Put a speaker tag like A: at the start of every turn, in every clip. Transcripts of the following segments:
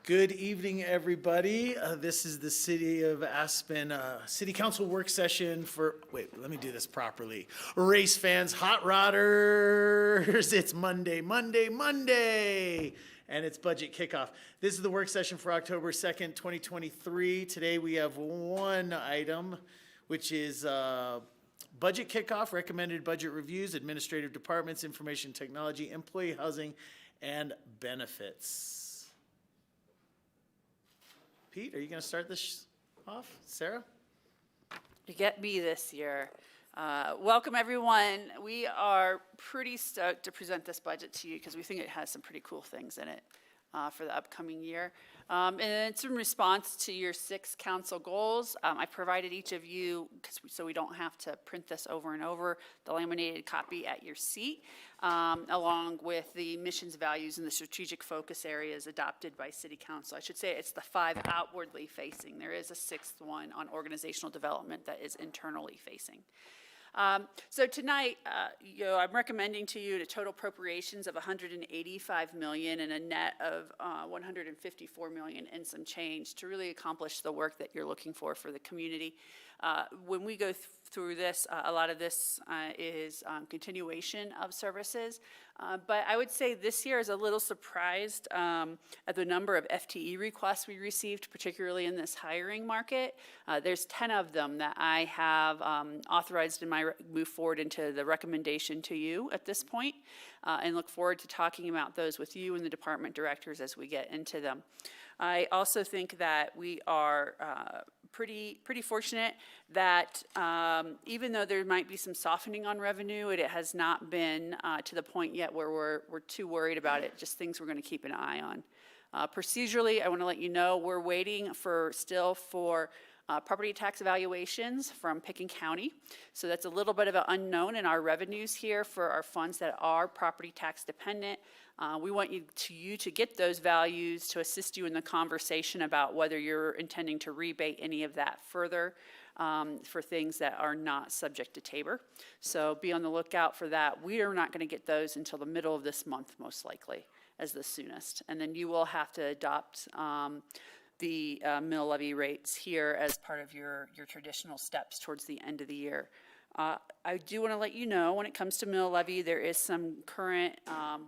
A: Good evening, everybody. This is the City of Aspen City Council work session for, wait, let me do this properly. Race fans, hot rodders, it's Monday, and it's budget kickoff. This is the work session for October 2nd, 2023. Today we have one item, which is budget kickoff, recommended budget reviews, administrative departments, information technology, employee housing, and benefits. Pete, are you going to start this off? Sarah?
B: You get me this year. Welcome, everyone. We are pretty stoked to present this budget to you because we think it has some pretty cool things in it for the upcoming year. And it's in response to your 6 council goals. I provided each of you, so we don't have to print this over and over, the laminated copy at your seat, along with the missions, values, and the strategic focus areas adopted by City Council. I should say it's the 5 outwardly facing. There is a 6th one on organizational development that is internally facing. So tonight, I'm recommending to you a total appropriations of $185 million and a net of $154 million and some change to really accomplish the work that you're looking for the community. When we go through this, a lot of this is continuation of services, but I would say this year is a little surprised at the number of FTE requests we received, particularly in this hiring market. There's 10 of them that I have authorized in my move forward into the recommendation to you at this point, and look forward to talking about those with you and the department directors as we get into them. I also think that we are pretty fortunate that even though there might be some softening on revenue, it has not been to the point yet where we're too worried about it, just things we're going to keep an eye on. Procedurally, I want to let you know we're waiting still for property tax evaluations from Pickens County. So that's a little bit of an unknown in our revenues here for our funds that are property tax dependent. We want you to get those values to assist you in the conversation about whether you're intending to rebate any of that further for things that are not subject to TABOR. So be on the lookout for that. We are not going to get those until the middle of this month, most likely, as the soonest. And then you will have to adopt the mill levy rates here as part of your traditional steps towards the end of the year. I do want to let you know when it comes to mill levy, there is some current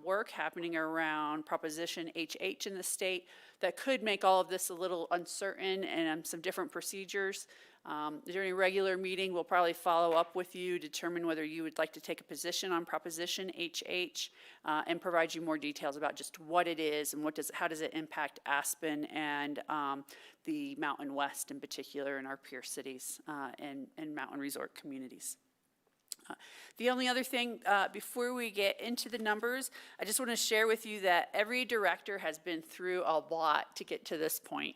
B: work happening around Proposition HH in the state that could make all of this a little uncertain and some different procedures. During a regular meeting, we'll probably follow up with you, determine whether you would like to take a position on Proposition HH, and provide you more details about just what it is and how does it impact Aspen and the Mountain West in particular, in our peer cities and mountain resort communities. The only other thing, before we get into the numbers, I just want to share with you that every director has been through a lot to get to this point.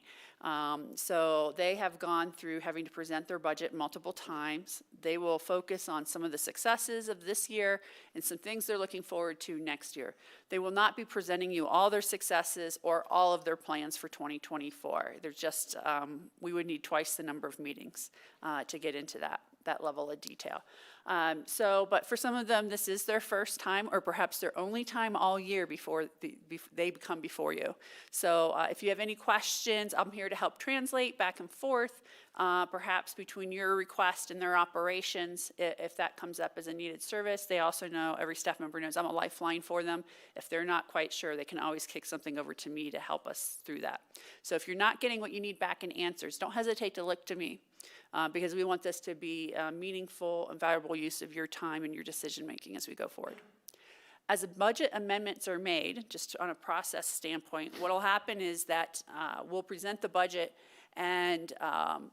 B: So they have gone through having to present their budget multiple times. They will focus on some of the successes of this year and some things they're looking forward to next year. They will not be presenting you all their successes or all of their plans for 2024. They're just, we would need twice the number of meetings to get into that level of detail. But for some of them, this is their first time or perhaps their only time all year before they come before you. So if you have any questions, I'm here to help translate back and forth, perhaps between your request and their operations, if that comes up as a needed service. They also know, every staff member knows I'm a lifeline for them. If they're not quite sure, they can always kick something over to me to help us through that. So if you're not getting what you need back in answers, don't hesitate to look to me. Because we want this to be a meaningful and valuable use of your time and your decision making as we go forward. As budget amendments are made, just on a process standpoint, what will happen is that we'll present the budget, and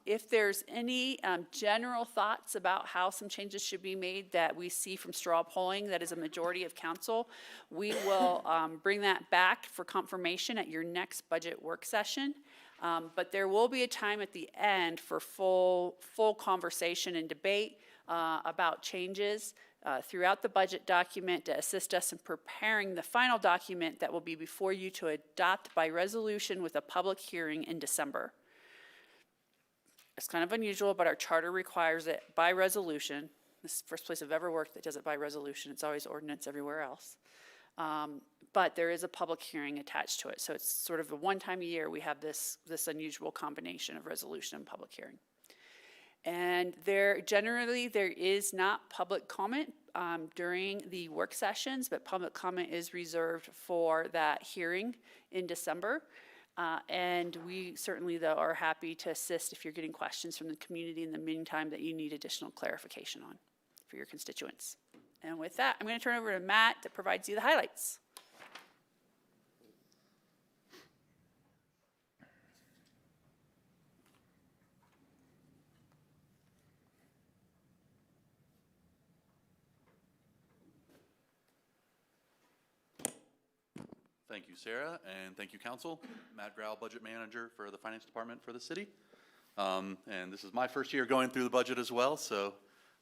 B: if there's any general thoughts about how some changes should be made that we see from straw polling that is a majority of council, we will bring that back for confirmation at your next budget work session. But there will be a time at the end for full conversation and debate about changes throughout the budget document to assist us in preparing the final document that will be before you to adopt by resolution with a public hearing in December. It's kind of unusual, but our charter requires it by resolution. This is the first place I've ever worked that does it by resolution. It's always ordinance everywhere else. But there is a public hearing attached to it. So it's sort of a one time a year we have this unusual combination of resolution and public hearing. And generally there is not public comment during the work sessions, but public comment is reserved for that hearing in December. And we certainly, though, are happy to assist if you're getting questions from the community in the meantime that you need additional clarification on for your constituents. And with that, I'm going to turn over to Matt that provides you the highlights.
C: Thank you, Sarah, and thank you, Council. Matt Grau, Budget Manager for the Finance Department for the city. And this is my first year going through the budget as well, so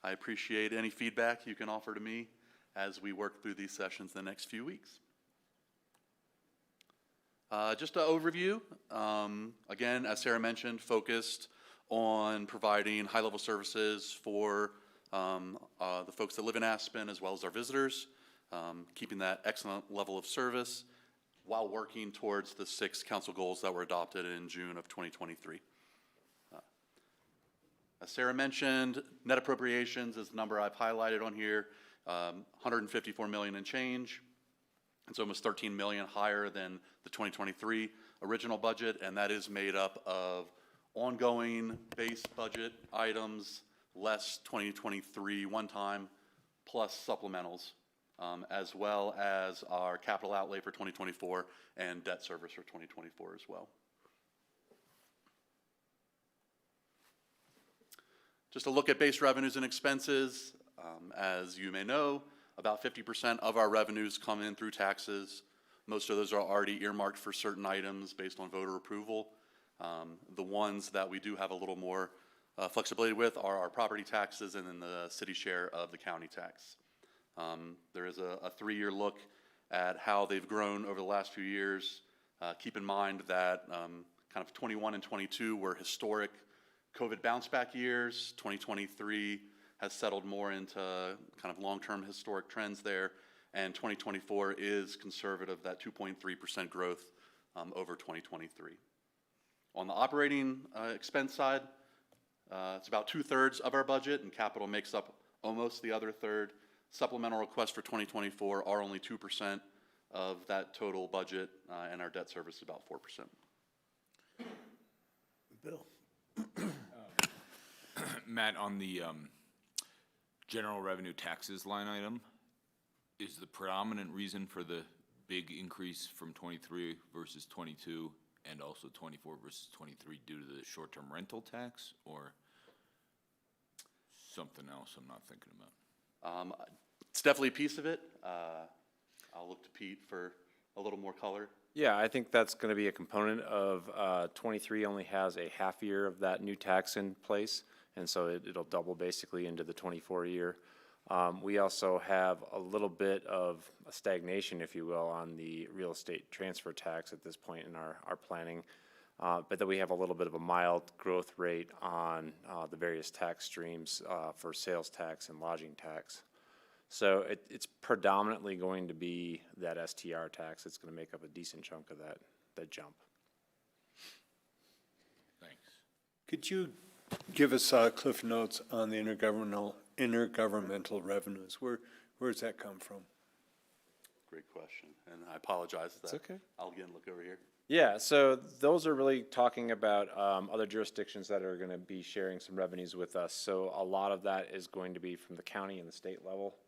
C: I appreciate any feedback you can offer to me as we work through these sessions the next few weeks. Just an overview, again, as Sarah mentioned, focused on providing high-level services for the folks that live in Aspen as well as our visitors, keeping that excellent level of service while working towards the 6 council goals that were adopted in June of 2023. As Sarah mentioned, net appropriations is the number I've highlighted on here, 154 million and change. It's almost 13 million higher than the 2023 original budget, and that is made up of ongoing base budget items, less 2023 one-time, plus supplementals, as well as our capital outlay for 2024 and debt service for 2024 as well. Just a look at base revenues and expenses. As you may know, about 50% of our revenues come in through taxes. Most of those are already earmarked for certain items based on voter approval. The ones that we do have a little more flexibility with are our property taxes and then the city share of the county tax. There is a 3-year look at how they've grown over the last few years. Keep in mind that kind of 21 and 22 were historic COVID bounce back years. 2023 has settled more into kind of long-term historic trends there, and 2024 is conservative, that 2.3% growth over 2023. On the operating expense side, it's about 2/3 of our budget, and capital makes up almost the other third. Supplemental requests for 2024 are only 2% of that total budget, and our debt service is about 4%.
A: Bill.
D: Matt, on the general revenue taxes line item, is the predominant reason for the big increase from 23 versus 22 and also 24 versus 23 due to the short-term rental tax, or something else I'm not thinking about?
C: It's definitely a piece of it. I'll look to Pete for a little more color.
E: Yeah, I think that's going to be a component of 23 only has a half year of that new tax in place, and so it'll double basically into the 24 year. We also have a little bit of a stagnation, if you will, on the real estate transfer tax at this point in our planning, but then we have a little bit of a mild growth rate on the various tax streams for sales tax and lodging tax. So it's predominantly going to be that STR tax that's going to make up a decent chunk of that jump.
D: Thanks.
F: Could you give us cliff notes on the intergovernmental revenues? Where does that come from?
C: Great question, and I apologize.
E: It's okay.
C: I'll again look over here.
E: Yeah, so those are really talking about other jurisdictions that are going to be sharing some revenues with us. So a lot of that is going to be from the county and the state level.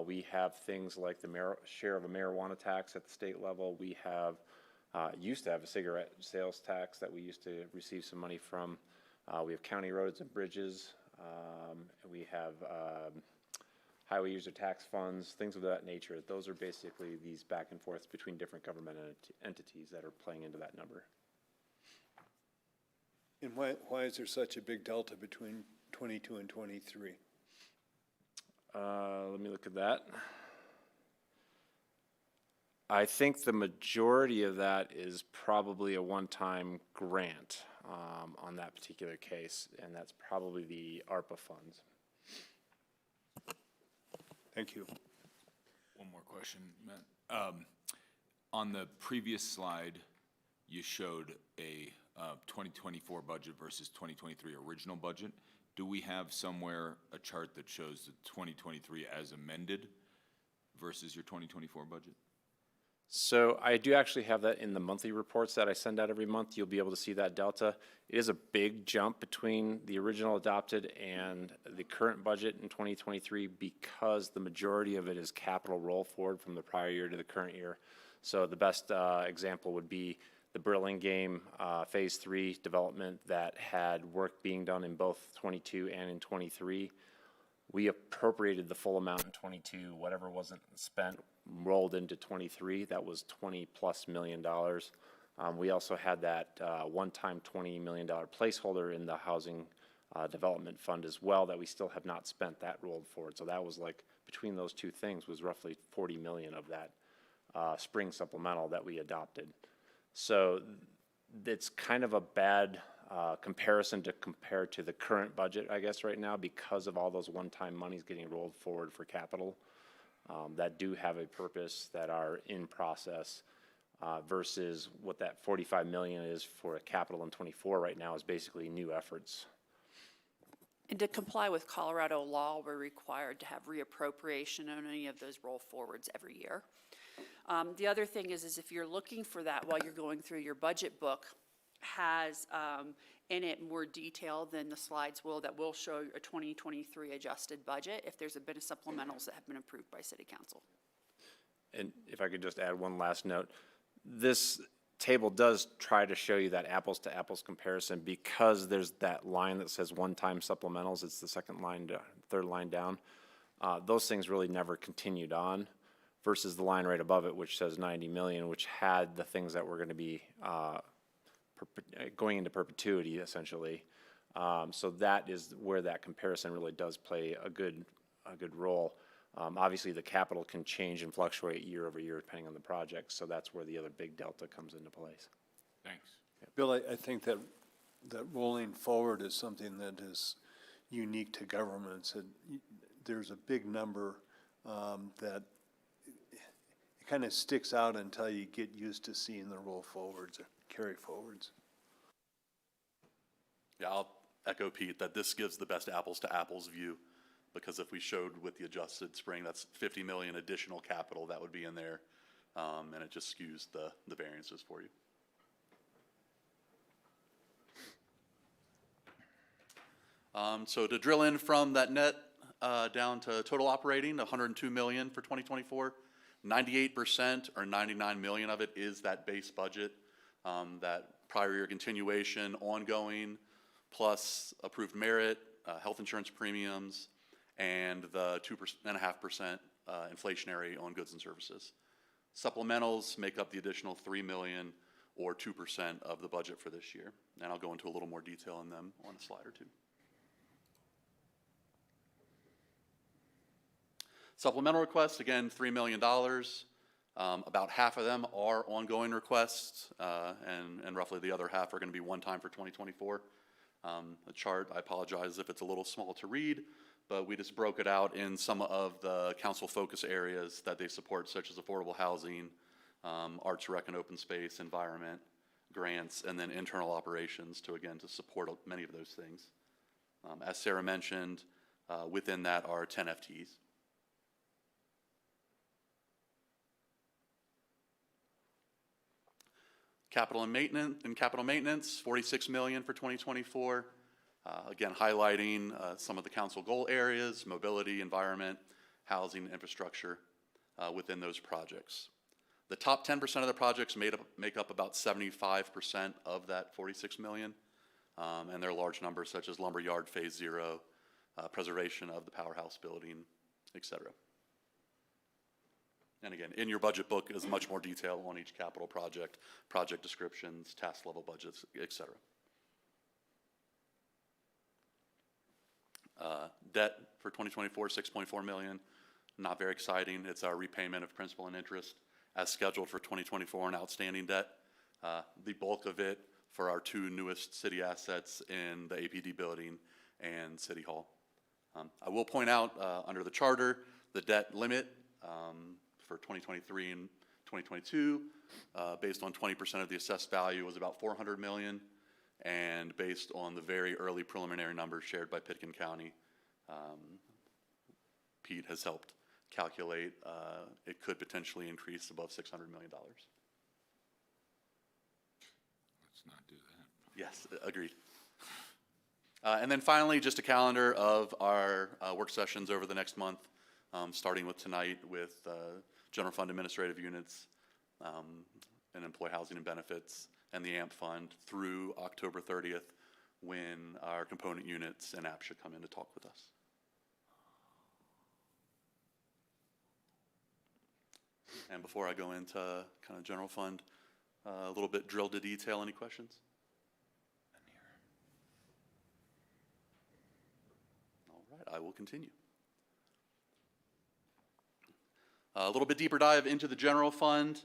E: We have things like the share of a marijuana tax at the state level. We have used to have a cigarette sales tax that we used to receive some money from. We have county roads and bridges. We have highway user tax funds, things of that nature. Those are basically these back and forths between different government entities that are playing into that number.
F: And why is there such a big delta between 22 and 23?
E: Let me look at that. I think the majority of that is probably a one-time grant on that particular case, and that's probably the ARPA funds.
F: Thank you.
D: One more question, Matt. On the previous slide, you showed a 2024 budget versus 2023 original budget. Do we have somewhere a chart that shows the 2023 as amended versus your 2024 budget?
E: So I do actually have that in the monthly reports that I send out every month. You'll be able to see that delta. It is a big jump between the original adopted and the current budget in 2023 because the majority of it is capital roll forward from the prior year to the current year. So the best example would be the Burlingame Phase 3 development that had work being done in both 22 and in 23. We appropriated the full amount in 22. Whatever wasn't spent rolled into 23. That was $20+ million. We also had that one-time $20 million placeholder in the housing development fund as well that we still have not spent. That rolled forward. So that was like, between those two things was roughly 40 million of that spring supplemental that we adopted. So it's kind of a bad comparison to compare to the current budget, I guess, right now, because of all those one-time monies getting rolled forward for capital that do have a purpose, that are in process, versus what that 45 million is for a capital in 24 right now is basically new efforts.
B: And to comply with Colorado law, we're required to have reappropriation on any of those roll forwards every year. The other thing is if you're looking for that while you're going through your budget book, has in it more detail than the slides will, that will show a 2023 adjusted budget if there's a bit of supplementals that have been approved by City Council.
E: And if I could just add one last note, this table does try to show you that apples to apples comparison because there's that line that says one-time supplementals. It's the second line, third line down. Those things really never continued on versus the line right above it, which says 90 million, which had the things that were going to be going into perpetuity, essentially. So that is where that comparison really does play a good role. Obviously, the capital can change and fluctuate year over year depending on the project, so that's where the other big delta comes into place.
D: Thanks.
F: Bill, I think that rolling forward is something that is unique to governments. There's a big number that it kind of sticks out until you get used to seeing the roll forwards or carry forwards.
C: Yeah, I'll echo Pete that this gives the best apples to apples view, because if we showed with the adjusted spring, that's 50 million additional capital that would be in there, and it just skews the variances for you. So to drill in from that net down to total operating, 102 million for 2024, 98% or 99 million of it is that base budget, that prior year continuation, ongoing, plus approved merit, health insurance premiums, and the 2.5% inflationary on goods and services. Supplementals make up the additional 3 million or 2% of the budget for this year. And I'll go into a little more detail on them on a slide or two. Supplemental requests, again, $3 million. About half of them are ongoing requests, and roughly the other half are going to be one time for 2024. The chart, I apologize if it's a little small to read, but we just broke it out in some of the council focus areas that they support, such as affordable housing, arts, rec and open space, environment, grants, and then internal operations to support many of those things. As Sarah mentioned, within that are 10 FTEs. Capital maintenance, 46 million for 2024. Again, highlighting some of the council goal areas, mobility, environment, housing, infrastructure within those projects. The top 10% of the projects make up about 75% of that 46 million. And there are large numbers such as Lumberyard Phase 0, preservation of the powerhouse building, et cetera. And again, in your budget book is much more detail on each capital project, project descriptions, task level budgets, et cetera. Debt for 2024, 6.4 million. Not very exciting. It's our repayment of principal and interest as scheduled for 2024 and outstanding debt. The bulk of it for our two newest city assets in the APD building and City Hall. I will point out under the charter, the debt limit for 2023 and 2022, based on 20% of the assessed value, was about 400 million. And based on the very early preliminary numbers shared by Pitkin County, Pete has helped calculate it could potentially increase above $600 million.
D: Let's not do that.
C: Yes, agreed. And then finally, just a calendar of our work sessions over the next month, starting with tonight with general fund administrative units and employee housing and benefits and the AMP fund through October 30th, when our component units and apps should come in to talk with us. And before I go into kind of general fund, a little bit drill to detail, any questions? All right, I will continue. A little bit deeper dive into the general fund.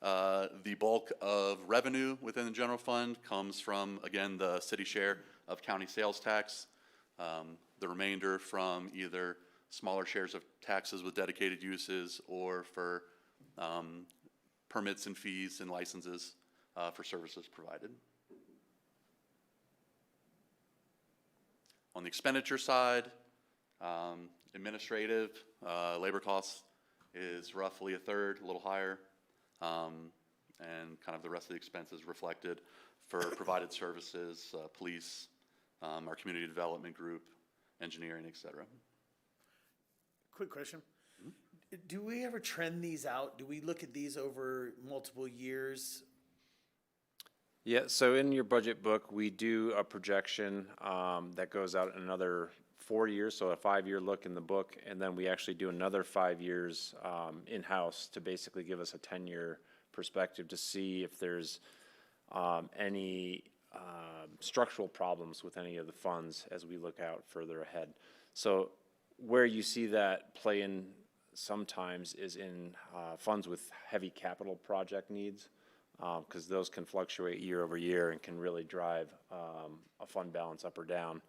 C: The bulk of revenue within the general fund comes from, again, the city share of county sales tax. The remainder from either smaller shares of taxes with dedicated uses or for permits and fees and licenses for services provided. On the expenditure side, administrative, labor costs is roughly a third, a little higher, and kind of the rest of the expenses reflected for provided services, police, our community development group, engineering, et cetera.
A: Quick question. Do we ever trend these out? Do we look at these over multiple years?
E: Yeah, so in your budget book, we do a projection that goes out another 4 years, so a 5-year look in the book, and then we actually do another 5 years in-house to basically give us a 10-year perspective to see if there's any structural problems with any of the funds as we look out further ahead. So where you see that play in sometimes is in funds with heavy capital project needs, because those can fluctuate year over year and can really drive a fund balance up or down.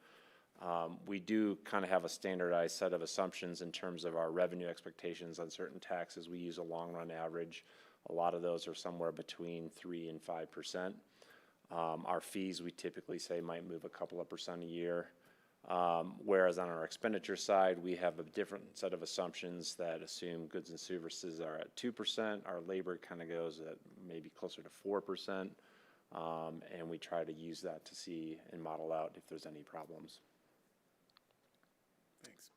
E: We do kind of have a standardized set of assumptions in terms of our revenue expectations on certain taxes. We use a long-run average. A lot of those are somewhere between 3% and 5%. Our fees, we typically say, might move a couple of percent a year. Whereas on our expenditure side, we have a different set of assumptions that assume goods and services are at 2%. Our labor kind of goes at maybe closer to 4%. And we try to use that to see and model out if there's any problems.
A: Thanks.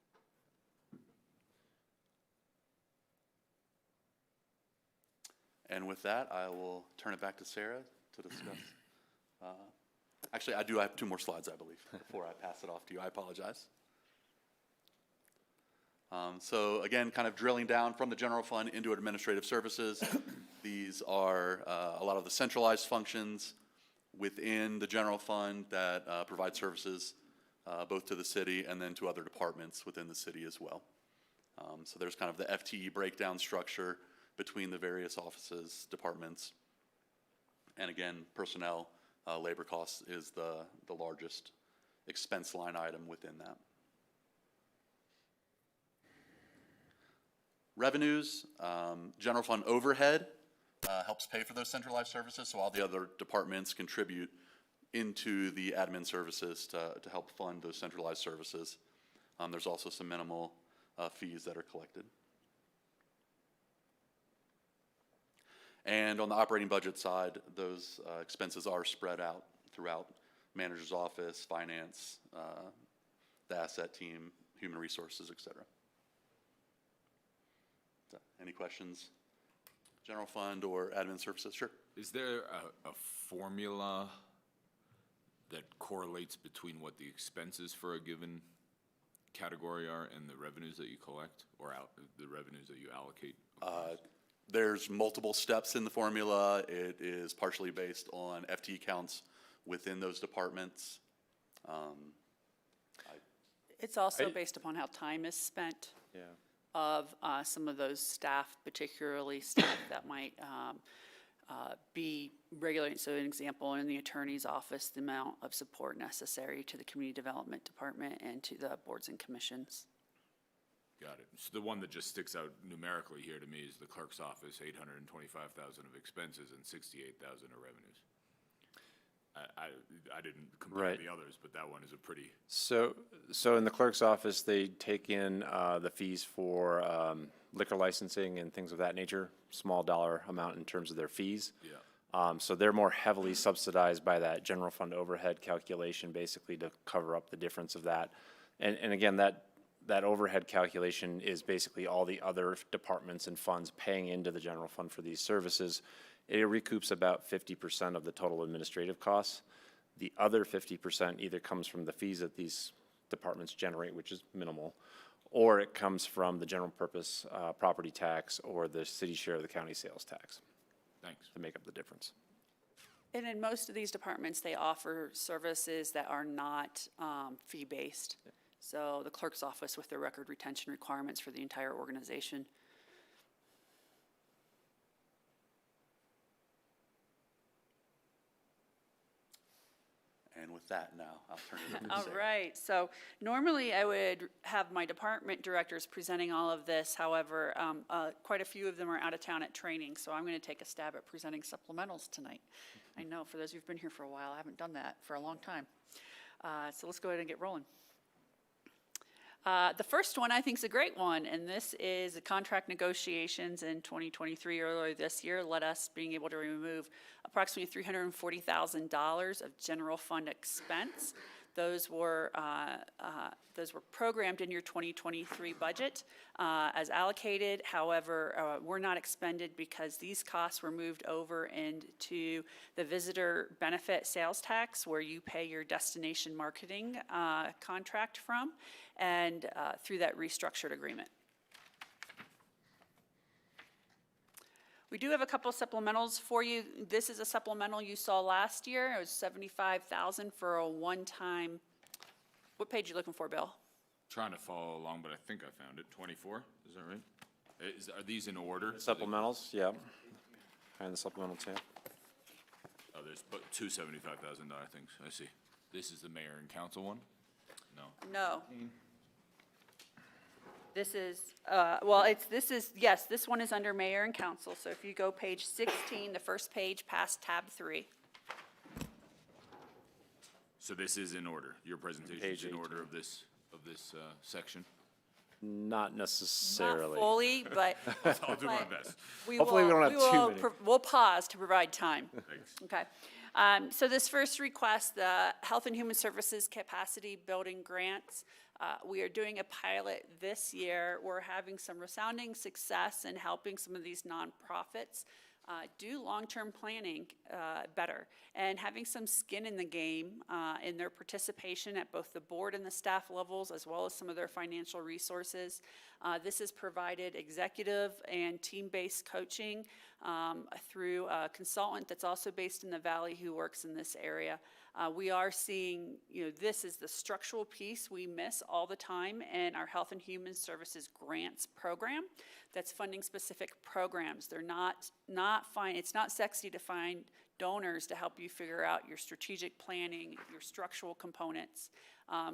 C: And with that, I will turn it back to Sarah to discuss. Actually, I have 2 more slides, I believe, before I pass it off to you. I apologize. So again, kind of drilling down from the general fund into administrative services. These are a lot of the centralized functions within the general fund that provide services both to the city and then to other departments within the city as well. So there's kind of the FTE breakdown structure between the various offices, departments. And again, personnel, labor costs is the largest expense line item within that. Revenues, general fund overhead helps pay for those centralized services, so all the other departments contribute into the admin services to help fund those centralized services. There's also some minimal fees that are collected. And on the operating budget side, those expenses are spread out throughout manager's office, finance, the asset team, human resources, et cetera. So, any questions? General fund or admin services? Sure.
D: Is there a formula that correlates between what the expenses for a given category are and the revenues that you collect, or the revenues that you allocate?
C: There's multiple steps in the formula. It is partially based on FTE counts within those departments.
B: It's also based upon how time is spent
E: Yeah.
B: of some of those staff, particularly staff that might be regulating. So an example, in the attorney's office, the amount of support necessary to the community development department and to the boards and commissions.
D: Got it. So the one that just sticks out numerically here to me is the clerk's office, 825,000 of expenses and 68,000 of revenues. I didn't compare
E: Right.
D: the others, but that one is a pretty,
E: So in the clerk's office, they take in the fees for liquor licensing and things of that nature, small dollar amount in terms of their fees.
D: yeah.
E: So they're more heavily subsidized by that general fund overhead calculation, basically to cover up the difference of that. And again, that overhead calculation is basically all the other departments and funds paying into the general fund for these services. It recoups about 50% of the total administrative costs. The other 50% either comes from the fees that these departments generate, which is minimal, or it comes from the general purpose property tax or the city share of the county sales tax
D: Thanks.
E: to make up the difference.
B: And in most of these departments, they offer services that are not fee-based. So the clerk's office with their record retention requirements for the entire organization.
C: And with that now, I'll turn it over to
B: All
C: Sarah.
B: right, so normally I would have my department directors presenting all of this. However, quite a few of them are out of town at training, so I'm going to take a stab at presenting supplementals tonight. I know, for those who've been here for a while, I haven't done that for a long time. So let's go ahead and get rolling. The first one I think is a great one, and this is the contract negotiations in 2023. Earlier this year led us being able to remove approximately $340,000 of general fund expense. Those were programmed in your 2023 budget as allocated. However, were not expended because these costs were moved over into the visitor benefit sales tax, where you pay your destination marketing contract from, and through that restructured agreement. We do have a couple supplementals for you. This is a supplemental you saw last year. It was $75,000 for a one-time, what page are you looking for, Bill?
D: Trying to follow along, but I think I found it. 24, is that right? Are these in order?
E: Supplementals, yeah. And the supplemental too.
D: Oh, there's but two $75,000 things, I see. This is the mayor and council one? No.
B: No. This is, yes, this one is under mayor and council. So if you go page 16, the first page past tab 3.
D: So this is in order, your presentation is
E: Page
D: in
E: 18.
D: order of this section?
E: Not necessarily.
B: Not fully, but
D: I'll do my best.
E: Hopefully we don't have too many.
B: We'll pause to provide time.
D: Thanks.
B: Okay. So this first request, the Health and Human Services Capacity Building Grants, we are doing a pilot this year. We're having some resounding success in helping some of these nonprofits do long-term planning better and having some skin in the game in their participation at both the board and the staff levels, as well as some of their financial resources. This has provided executive and team-based coaching through a consultant that's also based in the Valley who works in this area. We are seeing, this is the structural piece we miss all the time in our Health and Human Services Grants program that's funding specific programs. They're it's not sexy to find donors to help you figure out your strategic planning, your structural components.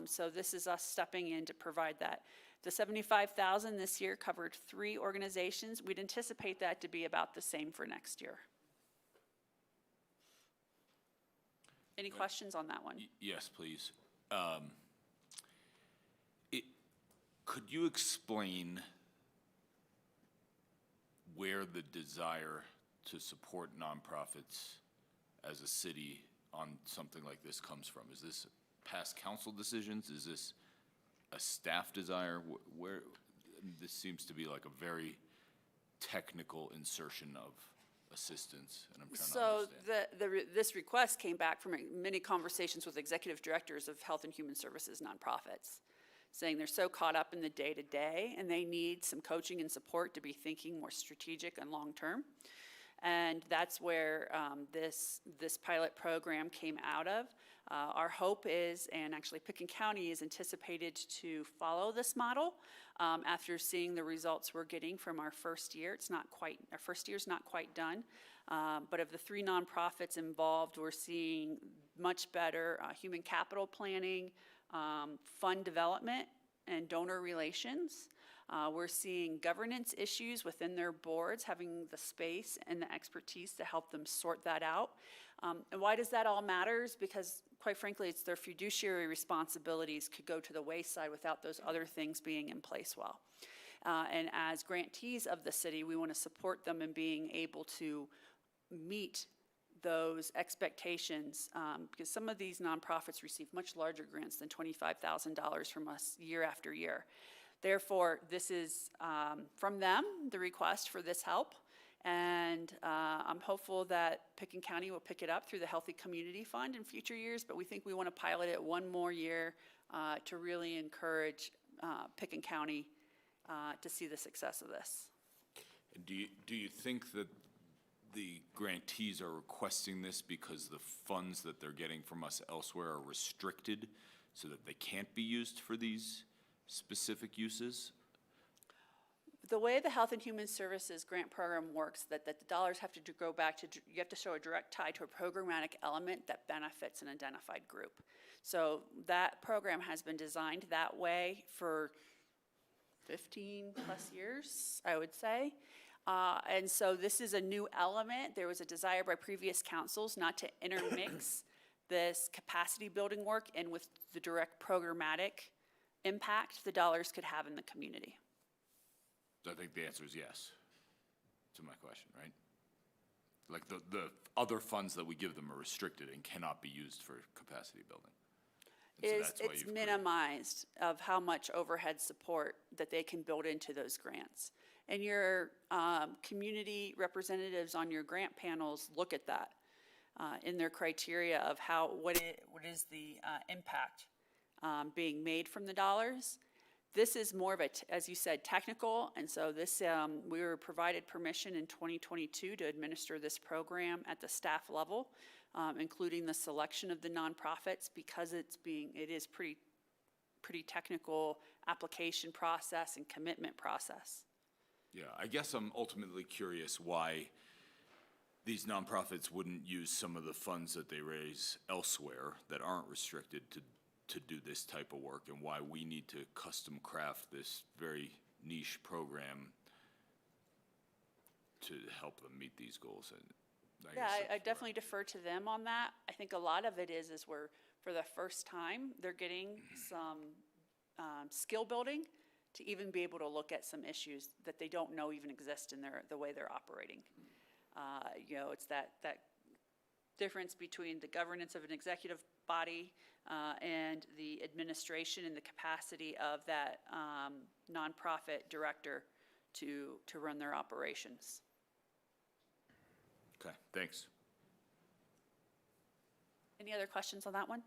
B: So this is us stepping in to provide that. The $75,000 this year covered 3 organizations. We'd anticipate that to be about the same for next year. Any questions on that one?
D: Yes, please. Could you explain where the desire to support nonprofits as a city on something like this comes from? Is this past council decisions? Is this a staff desire? Where this seems to be like a very technical insertion of assistance, and I'm trying to understand.
B: This request came back from many conversations with executive directors of health and human services nonprofits, saying they're so caught up in the day-to-day and they need some coaching and support to be thinking more strategic and long-term. And that's where this pilot program came out of. Our hope is, and actually Picken County is anticipated to follow this model after seeing the results we're getting from our first year. Our first year's not quite done, but of the 3 nonprofits involved, we're seeing much better human capital planning, fund development, and donor relations. We're seeing governance issues within their boards, having the space and the expertise to help them sort that out. And why does that all matter? Because quite frankly, it's their fiduciary responsibilities could go to the wayside without those other things being in place well. And as grantees of the city, we want to support them in being able to meet those expectations, because some of these nonprofits receive much larger grants than $25,000 from us year after year. Therefore, this is from them, the request for this help, and I'm hopeful that Pickens County will pick it up through the Healthy Community Fund in future years, but we think we want to pilot it one more year to really encourage Pickens County to see the success of this.
D: And do you think that the grantees are requesting this because the funds that they're getting from us elsewhere are restricted so that they can't be used for these specific uses?
B: The way the Health and Human Services grant program works, that the dollars have to go back to, you have to show a direct tie to a programmatic element that benefits an identified group. So that program has been designed that way for 15 plus years, I would say. And so this is a new element. There was a desire by previous councils not to intermix this capacity building work in with the direct programmatic impact the dollars could have in the community.
D: So I think the answer is yes to my question, right? Like the other funds that we give them are restricted and cannot be used for capacity building. And so that's why
B: It's
D: you've
B: minimized of how much overhead support that they can build into those grants. And your community representatives on your grant panels look at that in their criteria of what is the impact being made from the dollars. This is more of a, as you said, technical, and so this, we were provided permission in 2022 to administer this program at the staff level, including the selection of the nonprofits, because it is pretty technical application process and commitment process.
D: Yeah, I guess I'm ultimately curious why these nonprofits wouldn't use some of the funds that they raise elsewhere that aren't restricted to do this type of work, and why we need to custom craft this very niche program to help them meet these goals. And
B: I definitely defer to them on that. I think a lot of it is we're, for the first time, they're getting some skill building to even be able to look at some issues that they don't know even exist in the way they're operating. It's that difference between the governance of an executive body and the administration and the capacity of that nonprofit director to run their operations.
D: Okay, thanks.
B: Any other questions on that one?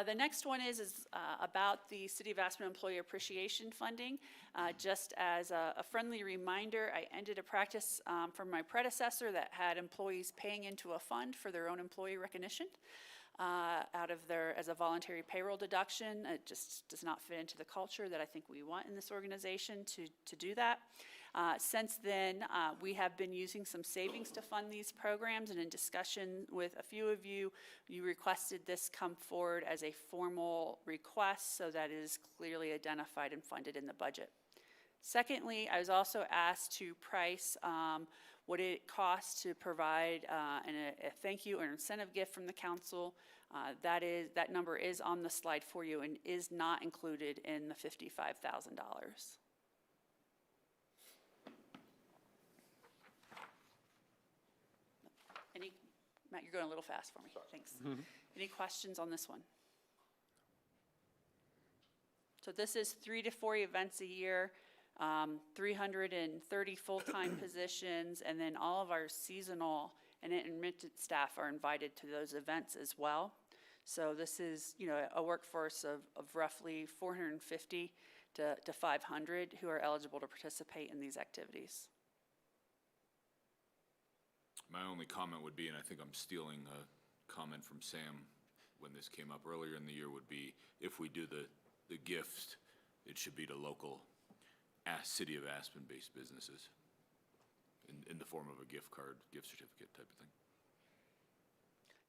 B: The next one is about the City of Aspen Employee Appreciation Funding. Just as a friendly reminder, I ended a practice from my predecessor that had employees paying into a fund for their own employee recognition as a voluntary payroll deduction. It just does not fit into the culture that I think we want in this organization to do that. Since then, we have been using some savings to fund these programs, and in discussion with a few of you, you requested this come forward as a formal request so that it is clearly identified and funded in the budget. Secondly, I was also asked to price what it costs to provide a thank you or incentive gift from the council. That number is on the slide for you and is not included in the $55,000. Matt, you're going a little fast for me. Thanks. Any questions on this one? So this is 3 to 4 events a year, 330 full-time positions, and then all of our seasonal and intermittent staff are invited to those events as well. So this is, a workforce of roughly 450 to 500 who are eligible to participate in these activities.
D: My only comment would be, and I think I'm stealing a comment from Sam when this came up earlier in the year, would be if we do the gift, it should be to local City of Aspen-based businesses in the form of a gift card, gift certificate type of thing.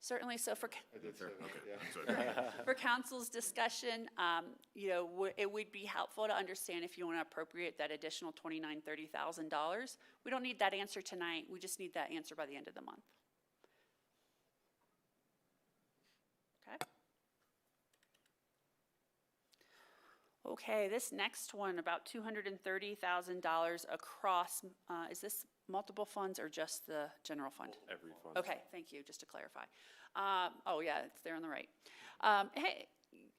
B: Certainly, so for for council's discussion, it would be helpful to understand if you want to appropriate that additional $29,000-$30,000. We don't need that answer tonight, we just need that answer by the end of the month. Okay? Okay, this next one, about $230,000 across, is this multiple funds or just the general fund?
E: Every fund.
B: Okay, thank you, just to clarify. Oh, yeah, it's there on the right. Hey,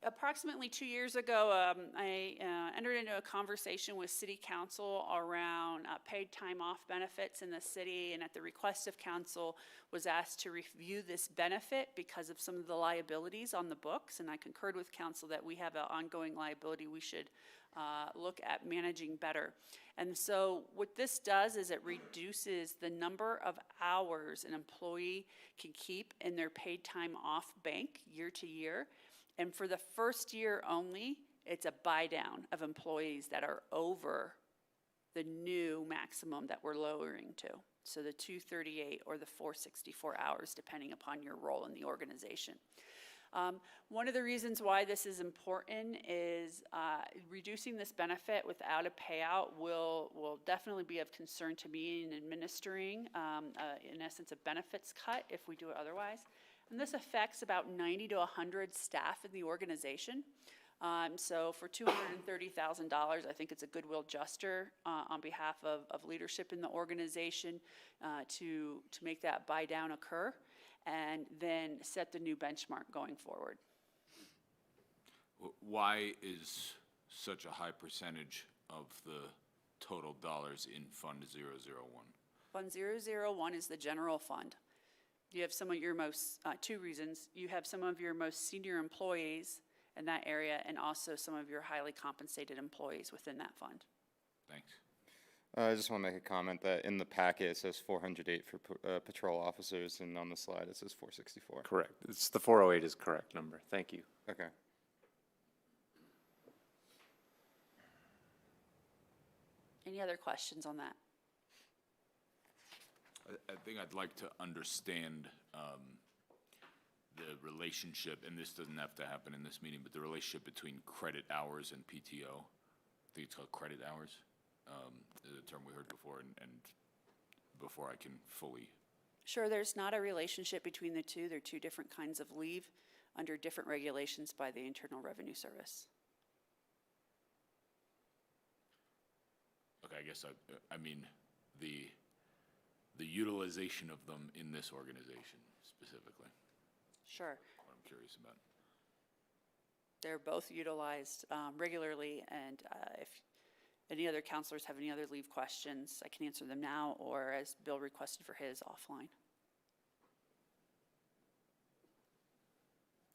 B: approximately 2 years ago, I entered into a conversation with City Council around paid time off benefits in the city, and at the request of council, was asked to review this benefit because of some of the liabilities on the books, and I concurred with council that we have an ongoing liability we should look at managing better. And so what this does is it reduces the number of hours an employee can keep in their paid time off bank year to year. And for the first year only, it's a buy down of employees that are over the new maximum that we're lowering to. So the 238 or the 464 hours, depending upon your role in the organization. One of the reasons why this is important is reducing this benefit without a payout will definitely be of concern to me in administering, in essence, a benefits cut if we do it otherwise. And this affects about 90 to 100 staff in the organization. So for $230,000, I think it's a goodwill gesture on behalf of leadership in the organization to make that buy down occur, and then set the new benchmark going forward.
D: Why is such a high percentage of the total dollars in Fund 001?
B: Fund 001 is the general fund. You have some of your most, two reasons. You have some of your most senior employees in that area, and also some of your highly compensated employees within that fund.
D: Thanks.
G: I just want to make a comment that in the packet it says 408 for patrol officers, and on the slide it says 464.
E: Correct. It's the 408 is correct number. Thank you.
G: Okay.
B: Any other questions on that?
D: I think I'd like to understand the relationship, and this doesn't have to happen in this meeting, but the relationship between credit hours and PTO. I think it's called credit hours, the term we heard before, and before I can fully.
B: Sure, there's not a relationship between the two. They're two different kinds of leave under different regulations by the Internal Revenue Service.
D: Okay, I guess I mean the utilization of them in this organization specifically.
B: Sure.
D: What I'm curious about.
B: They're both utilized regularly, and if any other counselors have any other leave questions, I can answer them now, or as Bill requested for his, offline.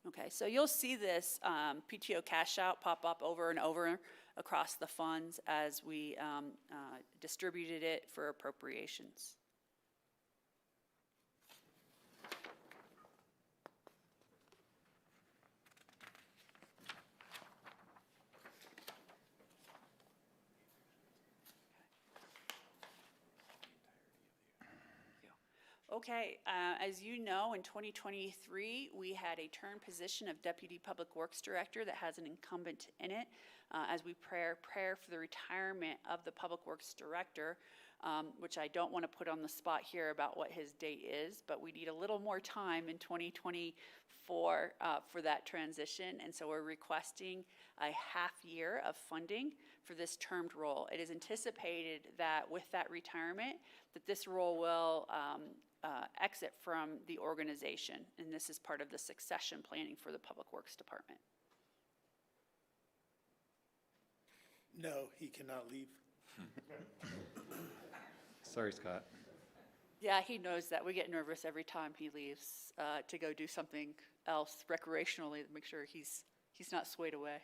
B: Okay, so you'll see this PTO cash out pop up over and over across the funds as we distributed it for appropriations. Okay, as you know, in 2023, we had a turn position of Deputy Public Works Director that has an incumbent in it. As we prepare for the retirement of the Public Works Director, which I don't want to put on the spot here about what his date is, but we need a little more time in 2024 for that transition, and so we're requesting a half year of funding for this termed role. It is anticipated that with that retirement, that this role will exit from the organization, and this is part of the succession planning for the Public Works Department.
A: No, he cannot leave.
H: Sorry, Scott.
B: Yeah, he knows that. We get nervous every time he leaves to go do something else recreationally to make sure he's not swayed away.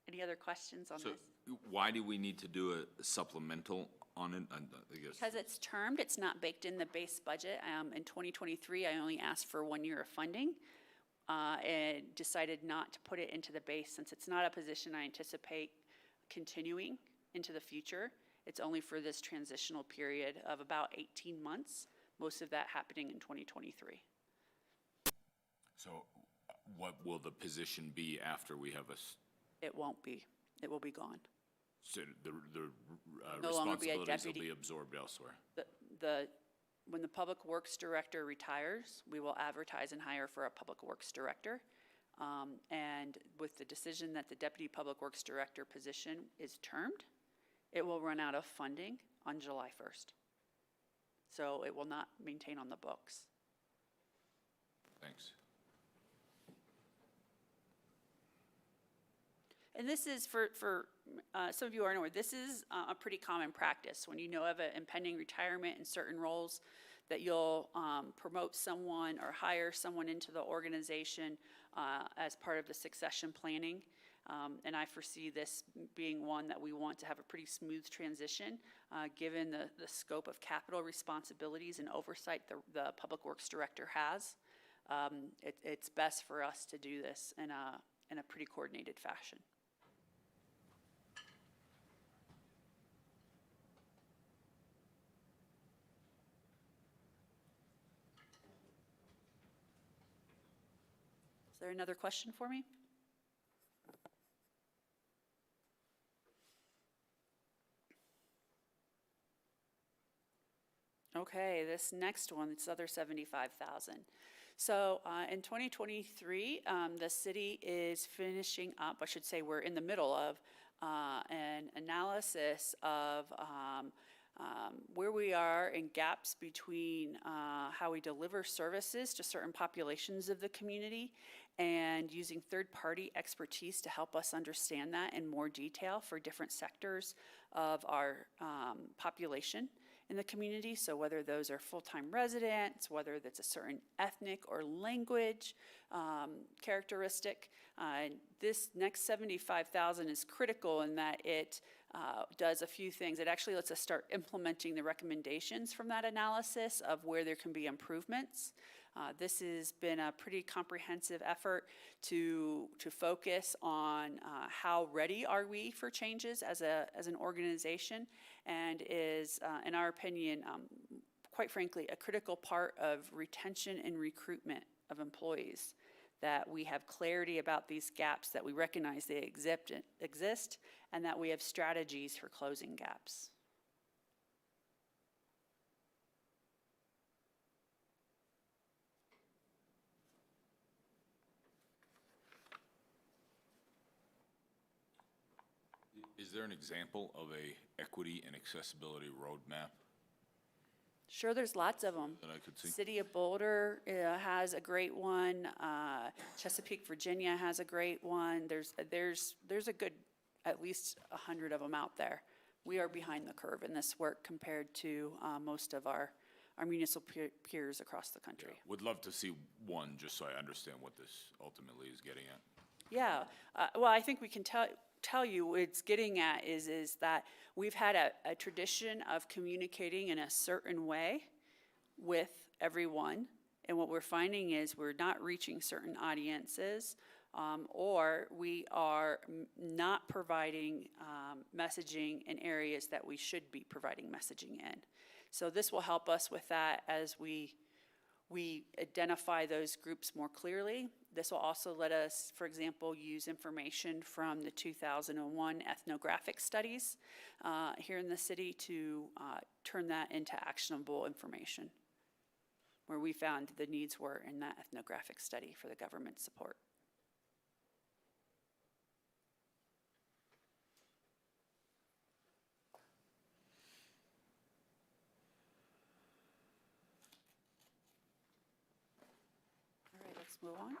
B: Any other questions on
D: So
B: this?
D: why do we need to do a supplemental on it? I guess.
B: Because it's termed, it's not baked in the base budget. In 2023, I only asked for 1 year of funding and decided not to put it into the base since it's not a position I anticipate continuing into the future. It's only for this transitional period of about 18 months, most of that happening in 2023.
D: So what will the position be after we have
B: It won't be. It will be gone.
D: so the
B: No longer be a
D: responsibilities will
B: deputy.
D: be absorbed elsewhere?
B: When the Public Works Director retires, we will advertise and hire for a Public Works Director. And with the decision that the Deputy Public Works Director position is termed, it will run out of funding on July 1st. So it will not maintain on the books.
D: Thanks.
B: And this is for some of you aren't aware, this is a pretty common practice. When you know of an impending retirement in certain roles, that you'll promote someone or hire someone into the organization as part of the succession planning. And I foresee this being one that we want to have a pretty smooth transition, given the scope of capital responsibilities and oversight the Public Works Director has. It's best for us to do this in a pretty coordinated fashion. Is there another question for me? Okay, this next one, this other 75,000. So in 2023, the city is finishing up, I should say we're in the middle of an analysis of where we are in gaps between how we deliver services to certain populations of the community and using third-party expertise to help us understand that in more detail for different sectors of our population in the community. So whether those are full-time residents, whether that's a certain ethnic or language characteristic. This next 75,000 is critical in that it does a few things. It actually lets us start implementing the recommendations from that analysis of where there can be improvements. This has been a pretty comprehensive effort to focus on how ready are we for changes as an organization, and is, in our opinion, quite frankly, a critical part of retention and recruitment of employees, that we have clarity about these gaps, that we recognize they exist, and that we have strategies for closing gaps.
D: Is there an example of a equity and accessibility roadmap
B: Sure, there's lots of them.
D: that I could see?
B: City of Boulder has a great one. Chesapeake, Virginia has a great one. There's a good, at least 100 of them out there. We are behind the curve in this work compared to most of our municipal peers across the country.
D: Would love to see one, just so I understand what this ultimately is getting at.
B: Yeah, well, I think we can tell you what it's getting at is that we've had a tradition of communicating in a certain way with everyone. And what we're finding is we're not reaching certain audiences, or we are not providing messaging in areas that we should be providing messaging in. So this will help us with that as we identify those groups more clearly. This will also let us, for example, use information from the 2001 ethnographic studies here in the city to turn that into actionable information, where we found the needs were in that ethnographic study for the government support. All right, let's move on.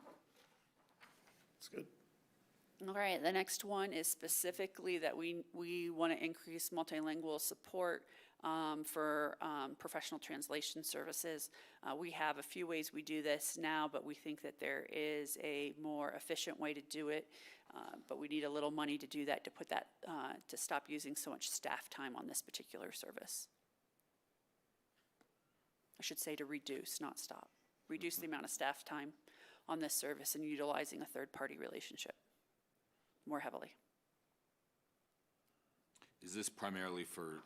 A: That's good.
B: All right, the next one is specifically that we want to increase multilingual support for professional translation services. We have a few ways we do this now, but we think that there is a more efficient way to do it. But we need a little money to do that, to put that, to stop using so much staff time on this particular service. I should say to reduce, not stop. Reduce the amount of staff time on this service and utilizing a third-party relationship more heavily.
D: Is this primarily for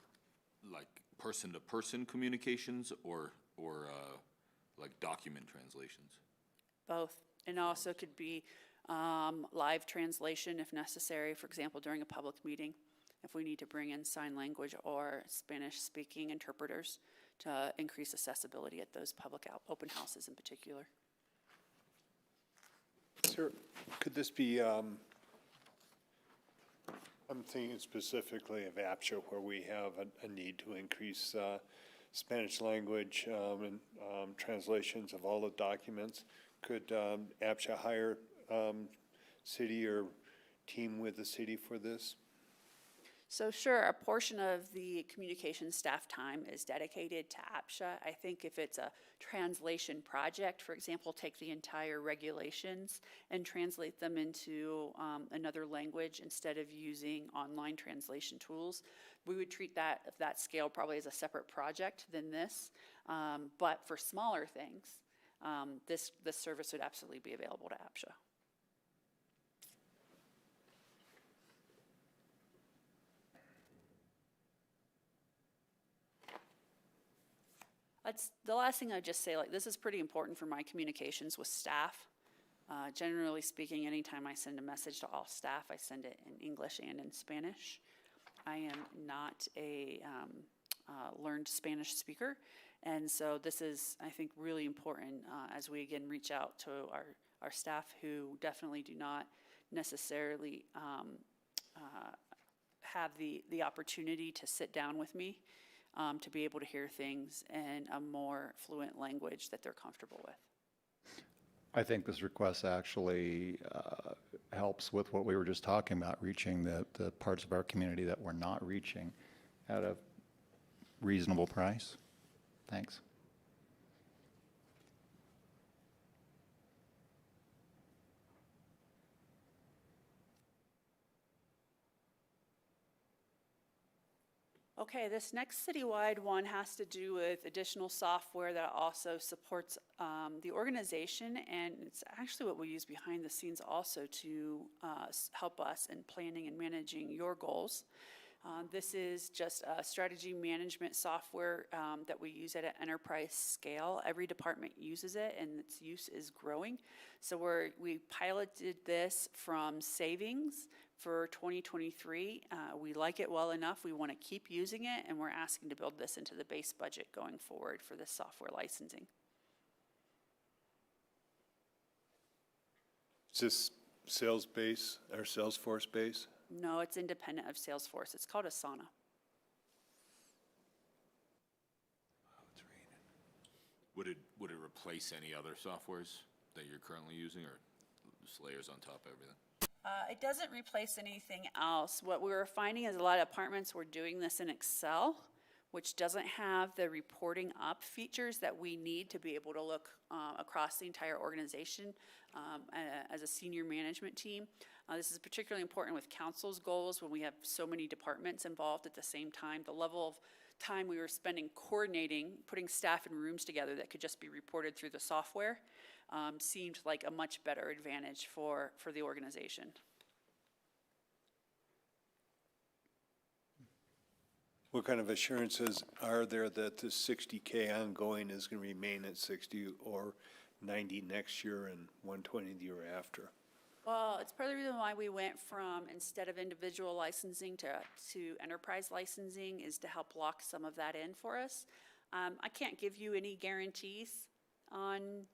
D: like person-to-person communications or like document translations?
B: Both. And also could be live translation if necessary, for example, during a public meeting, if we need to bring in sign language or Spanish-speaking interpreters to increase accessibility at those public open houses in particular.
F: Sir, could this be, I'm thinking specifically of APSHA, where we have a need to increase Spanish language and translations of all the documents. Could APSHA hire city or team with the city for this?
B: So sure, a portion of the communication staff time is dedicated to APSHA. I think if it's a translation project, for example, take the entire regulations and translate them into another language instead of using online translation tools, we would treat that, of that scale, probably as a separate project than this. But for smaller things, this service would absolutely be available to APSHA. That's the last thing I'd just say, like, this is pretty important for my communications with staff. Generally speaking, anytime I send a message to all staff, I send it in English and in Spanish. I am not a learned Spanish speaker, and so this is, I think, really important as we again reach out to our staff who definitely do not necessarily have the opportunity to sit down with me. To be able to hear things in a more fluent language that they're comfortable with.
H: I think this request actually helps with what we were just talking about, reaching the parts of our community that we're not reaching at a reasonable price. Thanks.
B: Okay, this next citywide one has to do with additional software that also supports the organization, and it's actually what we use behind the scenes also to help us in planning and managing your goals. This is just a strategy management software that we use at an enterprise scale. Every department uses it, and its use is growing. So we piloted this from savings for 2023. We like it well enough. We want to keep using it, and we're asking to build this into the base budget going forward for this software licensing.
F: Is this sales base or Salesforce base?
B: No, it's independent of Salesforce. It's called Asana.
D: Would it replace any other softwares that you're currently using, or just layers on top of everything?
B: It doesn't replace anything else. What we were finding is a lot of departments were doing this in Excel, which doesn't have the reporting up features that we need to be able to look across the entire organization as a senior management team. This is particularly important with council's goals when we have so many departments involved at the same time. The level of time we were spending coordinating, putting staff in rooms together that could just be reported through the software seemed like a much better advantage for the organization.
F: What kind of assurances are there that the 60K ongoing is going to remain at 60 or 90 next year and 120 the year after?
B: Well, it's part of the reason why we went from, instead of individual licensing to enterprise licensing, is to help lock some of that in for us. I can't give you any guarantees on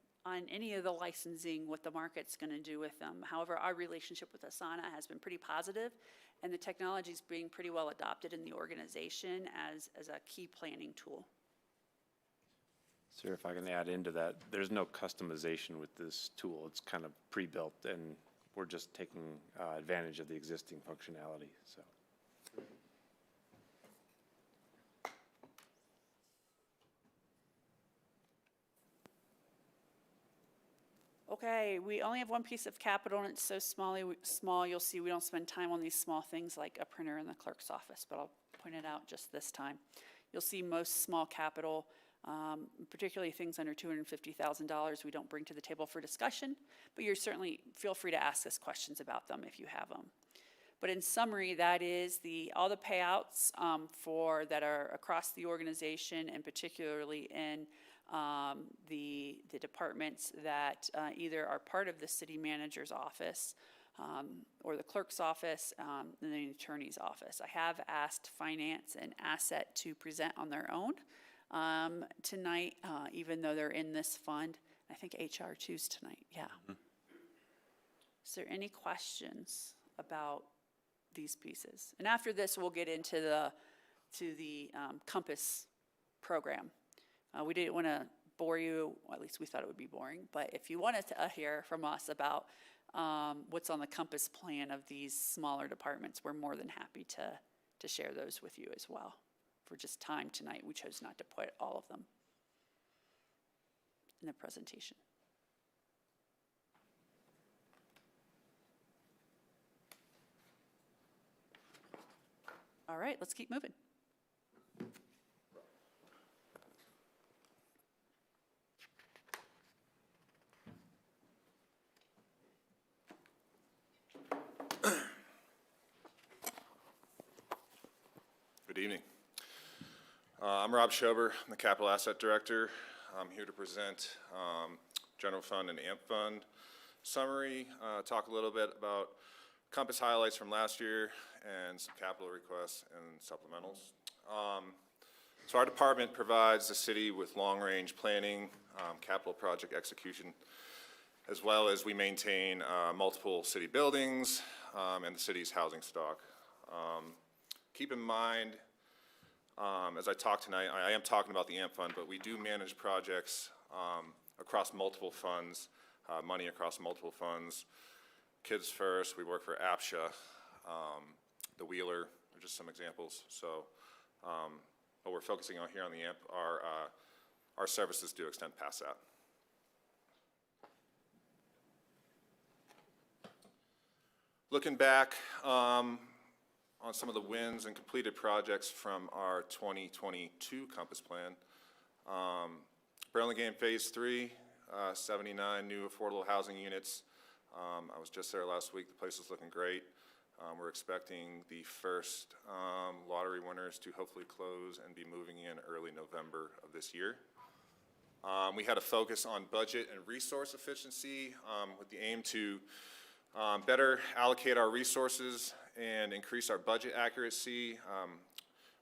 B: any of the licensing, what the market's going to do with them. However, our relationship with Asana has been pretty positive, and the technology is being pretty well adopted in the organization as a key planning tool.
E: Sir, if I can add into that, there's no customization with this tool. It's kind of pre-built, and we're just taking advantage of the existing functionality, so.
B: Okay, we only have one piece of capital, and it's so small, you'll see we don't spend time on these small things like a printer in the clerk's office, but I'll point it out just this time. You'll see most small capital, particularly things under $250,000, we don't bring to the table for discussion, but you're certainly, feel free to ask us questions about them if you have them. But in summary, that is all the payouts that are across the organization, and particularly in the departments that either are part of the city manager's office or the clerk's office and the attorney's office. I have asked Finance and Asset to present on their own tonight, even though they're in this fund. I think HR too's tonight, yeah. Is there any questions about these pieces? And after this, we'll get into the Compass program. We didn't want to bore you, well, at least we thought it would be boring, but if you wanted to hear from us about what's on the Compass plan of these smaller departments, we're more than happy to share those with you as well. For just time tonight, we chose not to put all of them in the presentation. All right, let's keep moving.
I: Good evening. I'm Rob Schober. I'm the Capital Asset Director. I'm here to present General Fund and AMP Fund summary, talk a little bit about Compass highlights from last year, and some capital requests and supplementals. So our department provides the city with long-range planning, capital project execution, as well as we maintain multiple city buildings and the city's housing stock. Keep in mind, as I talk tonight, I am talking about the AMP Fund, but we do manage projects across multiple funds, money across multiple funds. Kids First, we work for APSHA, the Wheeler, are just some examples. So what we're focusing on here on the AMP are our services do extend past that. Looking back on some of the wins and completed projects from our 2022 Compass Plan. Burlingame Phase 3, 79 new affordable housing units. I was just there last week. The place is looking great. We're expecting the first lottery winners to hopefully close and be moving in early November of this year. We had a focus on budget and resource efficiency with the aim to better allocate our resources and increase our budget accuracy.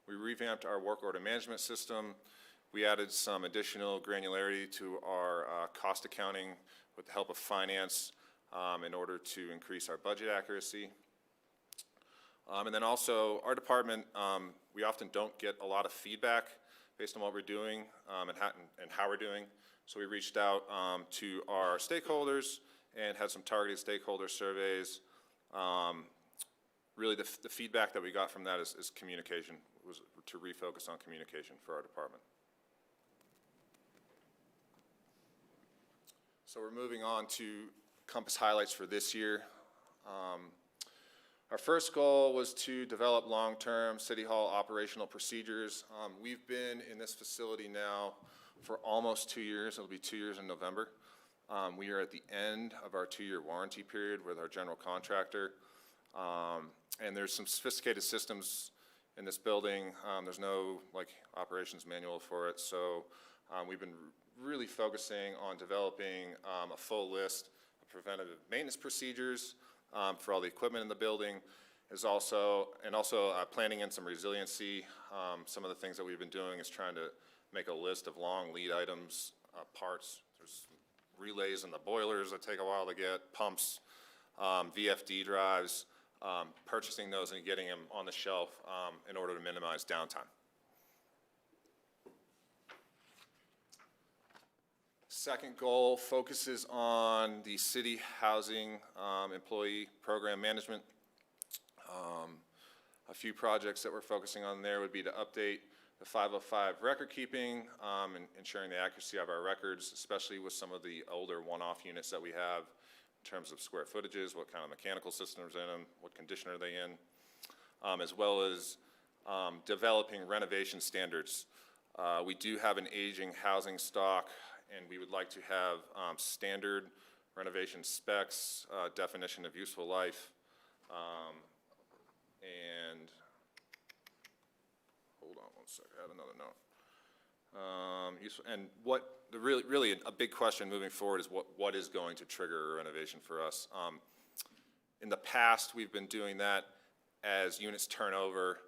I: We revamped our work order management system. We added some additional granularity to our cost accounting with the help of finance in order to increase our budget accuracy. And then also, our department, we often don't get a lot of feedback based on what we're doing and how we're doing. So we reached out to our stakeholders and had some targeted stakeholder surveys. Really, the feedback that we got from that is communication, was to refocus on communication for our department. So we're moving on to Compass highlights for this year. Our first goal was to develop long-term City Hall operational procedures. We've been in this facility now for almost 2 years. It'll be 2 years in November. We are at the end of our 2-year warranty period with our general contractor. And there's some sophisticated systems in this building. There's no operations manual for it. So we've been really focusing on developing a full list of preventative maintenance procedures for all the equipment in the building, also planning in some resiliency. Some of the things that we've been doing is trying to make a list of long lead items, parts. There's relays in the boilers that take a while to get, pumps, VFD drives, purchasing those and getting them on the shelf in order to minimize downtime. Second goal focuses on the city housing employee program management. A few projects that we're focusing on there would be to update the 505 record keeping and ensuring the accuracy of our records, especially with some of the older one-off units that we have in terms of square footages, what kind of mechanical systems in them, what condition are they in, as well as developing renovation standards. We do have an aging housing stock, and we would like to have standard renovation specs, definition of useful life, And, hold on one second, I had another note. And what, really a big question moving forward is what is going to trigger a renovation for us? In the past, we've been doing that as units turn over,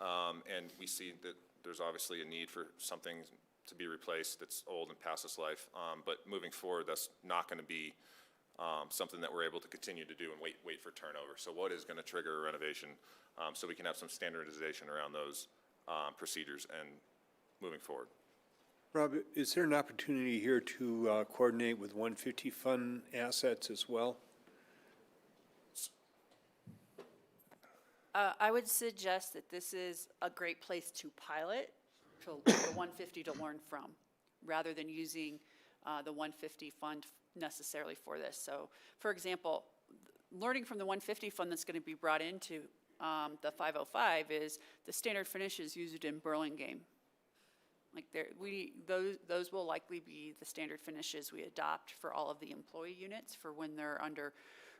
I: and we see that there's obviously a need for something to be replaced that's old and past its life. But moving forward, that's not going to be something that we're able to continue to do and wait for turnover. So what is going to trigger a renovation so we can have some standardization around those procedures and moving forward?
F: Rob, is there an opportunity here to coordinate with 150 fund assets as well?
B: I would suggest that this is a great place to pilot, to the 150 to learn from, rather than using the 150 fund necessarily for this. So, for example, learning from the 150 fund that's going to be brought into the 505 is the standard finishes used in Burlingame. Like those will likely be the standard finishes we adopt for all of the employee units for when they're under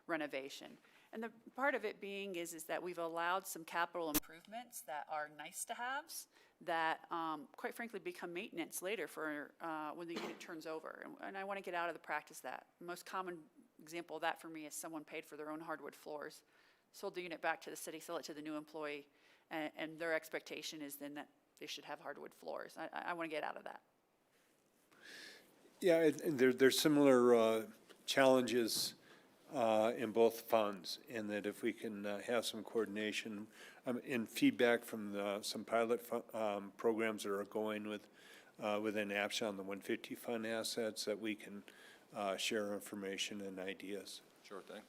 B: renovation. And the part of it being is that we've allowed some capital improvements that are nice to haves that quite frankly become maintenance later for when the unit turns over. And I want to get out of the practice that. The most common example of that for me is someone paid for their own hardwood floors, sold the unit back to the city, sell it to the new employee, and their expectation is then that they should have hardwood floors. I want to get out of that.
F: Yeah, and there's similar challenges in both funds, and that if we can have some coordination and feedback from some pilot programs that are going within APSHA on the 150 fund assets, that we can share information and ideas.
I: Sure thing.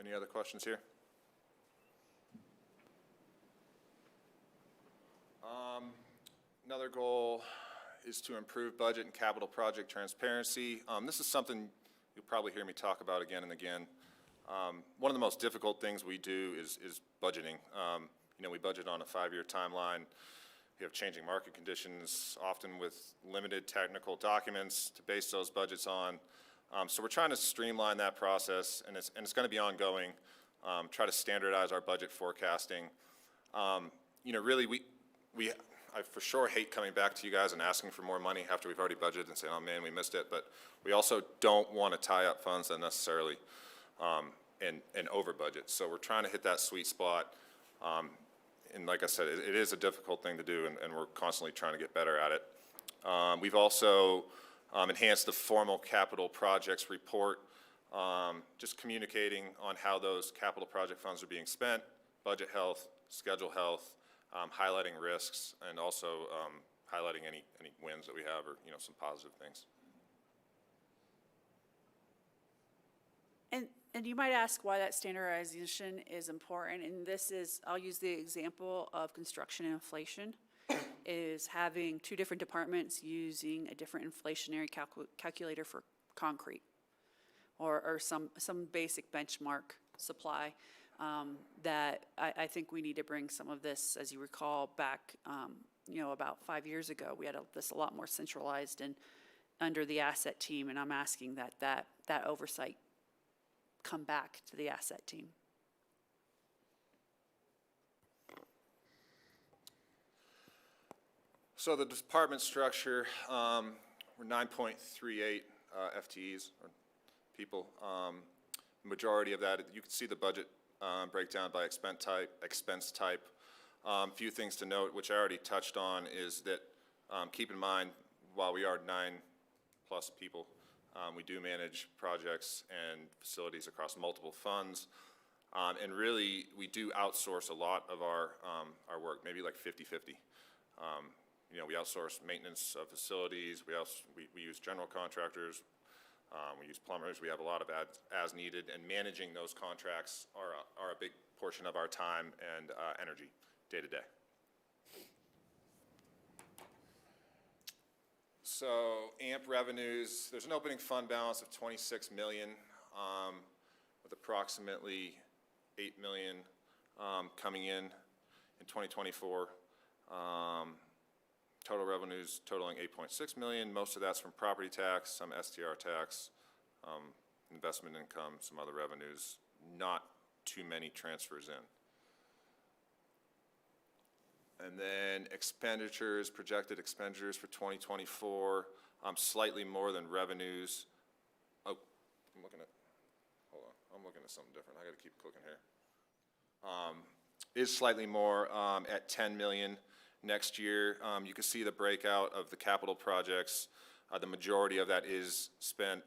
I: Any other questions here? Another goal is to improve budget and capital project transparency. This is something you'll probably hear me talk about again and again. One of the most difficult things we do is budgeting. You know, we budget on a 5-year timeline. We have changing market conditions, often with limited technical documents to base those budgets on. So we're trying to streamline that process, and it's going to be ongoing. Try to standardize our budget forecasting. You know, really, I for sure hate coming back to you guys and asking for more money after we've already budgeted and saying, oh man, we missed it. But we also don't want to tie up funds unnecessarily and over budget. So we're trying to hit that sweet spot. And like I said, it is a difficult thing to do, and we're constantly trying to get better at it. We've also enhanced the formal capital projects report, just communicating on how those capital project funds are being spent, budget health, schedule health, highlighting risks, and also highlighting any wins that we have, or some positive things.
B: And you might ask why that standardization is important, and this is, I'll use the example of construction and inflation, is having 2 different departments using a different inflationary calculator for concrete, or some basic benchmark supply. That I think we need to bring some of this, as you recall, back, about 5 years ago. We had this a lot more centralized and under the asset team, and I'm asking that oversight come back to the asset team.
I: So the department structure, we're 9.38 FTEs, or people. Majority of that, you can see the budget breakdown by expense type. Few things to note, which I already touched on, is that keep in mind, while we are 9+ people, we do manage projects and facilities across multiple funds. And really, we do outsource a lot of our work, maybe like 50-50. We outsource maintenance of facilities. We use general contractors. We use plumbers. We have a lot of as needed, and managing those contracts are a big portion of our time and energy day to day. So AMP revenues, there's an opening fund balance of $26 million, with approximately $8 million coming in 2024. Total revenues totaling $8.6 million. Most of that's from property tax, some STR tax, investment income, some other revenues not too many transfers in. And then expenditures, projected expenditures for 2024, slightly more than revenues. Oh, I'm looking at something different. I gotta keep clicking here. Is slightly more at 10 million next year. You can see the breakout of the capital projects. The majority of that is spent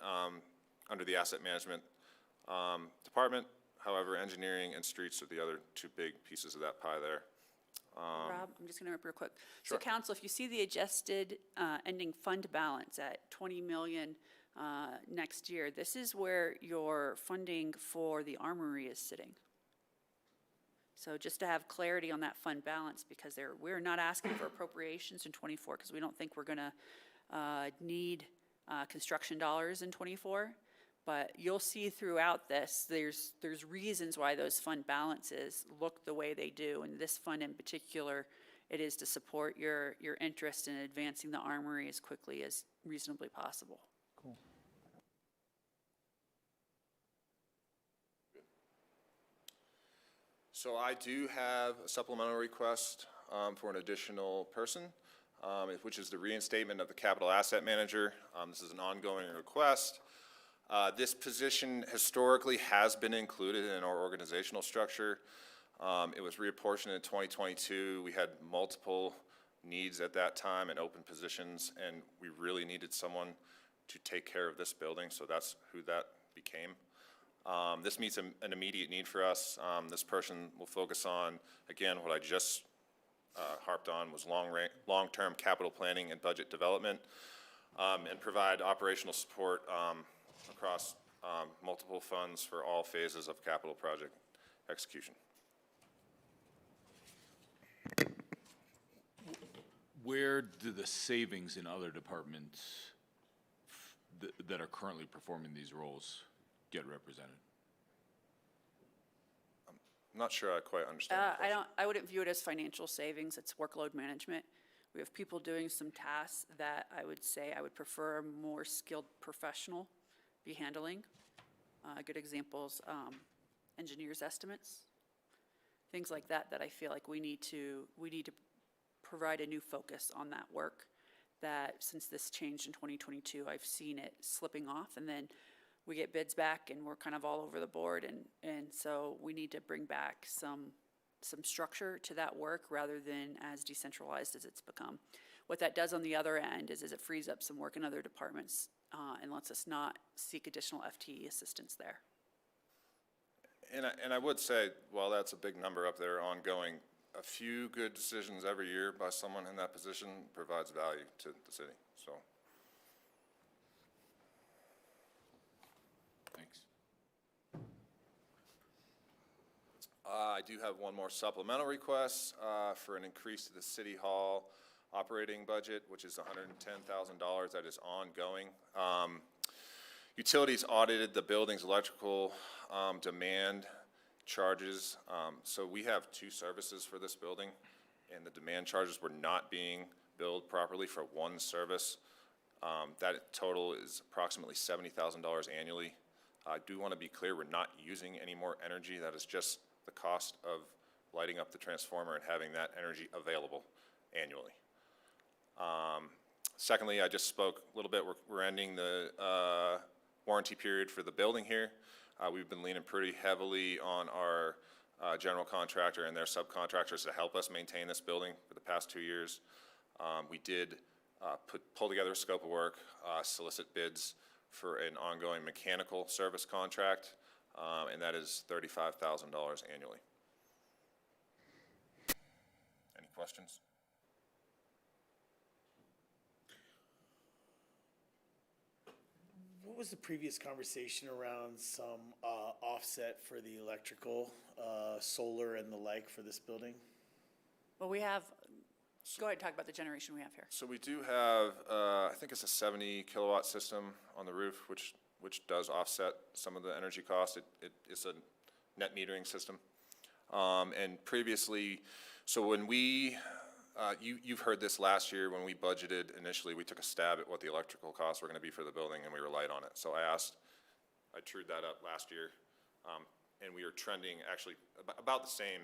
I: under the asset management department. However, engineering and streets are the other two big pieces of that pie there.
B: Rob, I'm just going to interrupt real quick.
I: Sure.
B: So council, if you see the adjusted ending fund balance at 20 million next year, this is where your funding for the armory is sitting. So just to have clarity on that fund balance, because we're not asking for appropriations in '24, because we don't think we're going to need construction dollars in '24. But you'll see throughout this, there's reasons why those fund balances look the way they do. And this fund in particular, it is to support your interest in advancing the armory as quickly as reasonably possible.
H: Cool.
I: So I do have a supplemental request for an additional person, which is the reinstatement of the capital asset manager. This is an ongoing request. This position historically has been included in our organizational structure. It was reapportioned in 2022. We had multiple needs at that time and open positions, and we really needed someone to take care of this building, so that's who that became. This meets an immediate need for us. This person will focus on, again, what I just harped on was long-term capital planning and budget development, and provide operational support across multiple funds for all phases of capital project execution.
D: Where do the savings in other departments that are currently performing these roles get represented?
I: I'm not sure I quite understand the question.
B: I wouldn't view it as financial savings. It's workload management. We have people doing some tasks that I would say I would prefer a more skilled professional be handling. Good examples, engineers' estimates, things like that I feel like we need to provide a new focus on that work that since this changed in 2022, I've seen it slipping off, and then we get bids back and we're kind of all over the board, and so we need to bring back some structure to that work rather than as decentralized as it's become. What that does on the other end is it frees up some work in other departments and lets us not seek additional FTE assistance there.
I: And I would say, while that's a big number up there ongoing, a few good decisions every year by someone in that position provides value to the city, so.
D: Thanks.
I: I do have one more supplemental request for an increase to the City Hall operating budget, which is $110,000 that is ongoing. Utilities audited the building's electrical demand charges. So we have two services for this building, and the demand charges were not being billed properly for one service. That total is approximately $70,000 annually. I do want to be clear, we're not using any more energy. That is just the cost of lighting up the transformer and having that energy available annually. Secondly, I just spoke a little bit, we're ending the warranty period for the building here. We've been leaning pretty heavily on our general contractor and their subcontractors to help us maintain this building for the past 2 years. We did pull together a scope of work, solicit bids for an ongoing mechanical service contract, and that is $35,000 annually. Any questions?
A: What was the previous conversation around some offset for the electrical, solar and the like for this building?
B: Well, we have, go ahead and talk about the generation we have here.
I: So we do have, I think it's a 70 kilowatt system on the roof, which does offset some of the energy cost. It's a net metering system. And previously, so when we, you've heard this last year when we budgeted initially, we took a stab at what the electrical costs were going to be for the building, and we were light on it. So I trued that up last year. and we are trending actually about the same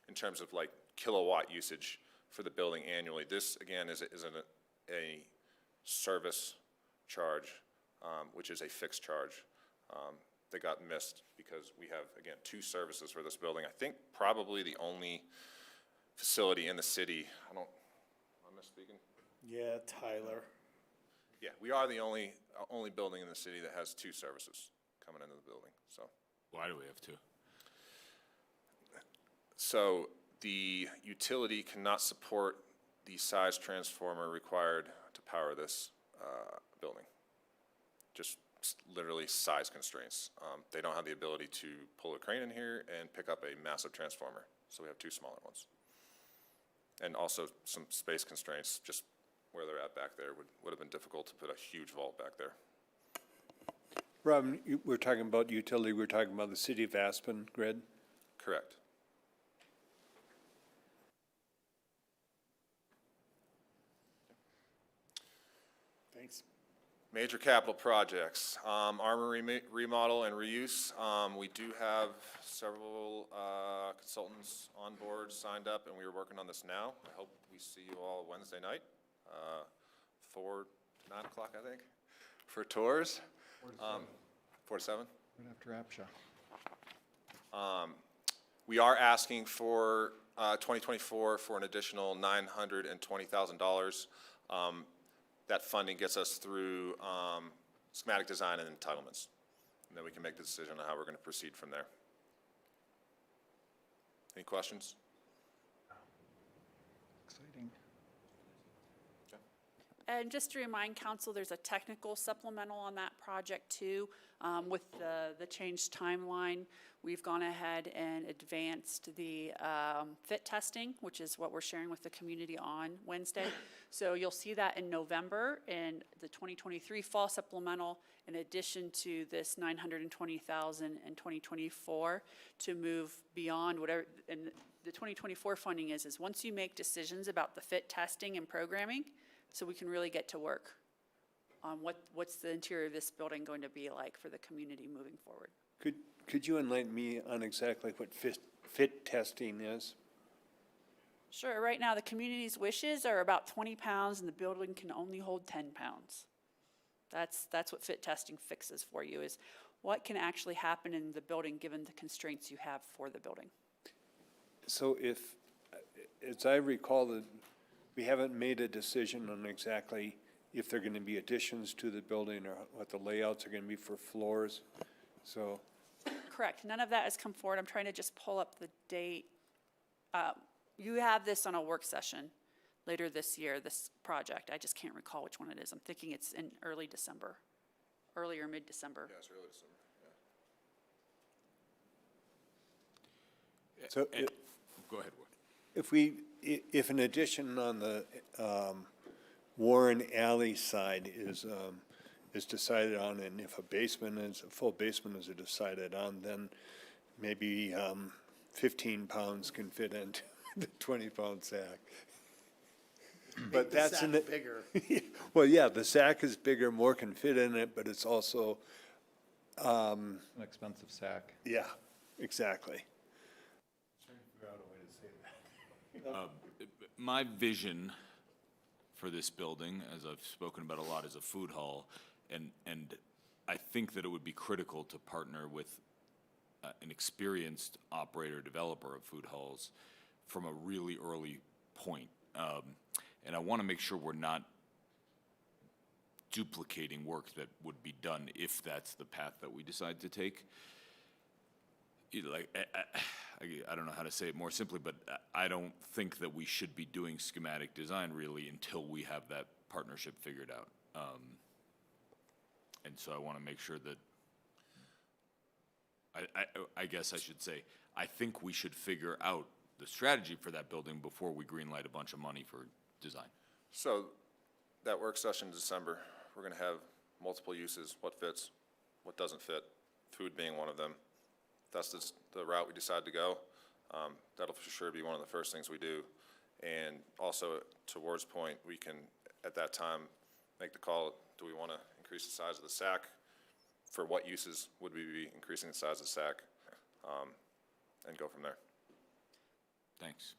I: in terms of like kilowatt usage for the building annually. This, again, is a service charge, which is a fixed charge. That got missed because we have, again, 2 services for this building. I think probably the only facility in the city, am I misspeaking?
A: Yeah, Tyler.
I: Yeah, we are the only building in the city that has 2 services coming into the building, so.
D: Why do we have to?
I: So the utility cannot support the size transformer required to power this building. Just literally size constraints. They don't have the ability to pull a crane in here and pick up a massive transformer, so we have 2 smaller ones. And also some space constraints, just where they're at back there would have been difficult to put a huge vault back there.
F: Rob, we're talking about utility, we're talking about the city of Aspen grid?
I: Correct.
A: Thanks.
I: Major capital projects, armory remodel and reuse. We do have several consultants on board, signed up, and we are working on this now. I hope we see you all Wednesday night, 4 to 9 o'clock, I think, for tours. 4 to 7.
H: Right after APSHA.
I: We are asking for 2024 for an additional $920,000. That funding gets us through schematic design and entitlements. And then we can make the decision on how we're going to proceed from there. Any questions?
H: Exciting.
B: And just to remind council, there's a technical supplemental on that project too. With the changed timeline, we've gone ahead and advanced the fit testing, which is what we're sharing with the community on Wednesday. So you'll see that in November in the 2023 fall supplemental, in addition to this $920,000 in 2024 to move beyond whatever. And the 2024 funding is once you make decisions about the fit testing and programming, so we can really get to work on what's the interior of this building going to be like for the community moving forward.
F: Could you enlighten me on exactly what fit testing is?
B: Sure, right now the community's wishes are about 20 pounds and the building can only hold 10 pounds. That's what fit testing fixes for you, is what can actually happen in the building given the constraints you have for the building.
F: So as I recall, that we haven't made a decision on exactly if there are going to be additions to the building or what the layouts are going to be for floors, so.
B: Correct, none of that has come forward. I'm trying to just pull up the date. You have this on a work session later this year, this project. I just can't recall which one it is. I'm thinking it's in early December, early or mid-December.
I: Yeah, it's early December, yeah.
F: So
D: Go ahead, Ward.
F: if an addition on the Warren Alley side is decided on, and if a full basement is decided on, then maybe 15 pounds can fit into the 20-pound sack. But
A: The
F: that's
A: sack bigger.
F: well, yeah, the sack is bigger, more can fit in it, but it's also,
H: An expensive sack.
F: yeah, exactly.
D: My vision for this building, as I've spoken about a lot, is a food hall, and I think that it would be critical to partner with an experienced operator, developer of food halls from a really early point. And I want to make sure we're not duplicating work that would be done if that's the path that we decide to take. I don't know how to say it more simply, but I don't think that we should be doing schematic design really until we have that partnership figured out. And so I want to make sure that, I guess I should say, I think we should figure out the strategy for that building before we greenlight a bunch of money for design.
I: So that work session in December, we're going to have multiple uses, what fits, what doesn't fit, food being one of them. That's the route we decide to go. That'll for sure be one of the first things we do. And also, to Ward's point, we can, at that time, make the call, do we want to increase the size of the SAC? For what uses would we be increasing the size of the SAC? and go from there.
D: Thanks.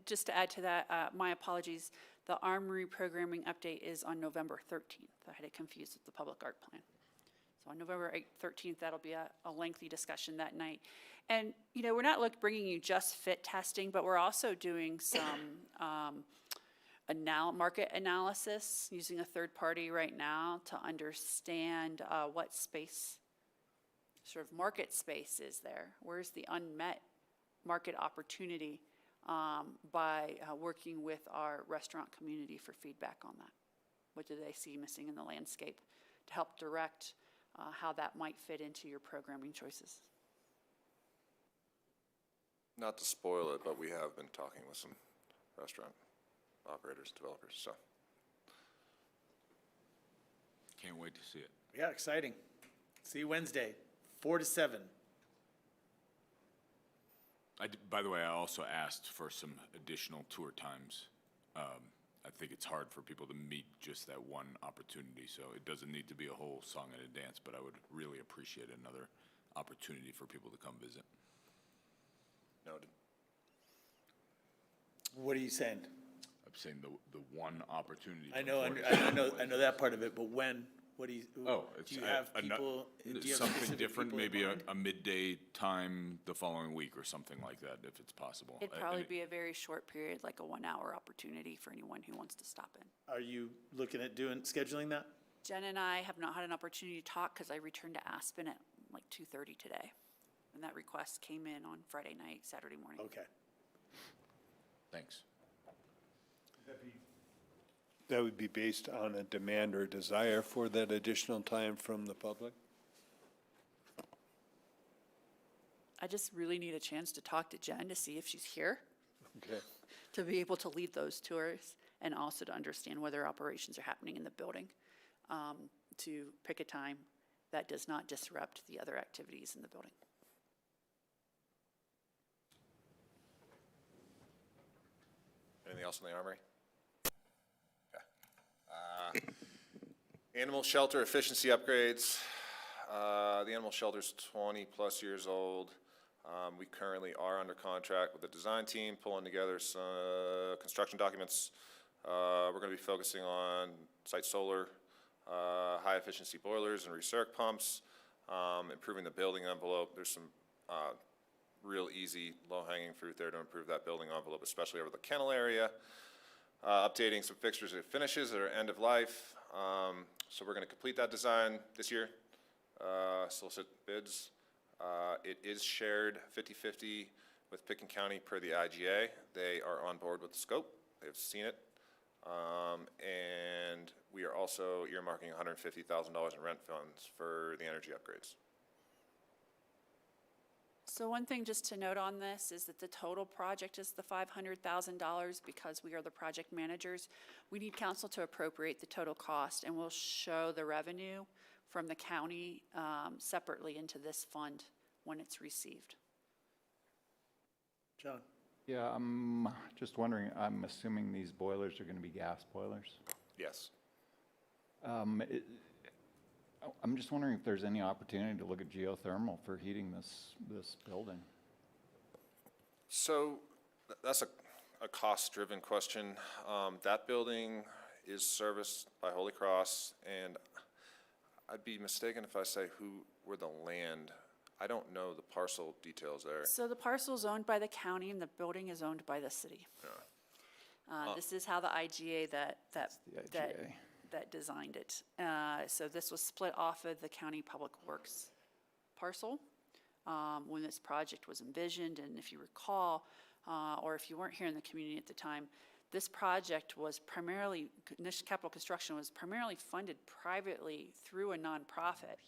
B: Just to add to that, my apologies, the Armory programming update is on November 13th. I had it confused with the public art plan. So on November 13th, that'll be a lengthy discussion that night. And, you know, we're not bringing you just fit testing, but we're also doing some market analysis, using a third party right now to understand what space, sort of market space is there. Where's the unmet market opportunity by working with our restaurant community for feedback on that. What do they see missing in the landscape to help direct how that might fit into your programming choices?
I: Not to spoil it, but we have been talking with some restaurant operators, developers, so.
D: Can't wait to see it.
A: Yeah, exciting. See you Wednesday, 4 to 7.
D: By the way, I also asked for some additional tour times. I think it's hard for people to meet just that one opportunity, so it doesn't need to be a whole song and a dance, but I would really appreciate another opportunity for people to come visit.
I: Noted.
A: What are you saying?
D: I'm saying the one opportunity.
A: I know, I know that part of it, but when? What do you?
D: Oh,
A: do
D: it's
A: you have people? Do you have
D: something
A: specific
D: different,
A: people in
D: maybe
A: mind?
D: a midday time the following week or something like that, if it's possible.
B: It'd probably be a very short period, like a 1-hour opportunity for anyone who wants to stop in.
A: Are you looking at scheduling that?
B: Jen and I have not had an opportunity to talk because I returned to Aspen at like 2:30 today. And that request came in on Friday night, Saturday morning.
A: Okay.
D: Thanks.
F: That would be based on a demand or desire for that additional time from the public?
B: I just really need a chance to talk to Jen to see if she's here,
F: Okay.
B: to be able to lead those tours, and also to understand whether operations are happening in the building, to pick a time that does not disrupt the other activities in the building.
I: Anything else in the Armory? Okay. Animal shelter efficiency upgrades. The animal shelter's 20-plus years old. We currently are under contract with the design team, pulling together some construction documents. We're going to be focusing on site solar, high-efficiency boilers and recirc pumps, improving the building envelope. There's some real easy, low-hanging fruit there to improve that building envelope, especially over the kennel area. Updating some fixtures and finishes that are end of life. So we're going to complete that design this year, solicit bids. It is shared 50-50 with Picken County per the IGA. They are on board with the scope. They've seen it. And we are also earmarking $150,000 in rent funds for the energy upgrades.
B: So one thing just to note on this is that the total project is the $500,000 because we are the project managers. We need council to appropriate the total cost, and we'll show the revenue from the county separately into this fund when it's received.
A: John?
H: Yeah, I'm just wondering, I'm assuming these boilers are going to be gas boilers?
I: Yes.
H: I'm just wondering if there's any opportunity to look at geothermal for heating this building.
I: So that's a cost-driven question. That building is serviced by Holy Cross, and I'd be mistaken if I say where the land. I don't know the parcel details there.
B: So the parcel is owned by the county and the building is owned by the city. This is how the IGA that designed it. So this was split off of the county public works parcel when this project was envisioned. And if you recall, or if you weren't here in the community at the time, this project was primarily, this capital construction was primarily funded privately through a nonprofit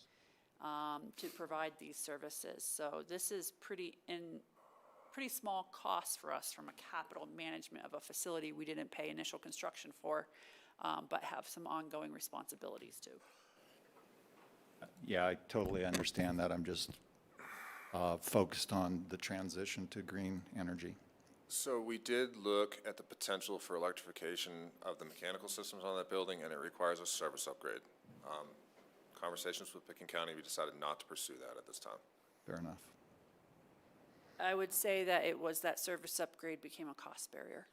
B: to provide these services. So this is pretty small cost for us from a capital management of a facility we didn't pay initial construction for, but have some ongoing responsibilities to.
H: Yeah, I totally understand that. I'm just focused on the transition to green energy.
I: So we did look at the potential for electrification of the mechanical systems on that building, and it requires a service upgrade. Conversations with Picken County, we decided not to pursue that at this time.
H: Fair enough.
B: I would say that it was that service upgrade became a cost barrier.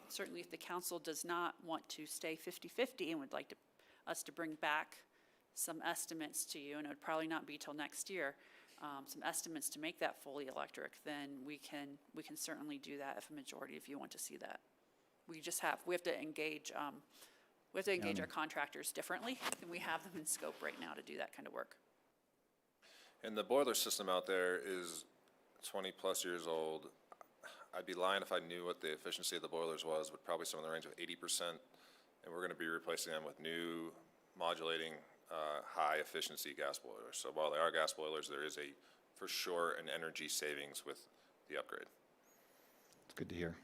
B: Certainly, if the council does not want to stay 50/50 and would like us to bring back some estimates to you, and it would probably not be till next year, some estimates to make that fully electric, then we can certainly do that if a majority of you want to see that. We have to engage our contractors differently than we have them in scope right now to do that kind of work.
I: And the boiler system out there is 20-plus years old. I'd be lying if I knew what the efficiency of the boilers was, but probably somewhere in the range of 80%. And we're going to be replacing them with new modulating, high-efficiency gas boilers. So while they are gas boilers, there is for sure, an energy savings with the upgrade.
H: It's good to hear.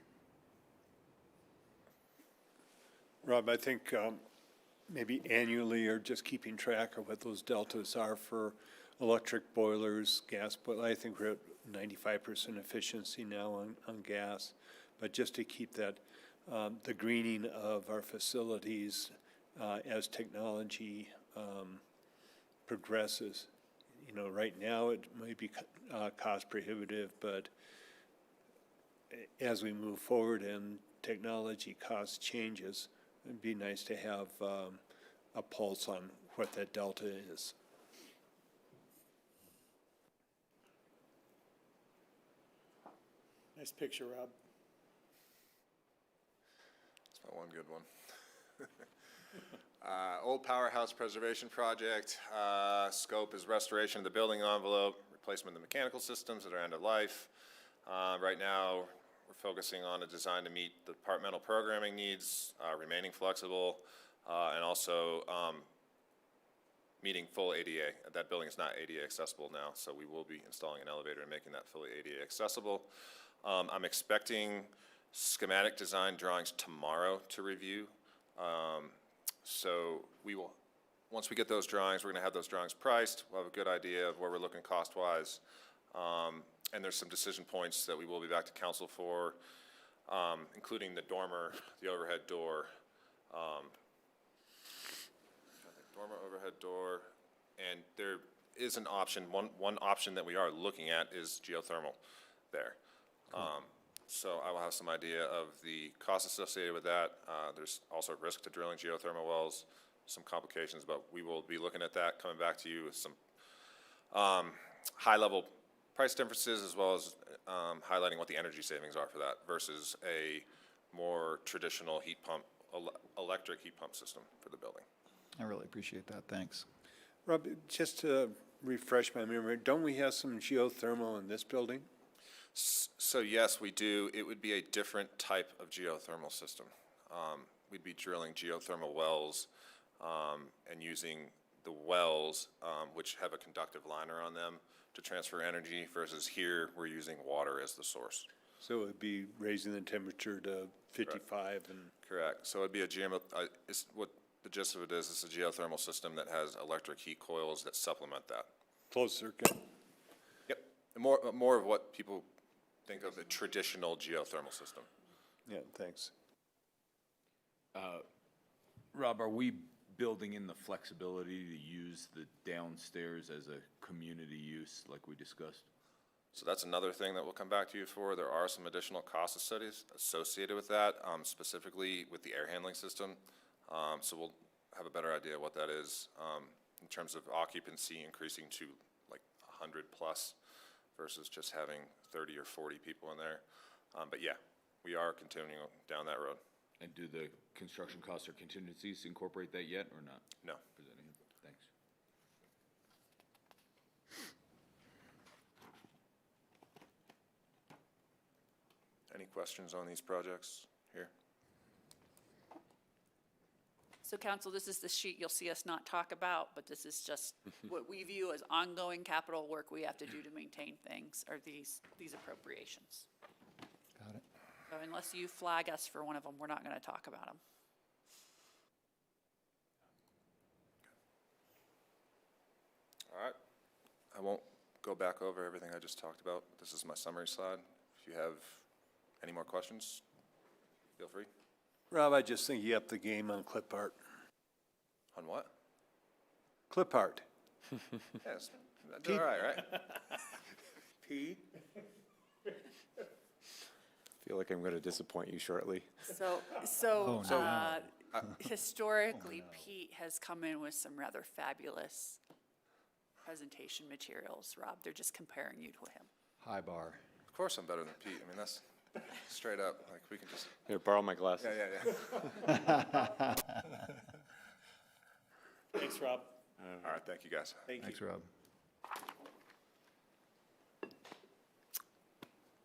F: Rob, I think maybe annually or just keeping track of what those deltas are for electric boilers, gas boilers. I think we're at 95% efficiency now on gas. But just to keep that, the greening of our facilities as technology progresses. You know, right now it might be cost prohibitive, but as we move forward and technology cost changes, it'd be nice to have a pulse on what that delta is.
A: Nice picture, Rob.
I: That's my one good one. Old powerhouse preservation project, scope is restoration of the building envelope, replacement of the mechanical systems that are end of life. Right now, we're focusing on a design to meet the departmental programming needs, remaining flexible, and also meeting full ADA. That building is not ADA accessible now, so we will be installing an elevator and making that fully ADA accessible. I'm expecting schematic design drawings tomorrow to review. So we will, once we get those drawings, we're going to have those drawings priced. We'll have a good idea of where we're looking cost-wise. And there's some decision points that we will be back to council for, including the dormer, the overhead door, overhead door, and there is an option. One option that we are looking at is geothermal there. So I will have some idea of the costs associated with that. There's also risk to drilling geothermal wells, some complications, but we will be looking at that, coming back to you with some high-level price differences, as well as highlighting what the energy savings are for that versus a more traditional heat pump, electric heat pump system for the building.
H: I really appreciate that. Thanks.
F: Rob, just to refresh my memory, don't we have some geothermal in this building?
I: So yes, we do. It would be a different type of geothermal system. We'd be drilling geothermal wells and using the wells, which have a conductive liner on them, to transfer energy, versus here we're using water as the source.
F: So it would be raising the temperature to 55 and...
I: Correct. So it'd be what the gist of it is, it's a geothermal system that has electric heat coils that supplement that.
F: Closed circuit.
I: Yep. More of what people think of a traditional geothermal system.
F: Yeah, thanks.
D: Rob, are we building in the flexibility to use the downstairs as a community use like we discussed?
I: So that's another thing that we'll come back to you for. There are some additional cost studies associated with that, specifically with the air handling system. So we'll have a better idea of what that is in terms of occupancy increasing to like 100 plus versus just having 30 or 40 people in there. But yeah, we are continuing down that road.
D: And do the construction costs or contingencies incorporate that yet or not?
I: No.
D: Presenting it. Thanks.
I: Any questions on these projects here?
B: So council, this is the sheet you'll see us not talk about, but this is just what we view as ongoing capital work we have to do to maintain things, are these appropriations.
H: Got it.
B: So unless you flag us for one of them, we're not going to talk about them.
I: All right. I won't go back over everything I just talked about. This is my summary slide. If you have any more questions, feel free.
F: Rob, I just think you upped the game on clip art.
I: On what?
F: Clip art.
I: Yes, that's all right, right?
A: P.
E: Feel like I'm going to disappoint you shortly.
B: Historically, Pete has come in with some rather fabulous presentation materials, Rob. They're just comparing you to him.
H: High bar.
I: Of course I'm better than Pete. I mean, that's straight up, like, we can just,
E: Here, borrow my glasses.
I: yeah.
A: Thanks, Rob.
I: All right, thank you, guys.
A: Thank you.
H: Thanks, Rob.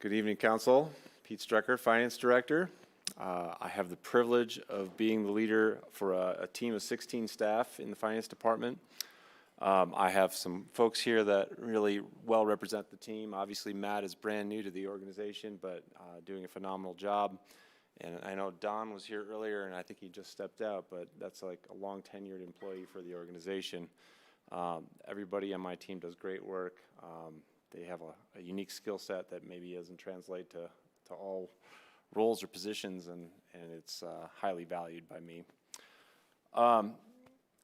E: Good evening, Council. Pete Strecker, Finance Director. I have the privilege of being the leader for a team of 16 staff in the Finance Department. I have some folks here that really well represent the team. Obviously, Matt is brand new to the organization, but doing a phenomenal job. And I know Don was here earlier, and I think he just stepped out, but that's like a long tenured employee for the organization. Everybody on my team does great work. They have a unique skill set that maybe doesn't translate to all roles or positions, and it's highly valued by me.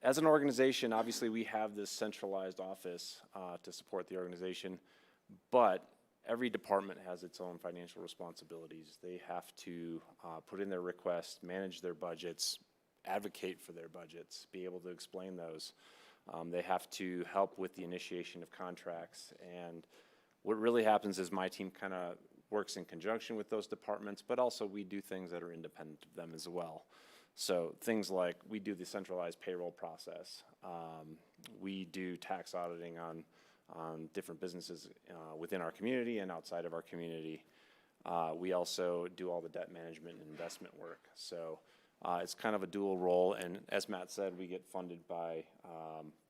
E: As an organization, obviously we have this centralized office to support the organization, but every department has its own financial responsibilities. They have to put in their requests, manage their budgets, advocate for their budgets, be able to explain those. They have to help with the initiation of contracts, and what really happens is my team kind of works in conjunction with those departments, but also we do things that are independent of them as well. So things like we do the centralized payroll process. We do tax auditing on different businesses within our community and outside of our community. We also do all the debt management and investment work. So it's kind of a dual role, and as Matt said, we get funded by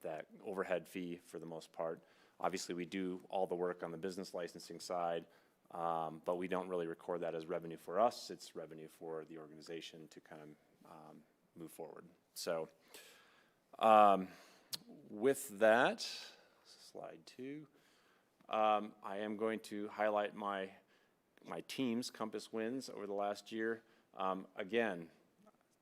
E: that overhead fee for the most part. Obviously, we do all the work on the business licensing side, but we don't really record that as revenue for us. It's revenue for the organization to kind of move forward. So with that, slide 2, I am going to highlight my team's Compass wins over the last year. Again,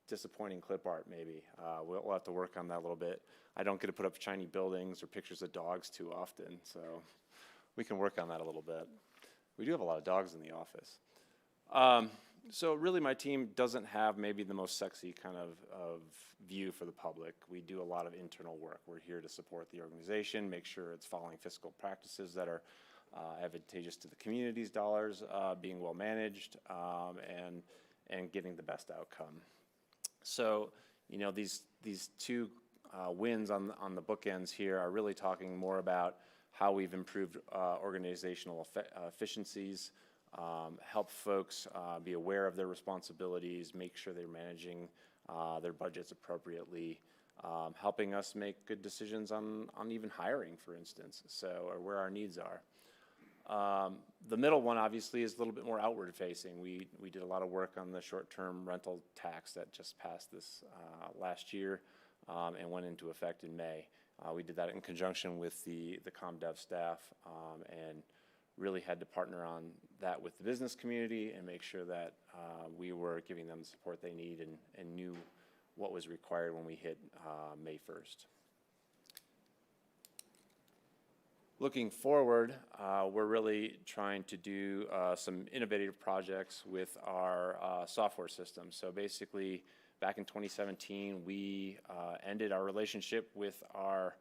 E: disappointing clip art maybe. We'll have to work on that a little bit. I don't get to put up shiny buildings or pictures of dogs too often, so we can work on that a little bit. We do have a lot of dogs in the office. So really my team doesn't have maybe the most sexy kind of view for the public. We do a lot of internal work. We're here to support the organization, make sure it's following fiscal practices that are advantageous to the community's dollars, being well managed, and getting the best outcome. So, you know, these two wins on the bookends here are really talking more about how we've improved organizational efficiencies, help folks be aware of their responsibilities, make sure they're managing their budgets appropriately, helping us make good decisions on even hiring, for instance, or where our needs are. The middle one obviously is a little bit more outward facing. We did a lot of work on the short-term rental tax that just passed this last year and went into effect in May. We did that in conjunction with the ComDev staff and really had to partner on that with the business community and make sure that we were giving them the support they need and knew what was required when we hit May 1st. Looking forward, we're really trying to do some innovative projects with our software system. So basically, back in 2017, we ended our relationship with our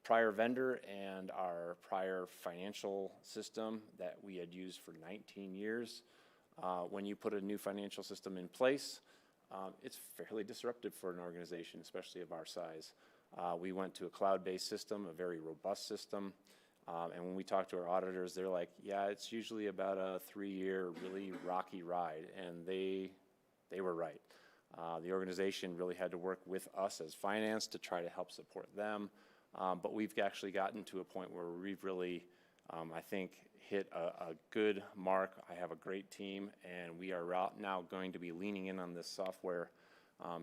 E: prior vendor and our prior financial system that we had used for 19 years. When you put a new financial system in place, it's fairly disruptive for an organization, especially of our size. We went to a cloud-based system, a very robust system. And when we talked to our auditors, they're like, yeah, it's usually about a 3-year really rocky ride. And they were right. The organization really had to work with us as finance to try to help support them. But we've actually gotten to a point where we've really, I think, hit a good mark. I have a great team, and we are now going to be leaning in on this software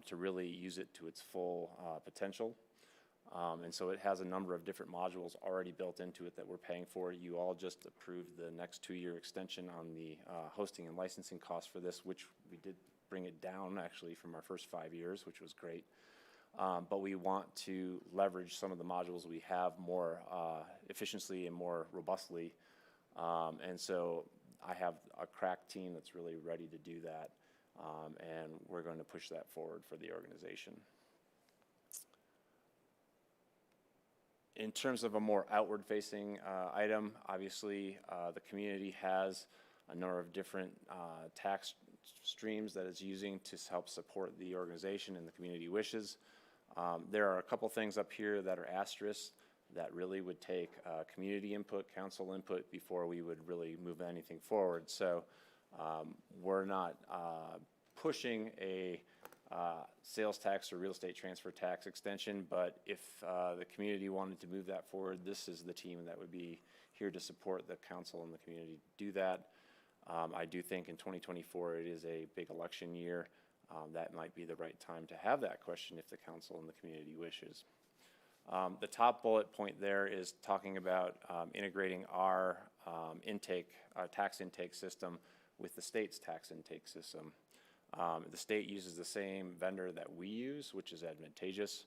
E: to really use it to its full potential. And so it has a number of different modules already built into it that we're paying for. You all just approved the next 2-year extension on the hosting and licensing costs for this, which we did bring it down actually from our first 5 years, which was great. But we want to leverage some of the modules we have more efficiently and more robustly And so I have a crack team that's really ready to do that, and we're going to push that forward for the organization. In terms of a more outward-facing item, obviously, the community has a number of different tax streams that it's using to help support the organization and the community wishes. There are a couple things up here that are asterisks that really would take community input, council input before we would really move anything forward. So we're not pushing a sales tax or real estate transfer tax extension, but if the community wanted to move that forward, this is the team that would be here to support the council and the community to do that. I do think in 2024 it is a big election year. That might be the right time to have that question if the council and the community wishes. The top bullet point there is talking about integrating our tax intake system with the state's tax intake system. The state uses the same vendor that we use, which is advantageous,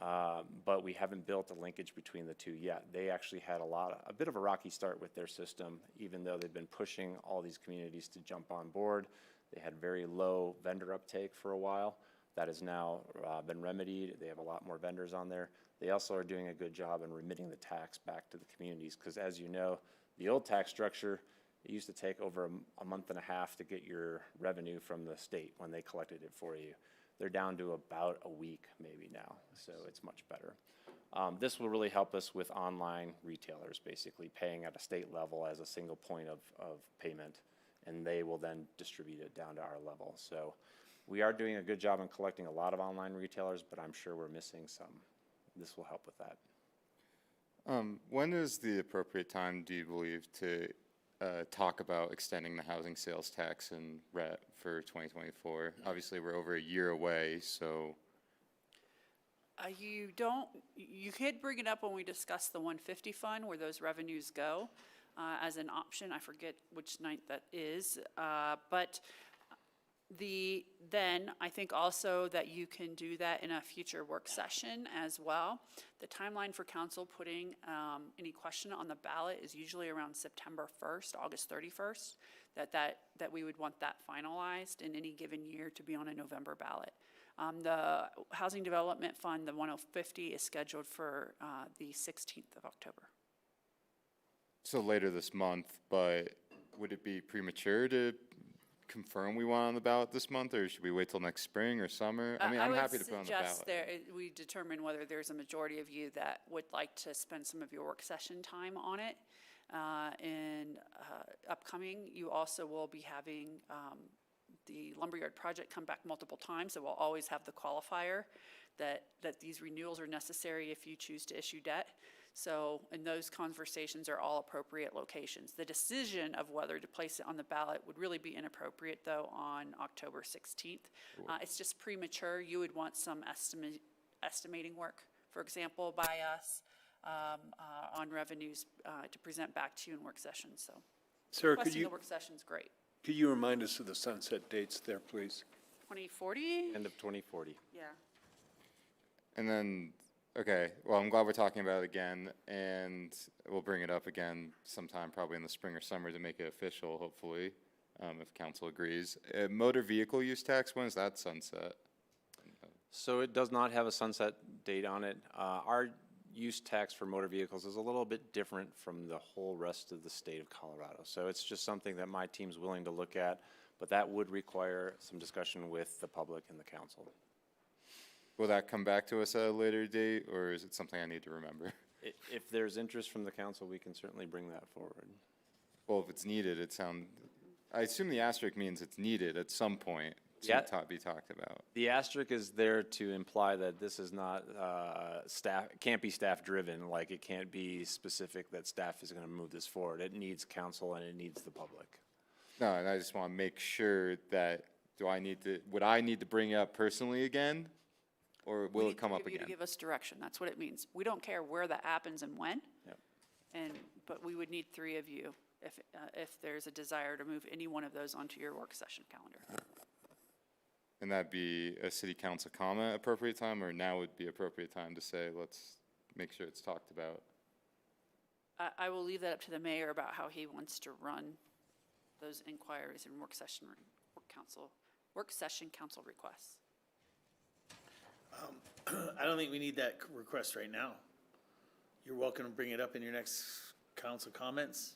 E: but we haven't built a linkage between the two yet. They actually had a bit of a rocky start with their system, even though they've been pushing all these communities to jump on board. They had very low vendor uptake for a while. That has now been remedied. They have a lot more vendors on there. They also are doing a good job in remitting the tax back to the communities, because as you know, the old tax structure, it used to take over a month and a half to get your revenue from the state when they collected it for you. They're down to about a week maybe now, so it's much better. This will really help us with online retailers, basically paying at a state level as a single point of payment, and they will then distribute it down to our level. So we are doing a good job in collecting a lot of online retailers, but I'm sure we're missing some. This will help with that.
G: When is the appropriate time, do you believe, to talk about extending the housing sales tax and RET for 2024? Obviously, we're over a year away, so.
B: You could bring it up when we discuss the 150 fund, where those revenues go as an option. I forget which night that is, but then I think also that you can do that in a future work session as well. The timeline for council putting any question on the ballot is usually around September 1st, August 31st, that we would want that finalized in any given year to be on a November ballot. The Housing Development Fund, the 150, is scheduled for the 16th of October.
G: So later this month, but would it be premature to confirm we want on the ballot this month, or should we wait till next spring or summer? I mean, I'm happy to put on the ballot.
B: We determine whether there's a majority of you that would like to spend some of your work session time on it. Upcoming, you also will be having the lumberyard project come back multiple times, so we'll always have the qualifier that these renewals are necessary if you choose to issue debt. So, and those conversations are all appropriate locations. The decision of whether to place it on the ballot would really be inappropriate, though, on October 16th. It's just premature. You would want some estimating work, for example, by us on revenues to present back to you in work sessions. So,
F: Sarah,
B: requesting the work session's great.
F: could you remind us of the sunset dates there, please?
B: 2040?
E: End of 2040.
B: Yeah.
G: And then, okay, well, I'm glad we're talking about it again, and we'll bring it up again sometime, probably in the spring or summer, to make it official, hopefully, if council agrees. Motor vehicle use tax, when is that sunset?
E: So it does not have a sunset date on it. Our use tax for motor vehicles is a little bit different from the whole rest of the state of Colorado. So it's just something that my team's willing to look at, but that would require some discussion with the public and the council.
G: Will that come back to us at a later date, or is it something I need to remember?
E: If there's interest from the council, we can certainly bring that forward.
G: Well, if it's needed, I assume the asterisk means it's needed at some point
E: Yeah.
G: to be talked about.
E: The asterisk is there to imply that this is not can't be staff driven, like it can't be specific that staff is going to move this forward. It needs council and it needs the public.
G: No, and I just want to make sure that, would I need to bring it up personally again? Or will it come up
B: We need
G: again?
B: to give us direction. That's what it means. We don't care where that happens and when.
E: Yep.
B: But we would need 3 of you if there's a desire to move any one of those onto your work session calendar.
G: And that'd be a city council comment appropriate time, or now would be appropriate time to say, let's make sure it's talked about?
B: I will leave that up to the mayor about how he wants to run those inquiries and work session council requests.
A: I don't think we need that request right now. You're welcome to bring it up in your next council comments.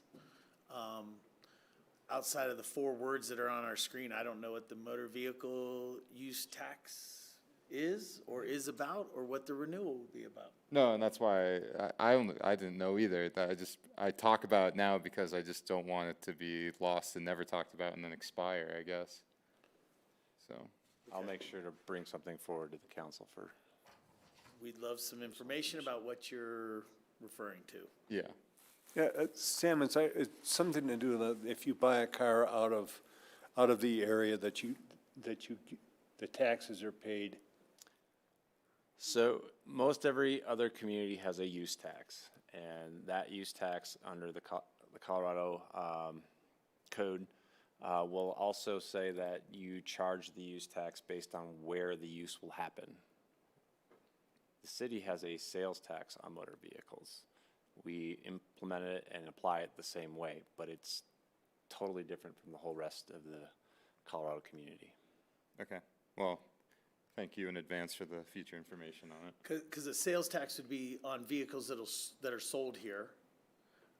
A: Outside of the 4 words that are on our screen, I don't know what the motor vehicle use tax is or is about, or what the renewal will be about.
G: No, and that's why I didn't know either. That I talk about it now because I just don't want it to be lost and never talked about and then expire, I guess. So,
E: I'll make sure to bring something forward to the council for.
A: We'd love some information about what you're referring to.
G: yeah.
F: Yeah, Sam, it's something to do with if you buy a car out of the area that the taxes are paid.
E: So most every other community has a use tax, and that use tax under the Colorado code will also say that you charge the use tax based on where the use will happen. The city has a sales tax on motor vehicles. We implement it and apply it the same way, but it's totally different from the whole rest of the Colorado community.
G: Okay. Well, thank you in advance for the future information on it.
A: Because a sales tax would be on vehicles that are sold here.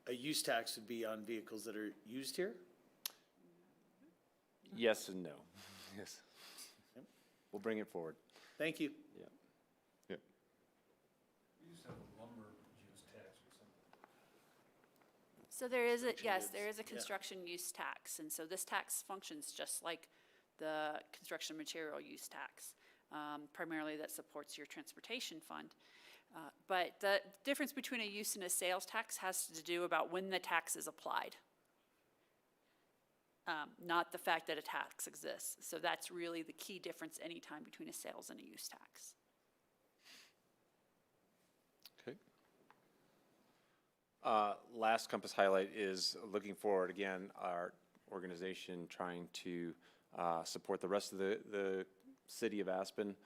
A: A use tax would be on vehicles that are used here.
E: Yes and no. Yes. We'll bring it forward.
A: Thank you.
E: Yeah.
G: Yep.
B: So there is there is a construction use tax, and so this tax functions just like the construction material use tax. Primarily that supports your transportation fund. But the difference between a use and a sales tax has to do about when the tax is applied. Not the fact that a tax exists. So that's really the key difference anytime between a sales and a use tax.
E: Okay. Last Compass highlight is looking forward, again, our organization trying to support the rest of the city of Aspen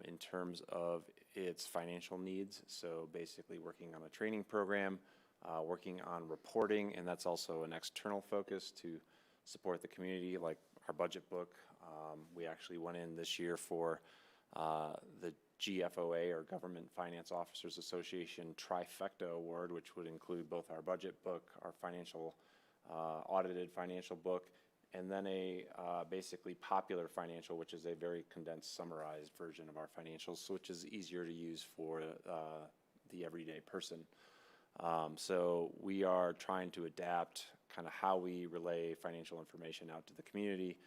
E: in terms of its financial needs. So basically working on a training program, working on reporting, and that's also an external focus to support the community, like our budget book. We actually went in this year for the GFOA, or Government Finance Officers Association Trifecta Award, which would include both our budget book, our financial, audited financial book, and then a basically popular financial, which is a very condensed, summarized version of our financials, which is easier to use for the everyday person. So we are trying to adapt kind of how we relay financial information out to the community,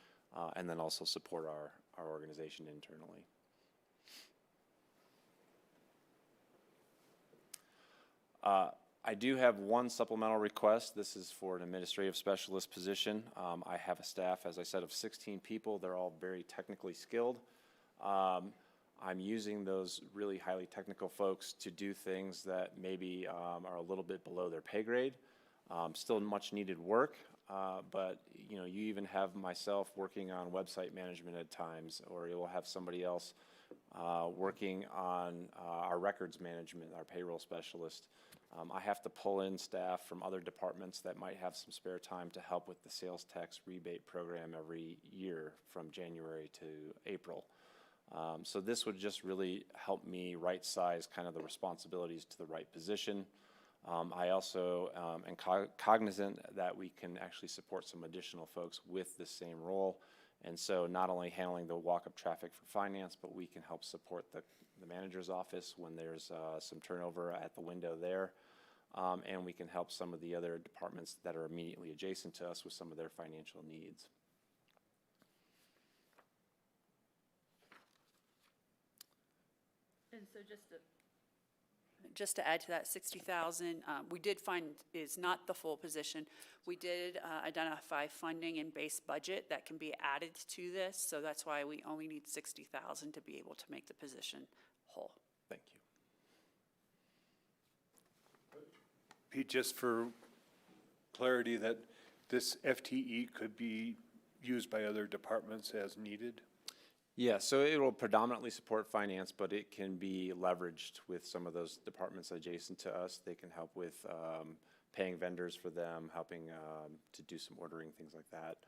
E: and then also support our organization internally. I do have one supplemental request. This is for an administrative specialist position. I have a staff, as I said, of 16 people. They're all very technically skilled. I'm using those really highly technical folks to do things that maybe are a little bit below their pay grade. Still much needed work, but you even have myself working on website management at times, or you'll have somebody else working on our records management, our payroll specialist. I have to pull in staff from other departments that might have some spare time to help with the sales tax rebate program every year from January to April. So this would just really help me right-size kind of the responsibilities to the right position. I also am cognizant that we can actually support some additional folks with the same role. And so not only handling the walk-up traffic for finance, but we can help support the manager's office when there's some turnover at the window there. And we can help some of the other departments that are immediately adjacent to us with some of their financial needs.
B: And so just to add to that, 60,000, we did find is not the full position. We did identify funding in base budget that can be added to this, so that's why we only need 60,000 to be able to make the position whole.
E: Thank you.
F: Pete, just for clarity, that this FTE could be used by other departments as needed?
E: Yeah, so it will predominantly support finance, but it can be leveraged with some of those departments adjacent to us. They can help with paying vendors for them, helping to do some ordering, things like that.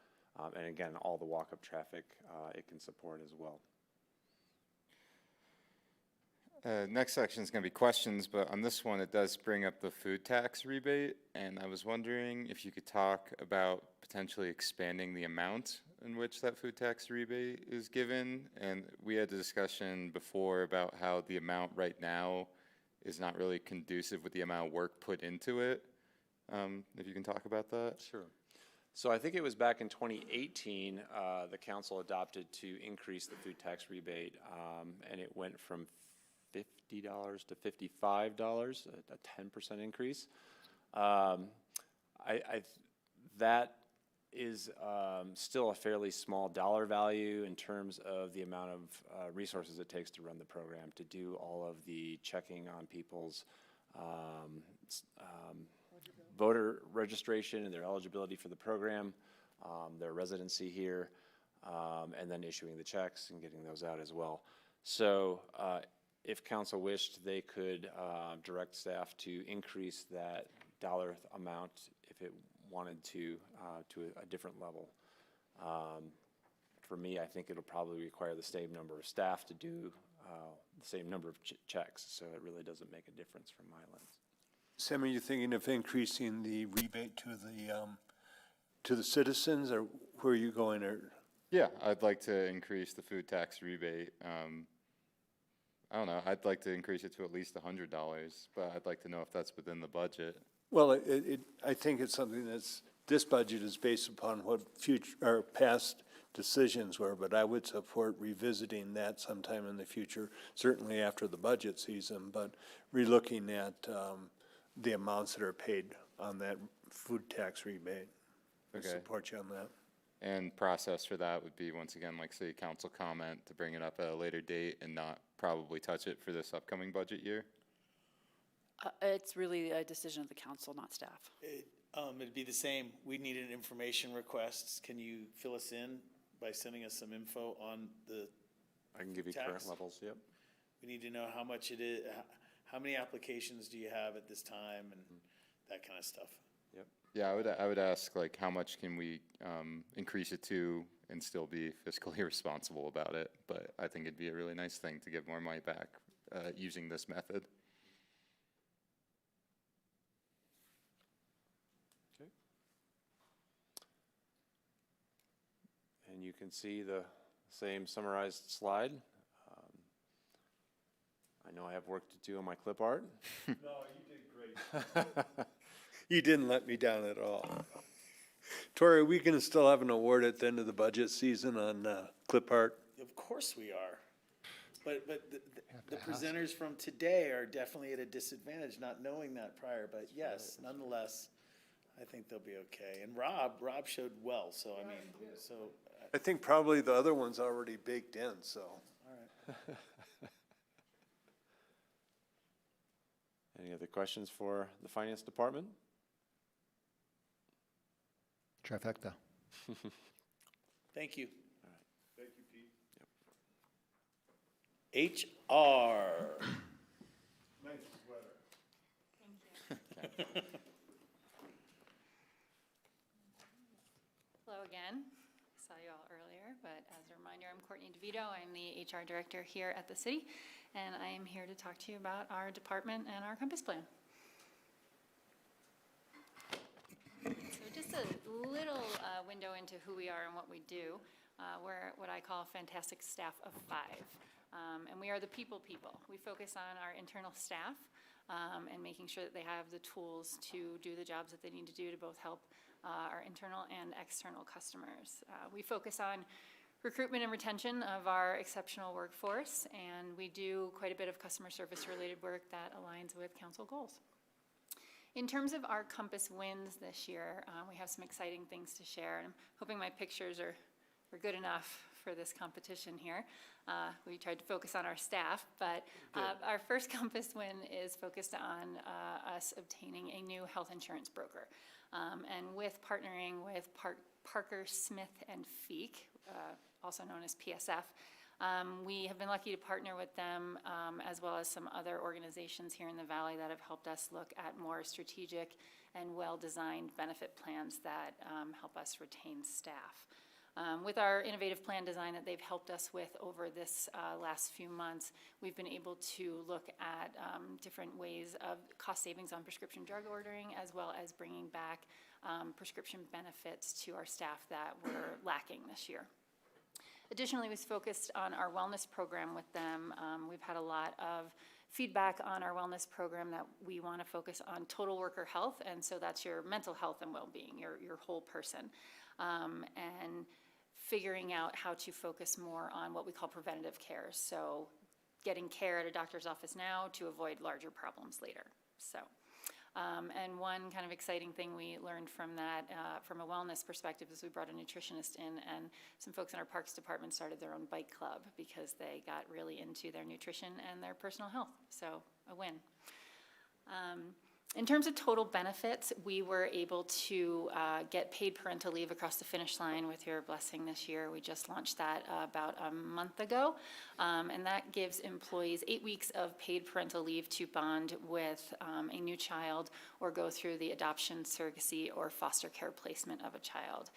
E: And again, all the walk-up traffic it can support as well.
G: Next section is going to be questions, but on this one, it does bring up the food tax rebate, and I was wondering if you could talk about potentially expanding the amount in which that food tax rebate is given. And we had a discussion before about how the amount right now is not really conducive with the amount of work put into it. If you can talk about that.
E: Sure. So I think it was back in 2018, the council adopted to increase the food tax rebate, and it went from $50 to $55, a 10% increase. That is still a fairly small dollar value in terms of the amount of resources it takes to run the program, to do all of the checking on people's voter registration and their eligibility for the program, their residency here, and then issuing the checks and getting those out as well. So if council wished, they could direct staff to increase that dollar amount if it wanted to a different level. For me, I think it'll probably require the same number of staff to do the same number of checks, so it really doesn't make a difference from my lens.
F: Sam, are you thinking of increasing the rebate to the citizens, or where are you going? Or
G: Yeah, I'd like to increase the food tax rebate. I don't know, I'd like to increase it to at least $100, but I'd like to know if that's within the budget.
F: well, I think it's something this budget is based upon what future or past decisions were, but I would support revisiting that sometime in the future, certainly after the budget season, but relooking at the amounts that are paid on that food tax rebate. I
G: Okay.
F: support you on that.
G: And process for that would be, once again, like city council comment, to bring it up at a later date and not probably touch it for this upcoming budget year?
B: It's really a decision of the council, not staff.
A: It'd be the same. We need an information request. Can you fill us in by sending us some info on the,
E: I can give you
A: Tax.
E: current levels, yep.
A: we need to know how much it is, how many applications do you have at this time, and that kind of stuff.
G: Yeah, I would ask, like, how much can we increase it to and still be fiscally responsible about it? But I think it'd be a really nice thing to give more money back using this method.
E: Okay. And you can see the same summarized slide. I know I have work to do on my clip art.
F: No, you did great. You didn't let me down at all. Tori, are we gonna still have an award at the end of the budget season on clip art?
A: Of course we are. But the presenters from today are definitely at a disadvantage not knowing that prior, but yes, nonetheless, I think they'll be okay. And Rob showed well, so I mean, so,
F: I think probably the other one's already baked in, so.
A: all right.
E: Any other questions for the finance department?
H: Trifecta.
A: Thank you.
F: Thank you, Pete.
A: HR.
F: Nice sweater.
J: Hello again. Saw you all earlier, but as a reminder, I'm Courtney DeVito. I'm the HR director here at the city, and I am here to talk to you about our department and our Compass Plan. So just a little window into who we are and what we do. We're what I call a fantastic staff of 5, and we are the people. We focus on our internal staff and making sure that they have the tools to do the jobs that they need to do to both help our internal and external customers. We focus on recruitment and retention of our exceptional workforce, and we do quite a bit of customer service related work that aligns with council goals. In terms of our Compass wins this year, we have some exciting things to share, and I'm hoping my pictures are good enough for this competition here. We tried to focus on our staff, but our first Compass win is focused on us obtaining a new health insurance broker. And with partnering with Parker Smith and Feek, also known as PSF, We have been lucky to partner with them as well as some other organizations here in the Valley that have helped us look at more strategic and well-designed benefit plans that help us retain staff. With our innovative plan design that they've helped us with over this last few months, we've been able to look at different ways of cost savings on prescription drug ordering, as well as bringing back prescription benefits to our staff that were lacking this year. Additionally, we've focused on our wellness program with them. We've had a lot of feedback on our wellness program that we want to focus on total worker health, and so that's your mental health and well-being, your whole person, and figuring out how to focus more on what we call preventative care. So getting care at a doctor's office now to avoid larger problems later. So, and one kind of exciting thing we learned from that, from a wellness perspective, is we brought a nutritionist in, and some folks in our parks department started their own bike club because they got really into their nutrition and their personal health. So a win. In terms of total benefits, we were able to get paid parental leave across the finish line with your blessing this year. We just launched that about a month ago, and that gives employees 8 weeks of paid parental leave to bond with a new child or go through the adoption, surrogacy, or foster care placement of a child.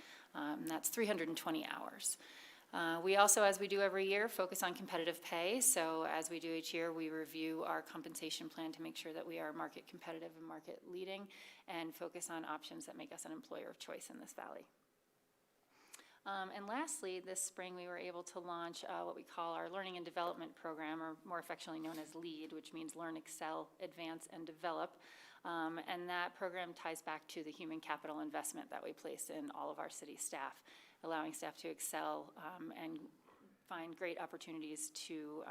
J: That's 320 hours. We also, as we do every year, focus on competitive pay. So as we do each year, we review our compensation plan to make sure that we are market competitive and market leading, and focus on options that make us an employer of choice in this valley. And lastly, this spring we were able to launch what we call our Learning and Development Program, or more affectionately known as LEAD, which means Learn, Excel, Advance, and Develop. And that program ties back to the human capital investment that we place in all of our city staff, allowing staff to excel and find great opportunities to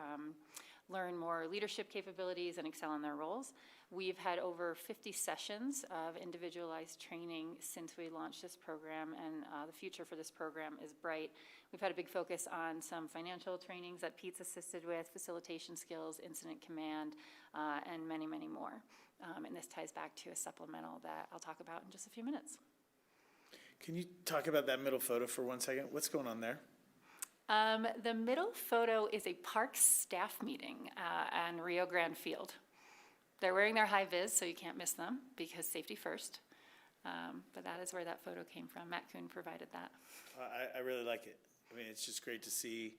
J: learn more leadership capabilities and excel in their roles. We've had over 50 sessions of individualized training since we launched this program, and the future for this program is bright. We've had a big focus on some financial trainings that Pete's assisted with, facilitation skills, incident command, and many, many more. And this ties back to a supplemental that I'll talk about in just a few minutes.
A: Can you talk about that middle photo for 1 second? What's going on there?
J: The middle photo is a parks staff meeting on Rio Grande Field. They're wearing their high vis, so you can't miss them because safety first. But that is where that photo came from. Matt Kuhn provided that.
A: I really like it. I mean, it's just great to see,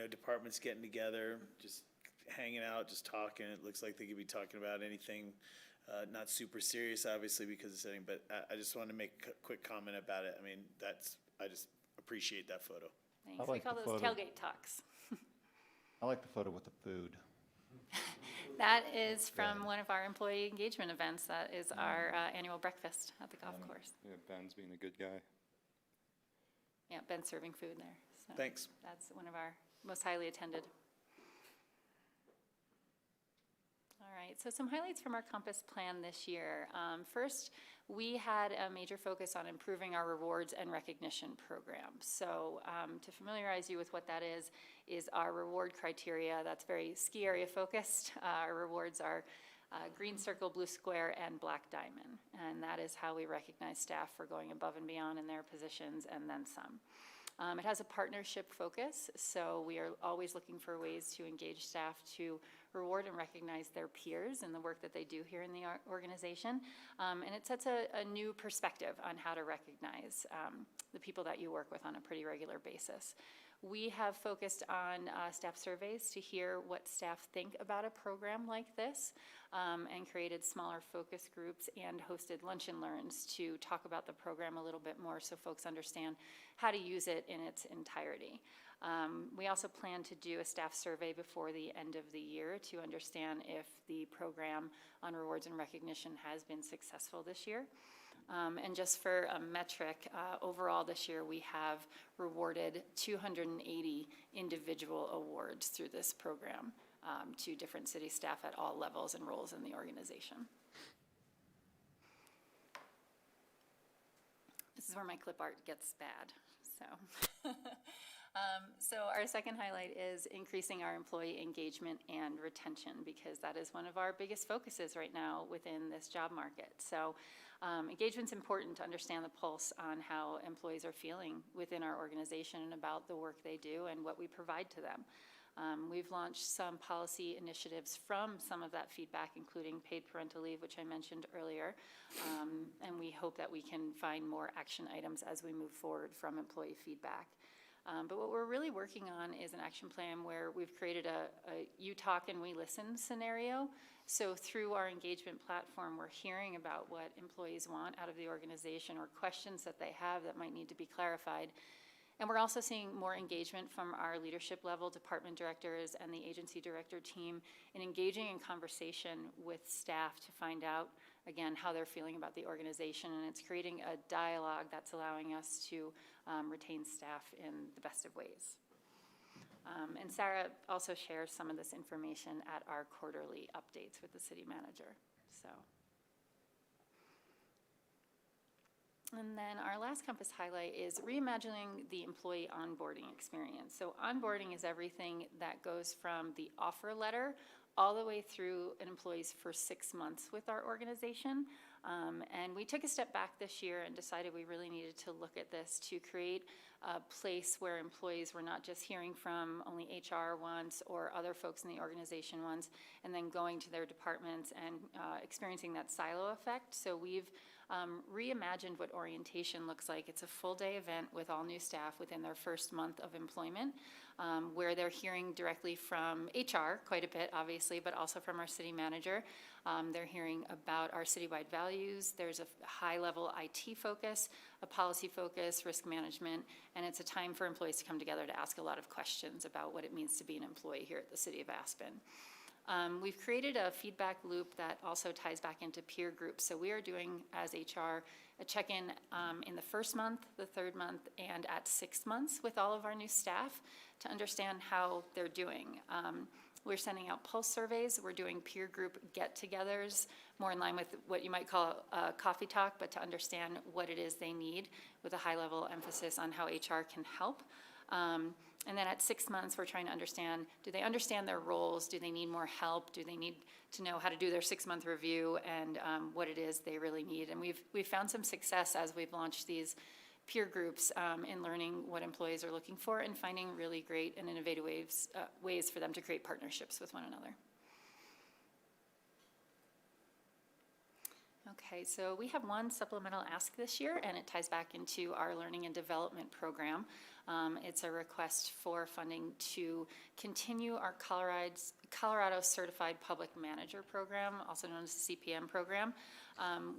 A: departments getting together, just hanging out, just talking. It looks like they could be talking about anything. Not super serious, obviously, because of setting, but I just wanted to make a quick comment about it. I mean, I just appreciate that photo.
J: Thanks.
H: I like
J: we call
H: the
J: those
H: photo.
J: tailgate talks.
H: I like the photo with the food.
J: That is from one of our employee engagement events. That is our annual breakfast at the golf course.
G: Yeah, Ben's being a good guy.
J: Yeah, Ben's serving food there. So
A: Thanks.
J: that's one of our most highly attended. All right, so some highlights from our Compass plan this year. First, we had a major focus on improving our rewards and recognition program. So to familiarize you with what that is our reward criteria. That's very ski area focused. Our rewards are green circle, blue square, and black diamond. And that is how we recognize staff for going above and beyond in their positions and then some. It has a partnership focus, so we are always looking for ways to engage staff to reward and recognize their peers and the work that they do here in the organization. And it sets a new perspective on how to recognize the people that you work with on a pretty regular basis. We have focused on staff surveys to hear what staff think about a program like this, and created smaller focus groups and hosted lunch and learns to talk about the program a little bit more so folks understand how to use it in its entirety. We also plan to do a staff survey before the end of the year to understand if the program on rewards and recognition has been successful this year. And just for a metric, overall this year we have rewarded 280 individual awards through this program to different city staff at all levels and roles in the organization. This is where my clip art gets bad. So So our second highlight is increasing our employee engagement and retention, because that is one of our biggest focuses right now within this job market. So engagement's important to understand the pulse on how employees are feeling within our organization and about the work they do and what we provide to them. We've launched some policy initiatives from some of that feedback, including paid parental leave, which I mentioned earlier. And we hope that we can find more action items as we move forward from employee feedback. But what we're really working on is an action plan where we've created a you talk and we listen scenario. So through our engagement platform, we're hearing about what employees want out of the organization or questions that they have that might need to be clarified. And we're also seeing more engagement from our leadership level, department directors and the agency director team in engaging in conversation with staff to find out, again, how they're feeling about the organization. And it's creating a dialogue that's allowing us to retain staff in the best of ways. And Sarah also shares some of this information at our quarterly updates with the city manager. So. And then our last compass highlight is reimagining the employee onboarding experience. So onboarding is everything that goes from the offer letter all the way through an employee's first 6 months with our organization. And we took a step back this year and decided we really needed to look at this to create a place where employees were not just hearing from only HR once or other folks in the organization once, and then going to their departments and experiencing that silo effect. So we've reimagined what orientation looks like. It's a full-day event with all new staff within their first month of employment, where they're hearing directly from HR, quite a bit, obviously, but also from our city manager. They're hearing about our citywide values. There's a high-level IT focus, a policy focus, risk management, and it's a time for employees to come together to ask a lot of questions about what it means to be an employee here at the City of Aspen. We've created a feedback loop that also ties back into peer groups. So we are doing, as HR, a check-in in the first month, the third month, and at 6 months with all of our new staff to understand how they're doing. We're sending out pulse surveys. We're doing peer group get-togethers, more in line with what you might call a coffee talk, but to understand what it is they need with a high-level emphasis on how HR can help. And then at 6 months, we're trying to understand, do they understand their roles? Do they need more help? Do they need to know how to do their 6-month review and what it is they really need? And we've found some success as we've launched these peer groups in learning what employees are looking for and finding really great and innovative ways for them to create partnerships with one another. Okay, so we have one supplemental ask this year, and it ties back into our learning and development program. It's a request for funding to continue our Colorado Certified Public Manager program, also known as the CPM program.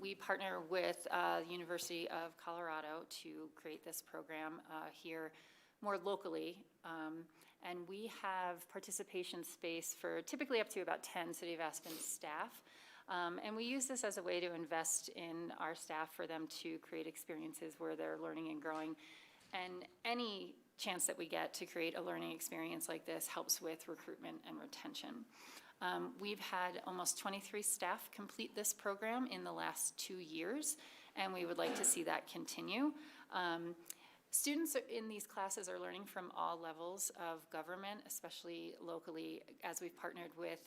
J: We partner with the University of Colorado to create this program here more locally. And we have participation space for typically up to about 10 City of Aspen staff. And we use this as a way to invest in our staff for them to create experiences where they're learning and growing. And any chance that we get to create a learning experience like this helps with recruitment and retention. We've had almost 23 staff complete this program in the last 2 years, and we would like to see that continue. Students in these classes are learning from all levels of government, especially locally, as we've partnered with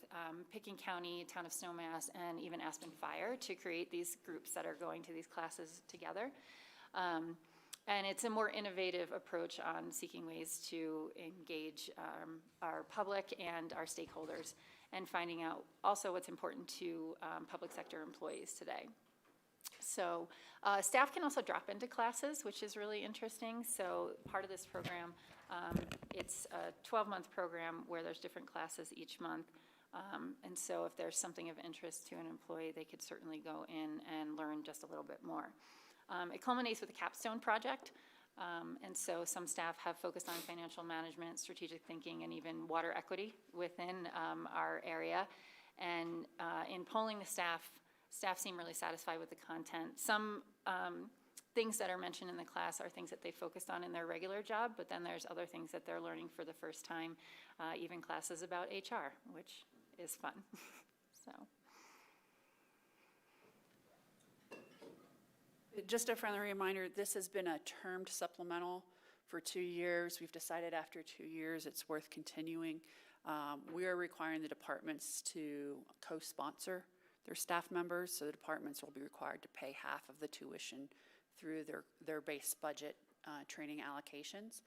J: Pickens County, Town of Snowmass, and even Aspen Fire to create these groups that are going to these classes together. And it's a more innovative approach on seeking ways to engage our public and our stakeholders and finding out also what's important to public sector employees today. So staff can also drop into classes, which is really interesting. So part of this program, it's a 12-month program where there's different classes each month. And so if there's something of interest to an employee, they could certainly go in and learn just a little bit more. It culminates with a capstone project. And so some staff have focused on financial management, strategic thinking, and even water equity within our area. And in polling the staff seem really satisfied with the content. Some things that are mentioned in the class are things that they focused on in their regular job, but then there's other things that they're learning for the first time, even classes about HR, which is fun. So.
B: Just a friendly reminder, this has been a termed supplemental for 2 years. We've decided after 2 years it's worth continuing. We are requiring the departments to co-sponsor their staff members, so the departments will be required to pay half of the tuition through their base budget training allocations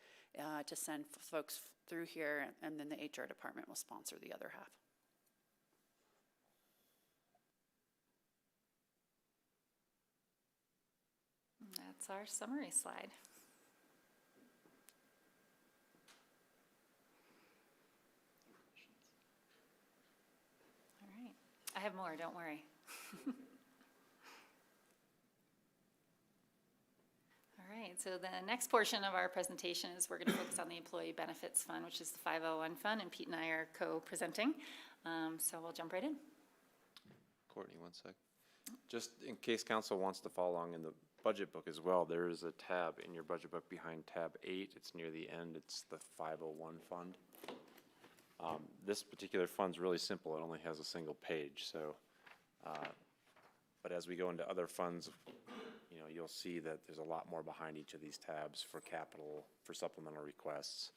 B: to send folks through here, and then the HR department will sponsor the other half.
J: That's our summary slide. All right. I have more, don't worry. All right, so the next portion of our presentation is we're going to focus on the Employee Benefits Fund, which is the 501 fund, and Pete and I are co-presenting. So we'll jump right in.
E: Courtney, one sec. Just in case council wants to follow along in the budget book as well, there is a tab in your budget book behind tab 8. It's near the end. It's the 501 fund. This particular fund's really simple. It only has a single page. So, but as we go into other funds, you know, you'll see that there's a lot more behind each of these tabs for capital, for supplemental requests,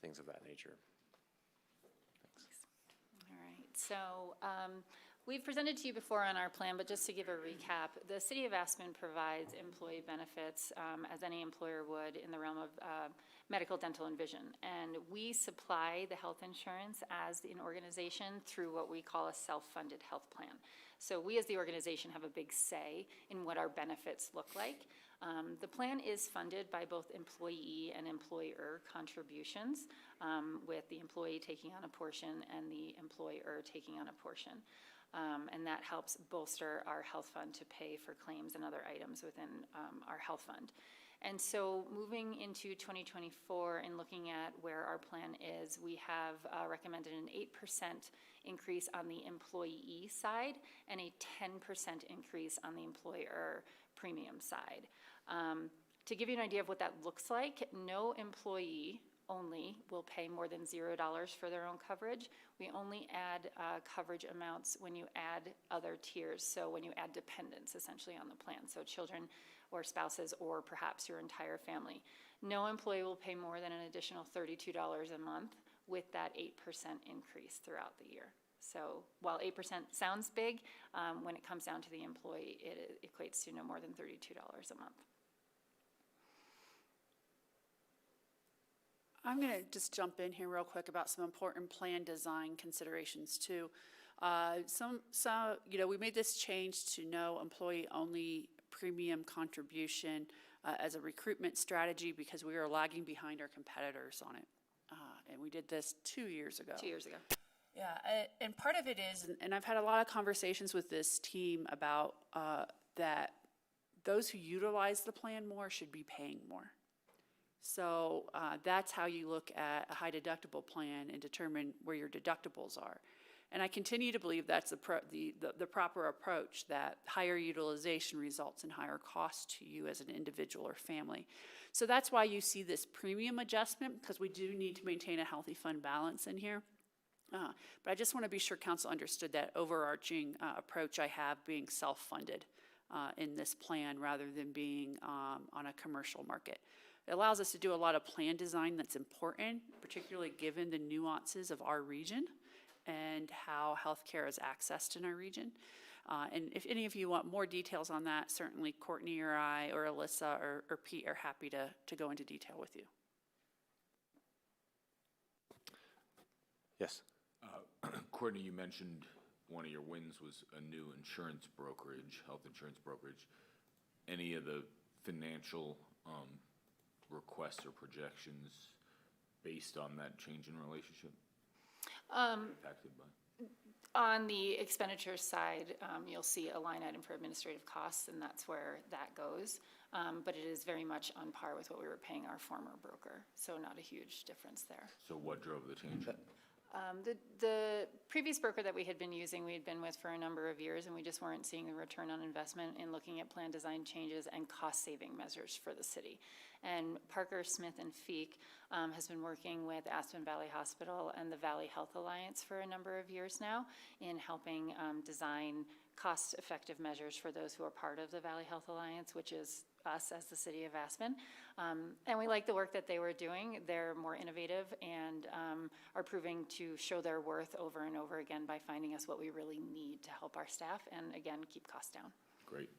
E: things of that nature.
J: All right, so we've presented to you before on our plan, but just to give a recap, the City of Aspen provides employee benefits as any employer would in the realm of medical, dental, and vision. And we supply the health insurance as an organization through what we call a self-funded health plan. So we as the organization have a big say in what our benefits look like. The plan is funded by both employee and employer contributions, with the employee taking on a portion and the employer taking on a portion. And that helps bolster our health fund to pay for claims and other items within our health fund. And so moving into 2024 and looking at where our plan is, we have recommended an 8% increase on the employee side and a 10% increase on the employer premium side. To give you an idea of what that looks like, no employee only will pay more than $0 for their own coverage. We only add coverage amounts when you add other tiers, so when you add dependents essentially on the plan, so children or spouses or perhaps your entire family. No employee will pay more than an additional $32 a month with that 8% increase throughout the year. So while 8% sounds big, when it comes down to the employee, it equates to no more than $32 a month.
B: I'm going to just jump in here real quick about some important plan design considerations too. We made this change to no employee-only premium contribution as a recruitment strategy because we were lagging behind our competitors on it. And we did this 2 years ago.
J: 2 years ago.
B: Yeah, and part of it is, and I've had a lot of conversations with this team about that those who utilize the plan more should be paying more. So that's how you look at a high deductible plan and determine where your deductibles are. And I continue to believe that's the proper approach, that higher utilization results in higher costs to you as an individual or family. So that's why you see this premium adjustment, because we do need to maintain a healthy fund balance in here. But I just want to be sure council understood that overarching approach I have being self-funded in this plan rather than being on a commercial market. It allows us to do a lot of plan design that's important, particularly given the nuances of our region and how healthcare is accessed in our region. And if any of you want more details on that, certainly Courtney or I or Alyssa or Pete are happy to go into detail with you.
E: Yes.
D: Courtney, you mentioned one of your wins was a new insurance brokerage, health insurance brokerage. Any of the financial requests or projections based on that change in relationship? Impacted by?
J: On the expenditure side, you'll see a line item for administrative costs, and that's where that goes. But it is very much on par with what we were paying our former broker, so not a huge difference there.
D: So what drove the change?
J: The previous broker that we had been using, we had been with for a number of years, and we just weren't seeing the return on investment in looking at plan design changes and cost-saving measures for the city. And Parker, Smith, and Feek has been working with Aspen Valley Hospital and the Valley Health Alliance for a number of years now in helping design cost-effective measures for those who are part of the Valley Health Alliance, which is us as the city of Aspen. And we like the work that they were doing. They're more innovative and are proving to show their worth over and over again by finding us what we really need to help our staff and, again, keep costs down.
D: Great.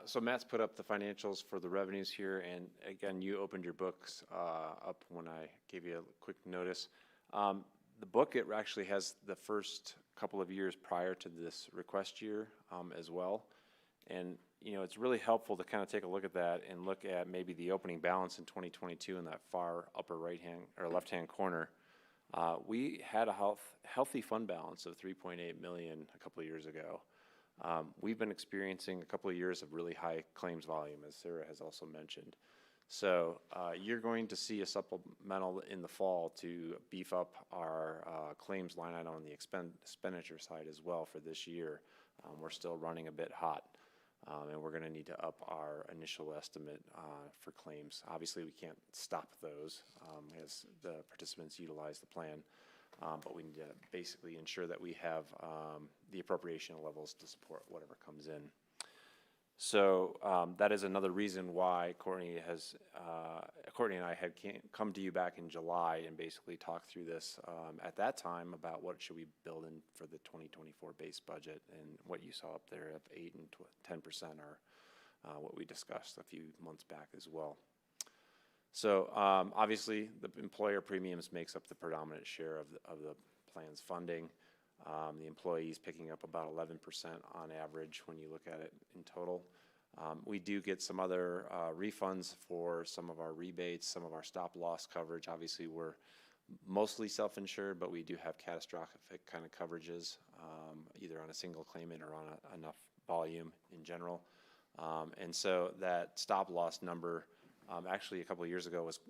E: So Matt's put up the financials for the revenues here, and again, you opened your books up when I gave you a quick notice. The book, it actually has the first couple of years prior to this request year as well. And, you know, it's really helpful to kind of take a look at that and look at maybe the opening balance in 2022 in that far upper right-hand or left-hand corner. We had a healthy fund balance of $3.8 million a couple of years ago. We've been experiencing a couple of years of really high claims volume, as Sarah has also mentioned. So you're going to see a supplemental in the fall to beef up our claims line item on the expenditure side as well for this year. We're still running a bit hot, and we're going to need to up our initial estimate for claims. Obviously, we can't stop those as the participants utilize the plan. But we need to basically ensure that we have the appropriation levels to support whatever comes in. So that is another reason why Courtney and I had come to you back in July and basically talked through this at that time about what should we build in for the 2024 base budget, and what you saw up there of 8 and 10% are what we discussed a few months back as well. So obviously, the employer premiums makes up the predominant share of the plan's funding. The employees picking up about 11% on average when you look at it in total. We do get some other refunds for some of our rebates, some of our stop loss coverage. Obviously, we're mostly self-insured, but we do have catastrophic kind of coverages, either on a single claimant or on enough volume in general. And so that stop loss number actually a couple of years ago was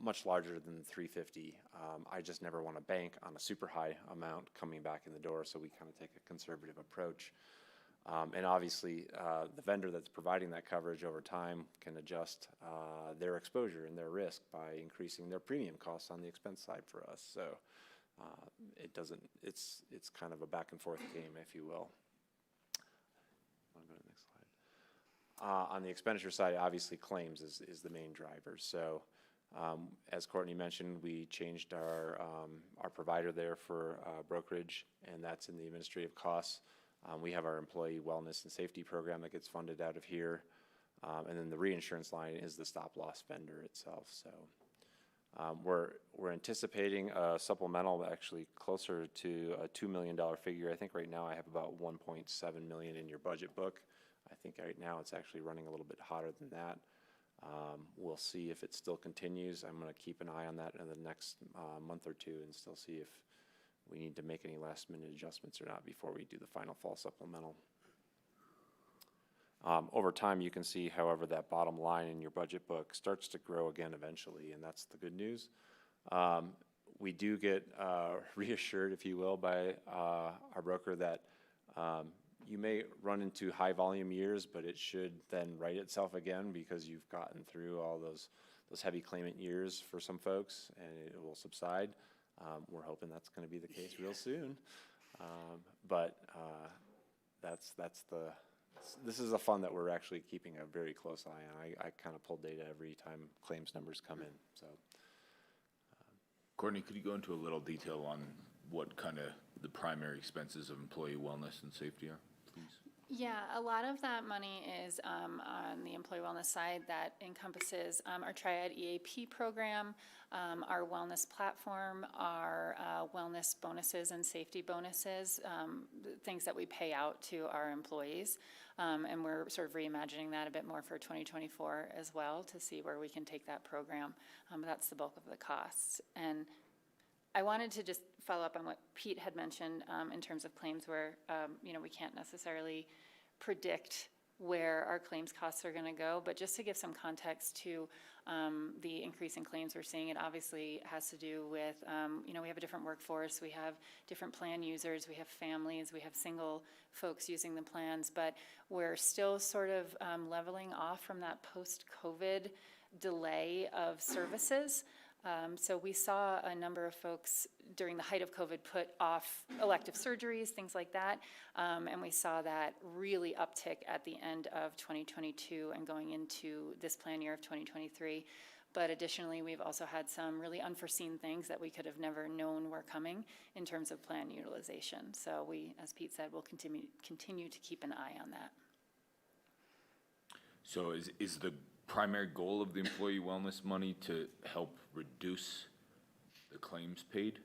E: much larger than 350. I just never want to bank on a super high amount coming back in the door, so we kind of take a conservative approach. And obviously, the vendor that's providing that coverage over time can adjust their exposure and their risk by increasing their premium costs on the expense side for us. So it's kind of a back and forth game, if you will. Want to go to the next slide? On the expenditure side, obviously claims is the main driver. So as Courtney mentioned, we changed our provider there for brokerage, and that's in the administrative costs. We have our employee wellness and safety program that gets funded out of here. And then the reinsurance line is the stop loss vendor itself. So we're anticipating a supplemental actually closer to a $2 million figure. I think right now I have about $1.7 million in your budget book. I think right now it's actually running a little bit hotter than that. We'll see if it still continues. I'm going to keep an eye on that in the next month or two and still see if we need to make any last minute adjustments or not before we do the final fall supplemental. Over time, you can see, however, that bottom line in your budget book starts to grow again eventually, and that's the good news. We do get reassured, if you will, by our broker that you may run into high volume years, but it should then right itself again because you've gotten through all those heavy claimant years for some folks, and it will subside. We're hoping that's going to be the case real soon, but this is a fund that we're actually keeping a very close eye on. I kind of pull data every time claims numbers come in. So,
D: Courtney, could you go into a little detail on what kind of the primary expenses of employee wellness and safety are, please?
J: Yeah, a lot of that money is on the employee wellness side that encompasses our Triad EAP program, our wellness platform, our wellness bonuses and safety bonuses, things that we pay out to our employees. And we're sort of reimagining that a bit more for 2024 as well to see where we can take that program. But that's the bulk of the costs. And I wanted to just follow up on what Pete had mentioned in terms of claims where, we can't necessarily predict where our claims costs are going to go, but just to give some context to the increase in claims we're seeing, it obviously has to do with, we have a different workforce, we have different plan users, we have families, we have single folks using the plans, but we're still sort of leveling off from that post-COVID delay of services. So we saw a number of folks during the height of COVID put off elective surgeries, things like that. And we saw that really uptick at the end of 2022 and going into this plan year of 2023. But additionally, we've also had some really unforeseen things that we could have never known were coming in terms of plan utilization. So we, as Pete said, will continue to keep an eye on that.
D: So is the primary goal of the employee wellness money to help reduce the claims paid?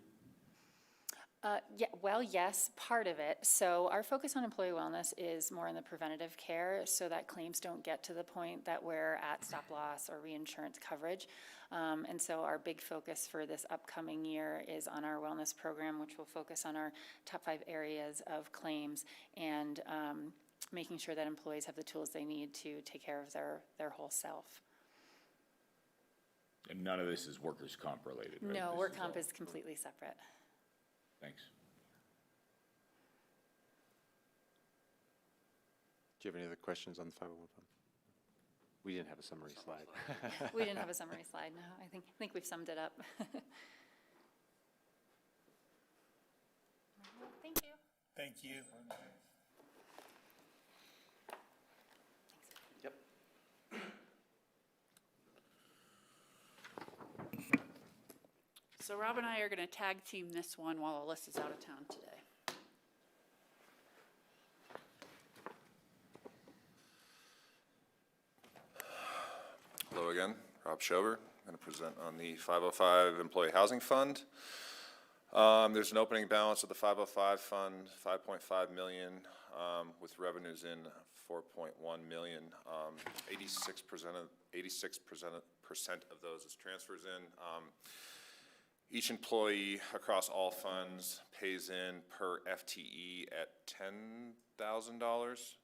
J: Yeah, well, yes, part of it. So our focus on employee wellness is more in the preventative care so that claims don't get to the point that we're at stop loss or reinsurance coverage. And so our big focus for this upcoming year is on our wellness program, which will focus on our top 5 areas of claims and making sure that employees have the tools they need to take care of their whole self.
D: And none of this is workers' comp related, right?
J: No,
D: This
J: work
D: is
J: comp
D: all-
J: is completely separate.
D: Thanks.
E: Do you have any other questions on the 501 fund? We didn't have a summary slide.
J: We didn't have a summary slide, no. I think we've summed it up. Thank you.
A: Thank you.
C: Yep.
B: So Rob and I are going to tag team this one while Alyssa's out of town today.
I: Hello again, Rob Schober. I'm going to present on the 505 Employee Housing Fund. There's an opening balance of the 505 fund, 5.5 million, with revenues in 4.1 million. 86% of those is transfers in. Each employee across all funds pays in per FTE at $10,000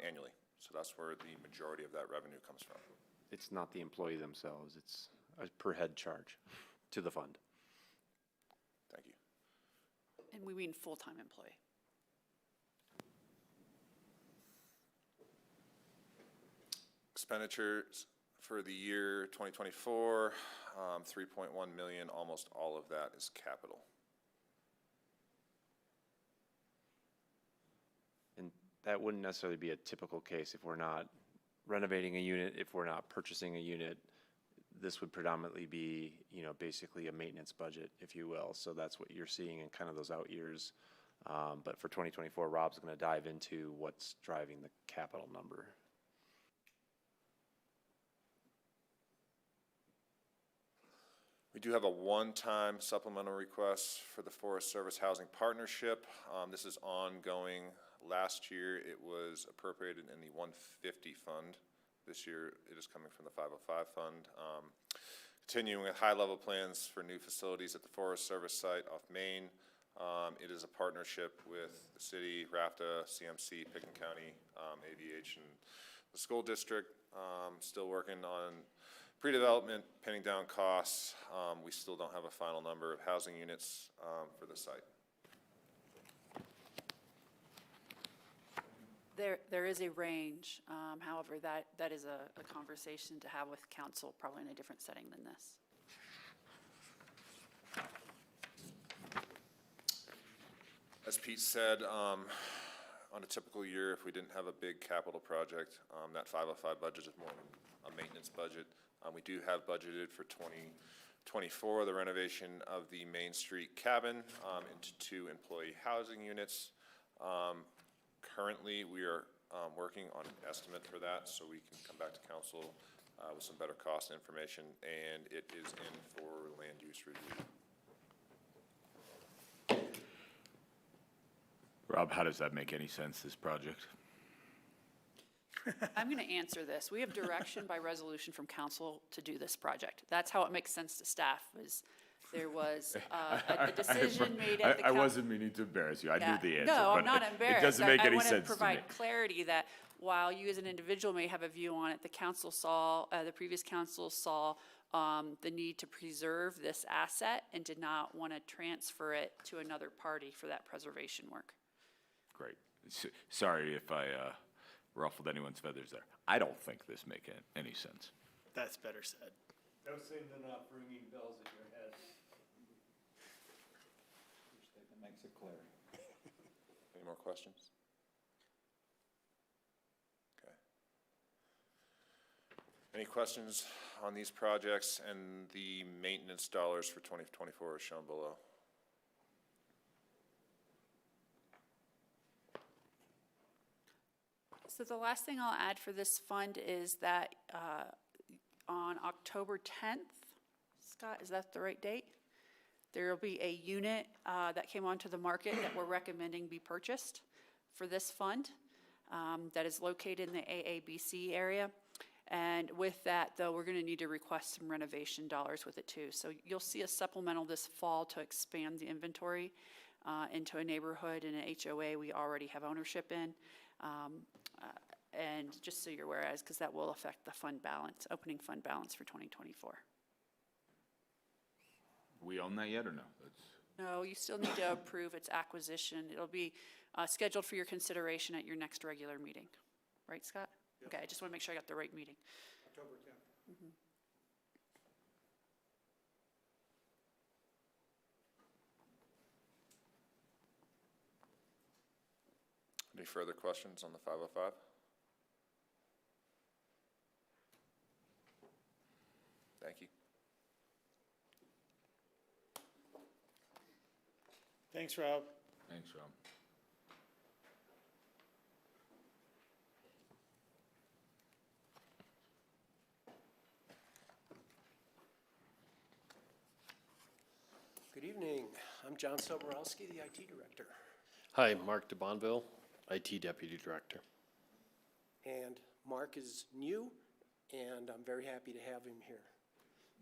I: annually. So that's where the majority of that revenue comes from.
E: It's not the employee themselves, it's a per head charge to the fund.
I: Thank you.
B: And we mean full-time employee.
I: Expenditures for the year 2024, 3.1 million, almost all of that is capital.
E: And that wouldn't necessarily be a typical case if we're not renovating a unit, if we're not purchasing a unit. This would predominantly be, you know, basically a maintenance budget, if you will. So that's what you're seeing in kind of those out years. But for 2024, Rob's going to dive into what's driving the capital number.
I: We do have a one-time supplemental request for the Forest Service Housing Partnership. This is ongoing. Last year, it was appropriated in the 150 fund. This year, it is coming from the 505 fund. Continuing with high-level plans for new facilities at the Forest Service site off Main. It is a partnership with the city, RAFTA, CMC, Pickens County, AVH, and the school district. Still working on pre-development, pinning down costs. We still don't have a final number of housing units for the site.
B: There is a range, however, that is a conversation to have with council, probably in a different setting than this.
I: As Pete said, on a typical year, if we didn't have a big capital project, that 505 budget is more a maintenance budget. We do have budgeted for 2024 the renovation of the Main Street cabin into 2 employee housing units. Currently, we are working on an estimate for that, so we can come back to council with some better cost information, and it is in for land use review.
D: Rob, how does that make any sense, this project?
B: I'm going to answer this. We have direction by resolution from council to do this project. That's how it makes sense to staff, was there was a decision made at the
D: I
B: council.
D: wasn't meaning to embarrass you. I
B: Yeah.
D: knew the answer.
B: No, I'm
D: but
B: not embarrassed.
D: It doesn't make
B: I
D: any
B: want to
D: sense to me.
B: provide clarity that while you as an individual may have a view on it, the council saw, the previous council saw the need to preserve this asset and did not want to transfer it to another party for that preservation work.
D: Great. Sorry if I ruffled anyone's feathers there. I don't think this makes any sense.
A: That's better said.
F: Don't seem to not ringing bells in your head.
H: That makes it clear.
I: Any more questions? Okay. Any questions on these projects and the maintenance dollars for 2024 is shown below?
B: So the last thing I'll add for this fund is that on October 10th, Scott, is that the right date? There will be a unit that came onto the market that we're recommending be purchased for this fund that is located in the AABC area. And with that, though, we're going to need to request some renovation dollars with it too. So you'll see a supplemental this fall to expand the inventory into a neighborhood and an HOA we already have ownership in. And just so you're aware, because that will affect the fund balance, opening fund balance for 2024.
D: We own that yet or no?
B: No, you still need to approve its acquisition. It'll be scheduled for your consideration at your next regular meeting. Right, Scott? Okay, I just want to make sure I got the right meeting.
A: October 10th.
I: Any further questions on the 505? Thank you.
A: Thanks, Rob.
D: Thanks, Rob.
K: Good evening. I'm John Soborowski, the IT Director.
L: Hi, Mark DeBonville, IT Deputy Director.
K: And Mark is new, and I'm very happy to have him here.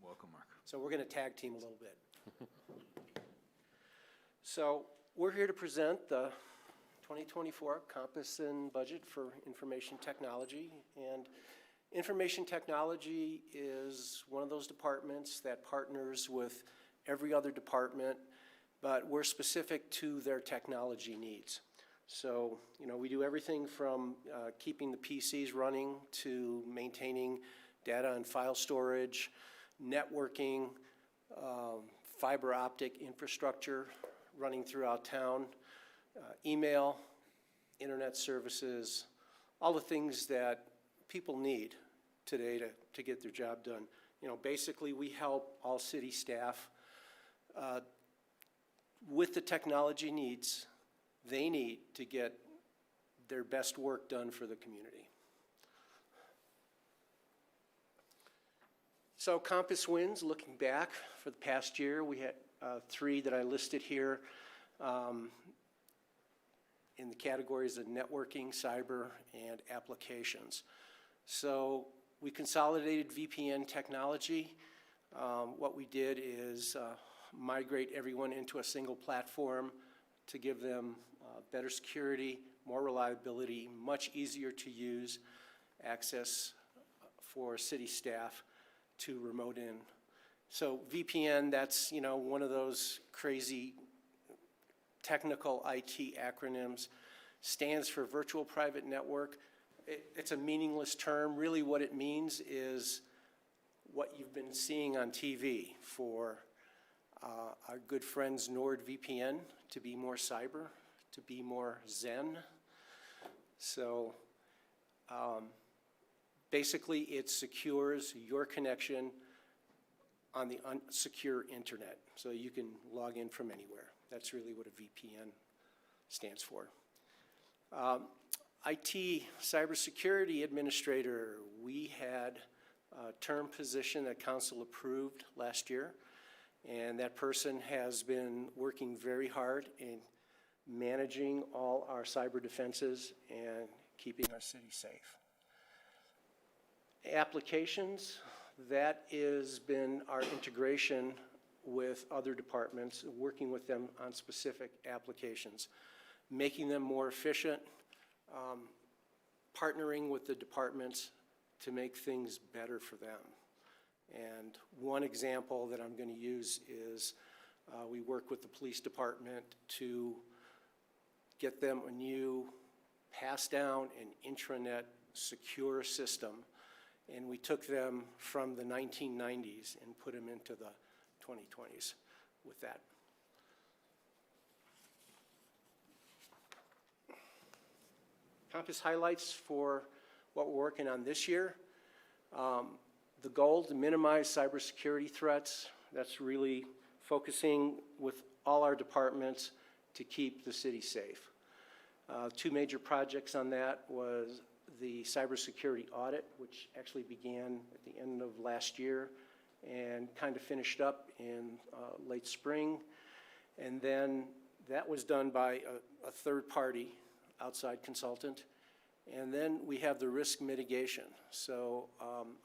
D: Welcome, Mark.
K: So we're going to tag team a little bit. So we're here to present the 2024 Compass and Budget for Information Technology. And information technology is one of those departments that partners with every other department, but we're specific to their technology needs. So, you know, we do everything from keeping the PCs running to maintaining data and file storage, networking, fiber optic infrastructure running throughout town, email, internet services, all the things that people need today to get their job done. You know, basically we help all city staff with the technology needs they need to get their best work done for the community. So Compass wins, looking back for the past year, we had 3 that I listed here in the categories of networking, cyber, and applications. So we consolidated VPN technology. What we did is migrate everyone into a single platform to give them better security, more reliability, much easier to use, access for city staff to remote in. So VPN, that's, you know, one of those crazy technical IT acronyms, stands for Virtual Private Network. It's a meaningless term. Really what it means is what you've been seeing on TV for our good friends NordVPN, to be more cyber, to be more zen. So basically it secures your connection on the unsecure internet, so you can log in from anywhere. That's really what a VPN stands for. IT Cybersecurity Administrator, we had a term position that council approved last year, and that person has been working very hard in managing all our cyber defenses and keeping our city safe. Applications, that has been our integration with other departments, working with them on specific applications, making them more efficient, partnering with the departments to make things better for them. And one example that I'm going to use is we work with the police department to get them a new pass-down and intranet secure system. and we took them from the 1990s and put them into the 2020s with that. Campus highlights for what we're working on this year. The goal to minimize cybersecurity threats. That's really focusing with all our departments to keep the city safe. Two major projects on that was the cybersecurity audit, which actually began at the end of last year and kind of finished up in late spring. And then that was done by a third party, outside consultant. And then we have the risk mitigation. So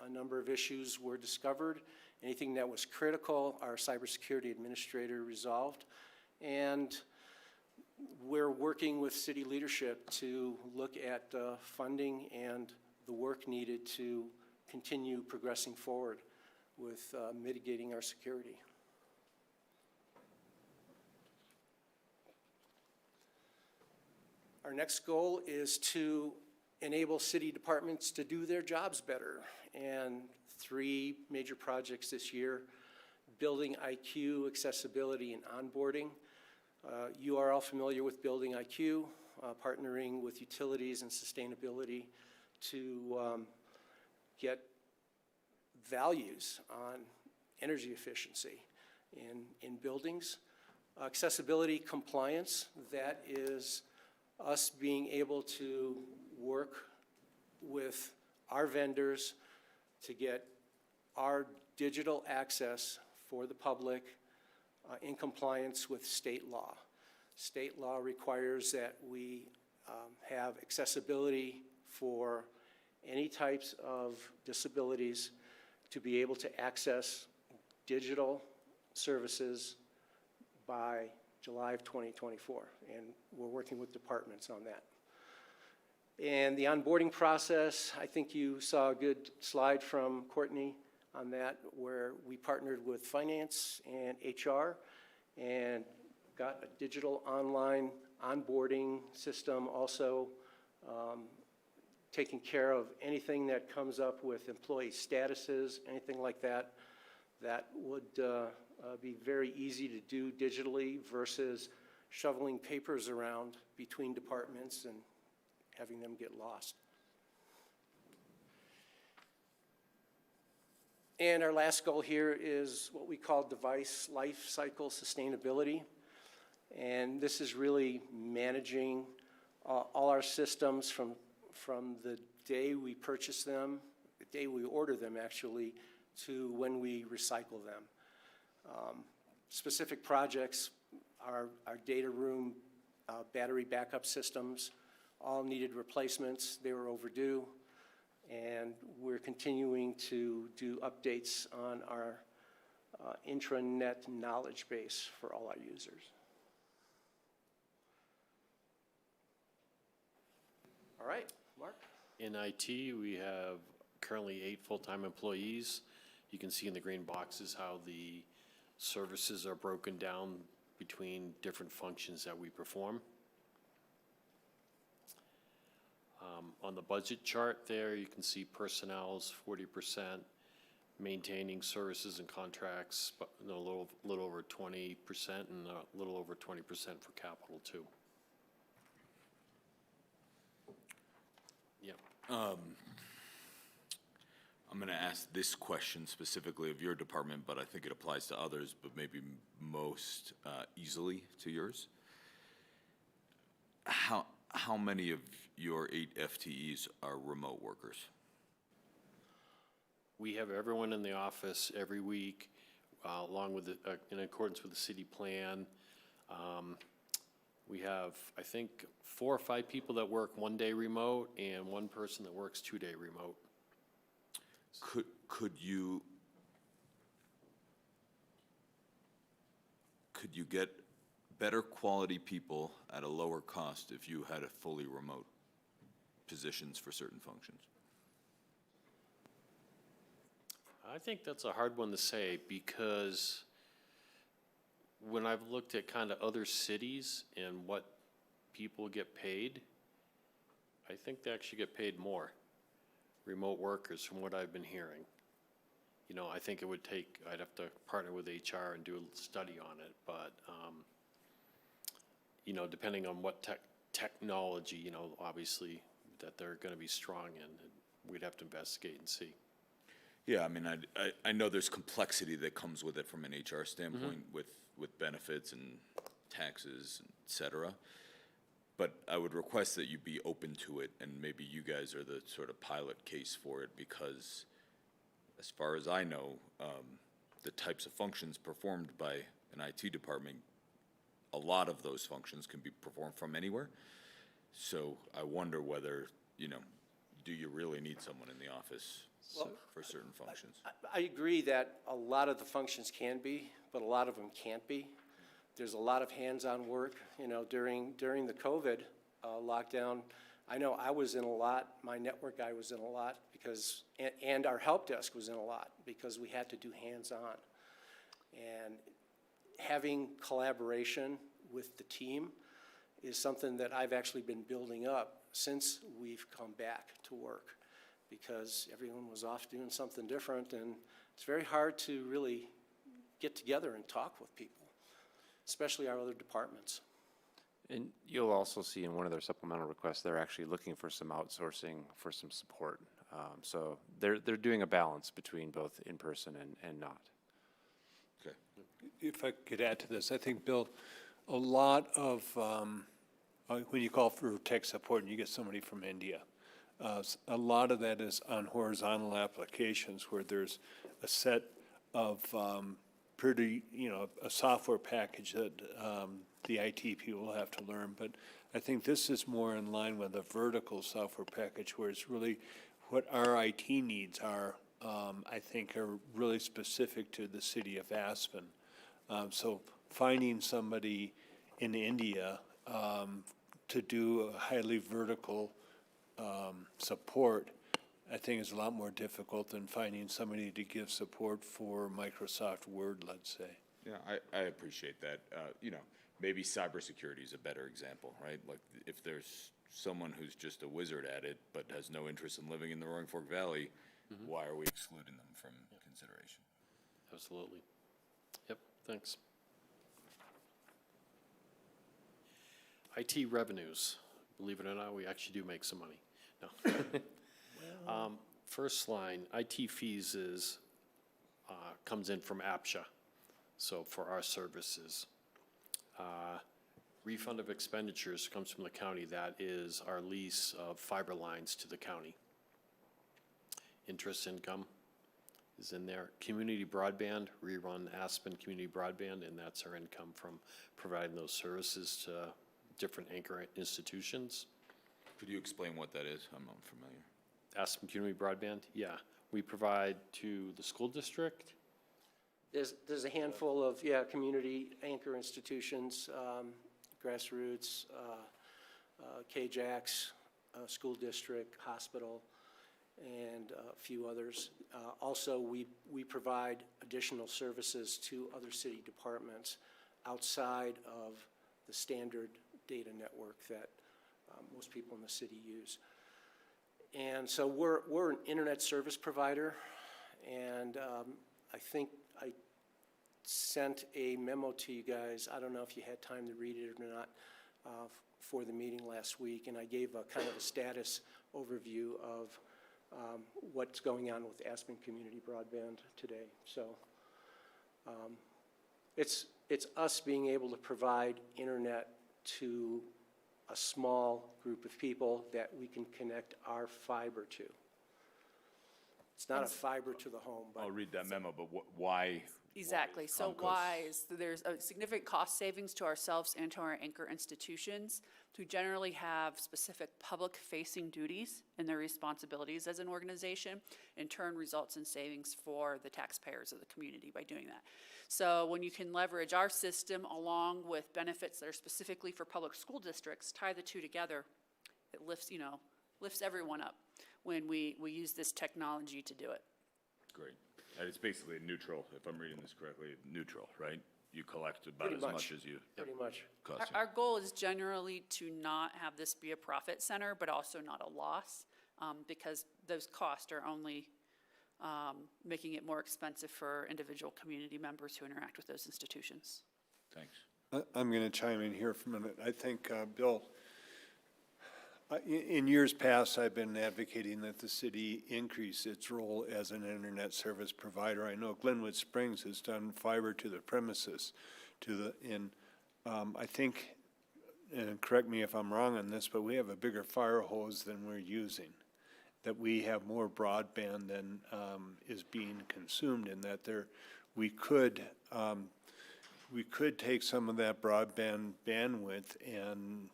K: a number of issues were discovered. Anything that was critical, our cybersecurity administrator resolved. And we're working with city leadership to look at funding and the work needed to continue progressing forward with mitigating our security. Our next goal is to enable city departments to do their jobs better. And 3 major projects this year: Building IQ, accessibility, and onboarding. You are all familiar with Building IQ, partnering with utilities and sustainability to get values on energy efficiency in buildings. Accessibility compliance, that is us being able to work with our vendors to get our digital access for the public in compliance with state law. State law requires that we have accessibility for any types of disabilities to be able to access digital services by July of 2024, and we're working with departments on that. And the onboarding process, I think you saw a good slide from Courtney on that, where we partnered with finance and HR and got a digital online onboarding system, also taking care of anything that comes up with employee statuses, anything like that, that would be very easy to do digitally versus shoveling papers around between departments and having them get lost. And our last goal here is what we call device life cycle sustainability. And this is really managing all our systems from the day we purchase them, the day we order them actually, to when we recycle them. Specific projects, our data room battery backup systems all needed replacements. They were overdue, and we're continuing to do updates on our intranet knowledge base for all our users. All right, Mark?
L: In IT, we have currently 8 full-time employees. You can see in the green boxes how the services are broken down between different functions that we perform. On the budget chart there, you can see personnel's 40%, maintaining services and contracts, but a little over 20%, and a little over 20% for capital too. Yeah.
D: I'm going to ask this question specifically of your department, but I think it applies to others, but maybe most easily to yours. How many of your 8 FTEs are remote workers?
L: We have everyone in the office every week, along with, in accordance with the city plan. We have, I think, 4 or 5 people that work 1 day remote and 1 person that works 2-day remote.
D: Could you get better quality people at a lower cost if you had a fully remote positions for certain functions?
L: I think that's a hard one to say, because when I've looked at kind of other cities and what people get paid, I think they actually get paid more. remote workers, from what I've been hearing. You know, I think it would take, I'd have to partner with HR and do a study on it, but, you know, depending on what technology, you know, obviously, that they're gonna be strong in, we'd have to investigate and see.
D: Yeah, I mean, I know there's complexity that comes with it from an HR standpoint with benefits and taxes, et cetera. But I would request that you be open to it, and maybe you guys are the sort of pilot case for it, because as far as I know, the types of functions performed by an IT department, a lot of those functions can be performed from anywhere. So I wonder whether, you know, do you really need someone in the office for certain functions?
K: I agree that a lot of the functions can be, but a lot of them can't be. There's a lot of hands-on work, you know, during the COVID lockdown. I know I was in a lot, my network guy was in a lot, because, and our help desk was in a lot, because we had to do hands-on. And having collaboration with the team is something that I've actually been building up since we've come back to work, because everyone was off doing something different, and it's very hard to really get together and talk with people, especially our other departments.
E: And you'll also see in one of their supplemental requests, they're actually looking for some outsourcing for some support. So they're doing a balance between both in-person and not.
D: Okay.
F: If I could add to this, I think, Bill, a lot of, when you call for tech support and you get somebody from India, a lot of that is on horizontal applications where there's a set of pretty, you know, a software package that the IT people will have to learn. But I think this is more in line with a vertical software package where it's really what our IT needs are, I think are really specific to the city of Aspen. So finding somebody in India to do a highly vertical support, I think is a lot more difficult than finding somebody to give support for Microsoft Word, let's say.
D: Yeah, I appreciate that. You know, maybe cybersecurity is a better example, right? Like, if there's someone who's just a wizard at it but has no interest in living in the Roaring Fork Valley, why are we excluding them from consideration?
L: Absolutely. Yep, thanks. IT revenues, believe it or not, we actually do make some money. No. First line, IT fees is, comes in from APSHA, so for our services. Refund of expenditures comes from the county, that is our lease of fiber lines to the county. Interest income is in there. Community broadband, we run Aspen Community Broadband, and that's our income from providing those services to different anchor institutions.
D: Could you explain what that is? I'm unfamiliar.
L: Aspen Community Broadband, yeah. We provide to the school district.
K: There's a handful of, community anchor institutions, GrassRoots, KJAX, school district, hospital, and a few others. Also, we provide additional services to other city departments outside of the standard data network that most people in the city use. And so we're an internet service provider, and I think I sent a memo to you guys. I don't know if you had time to read it or not for the meeting last week, and I gave a kind of a status overview of what's going on with Aspen Community Broadband today. So it's us being able to provide internet to a small group of people that we can connect our fiber to. It's not a fiber to the home, but
D: I'll read that memo, but why?
B: Exactly. So why is there's a significant cost savings to ourselves and to our anchor institutions who generally have specific public-facing duties in their responsibilities as an organization, in turn results in savings for the taxpayers of the community by doing that. So when you can leverage our system along with benefits that are specifically for public school districts, tie the two together, it lifts everyone up when we use this technology to do it.
D: Great. And it's basically neutral, if I'm reading this correctly, neutral, right? You collect about
K: Pretty
D: as
K: much.
D: much as you
K: pretty much.
D: cost.
B: Our goal is generally to not have this be a profit center, but also not a loss. because those costs are only making it more expensive for individual community members who interact with those institutions.
D: Thanks.
F: I'm going to chime in here for a minute. I think, Bill, in years past, I've been advocating that the city increase its role as an internet service provider. I know Glenwood Springs has done fiber to the premises I think, and correct me if I'm wrong on this, but we have a bigger fire hose than we're using. That we have more broadband than is being consumed, and that we could take some of that broadband bandwidth and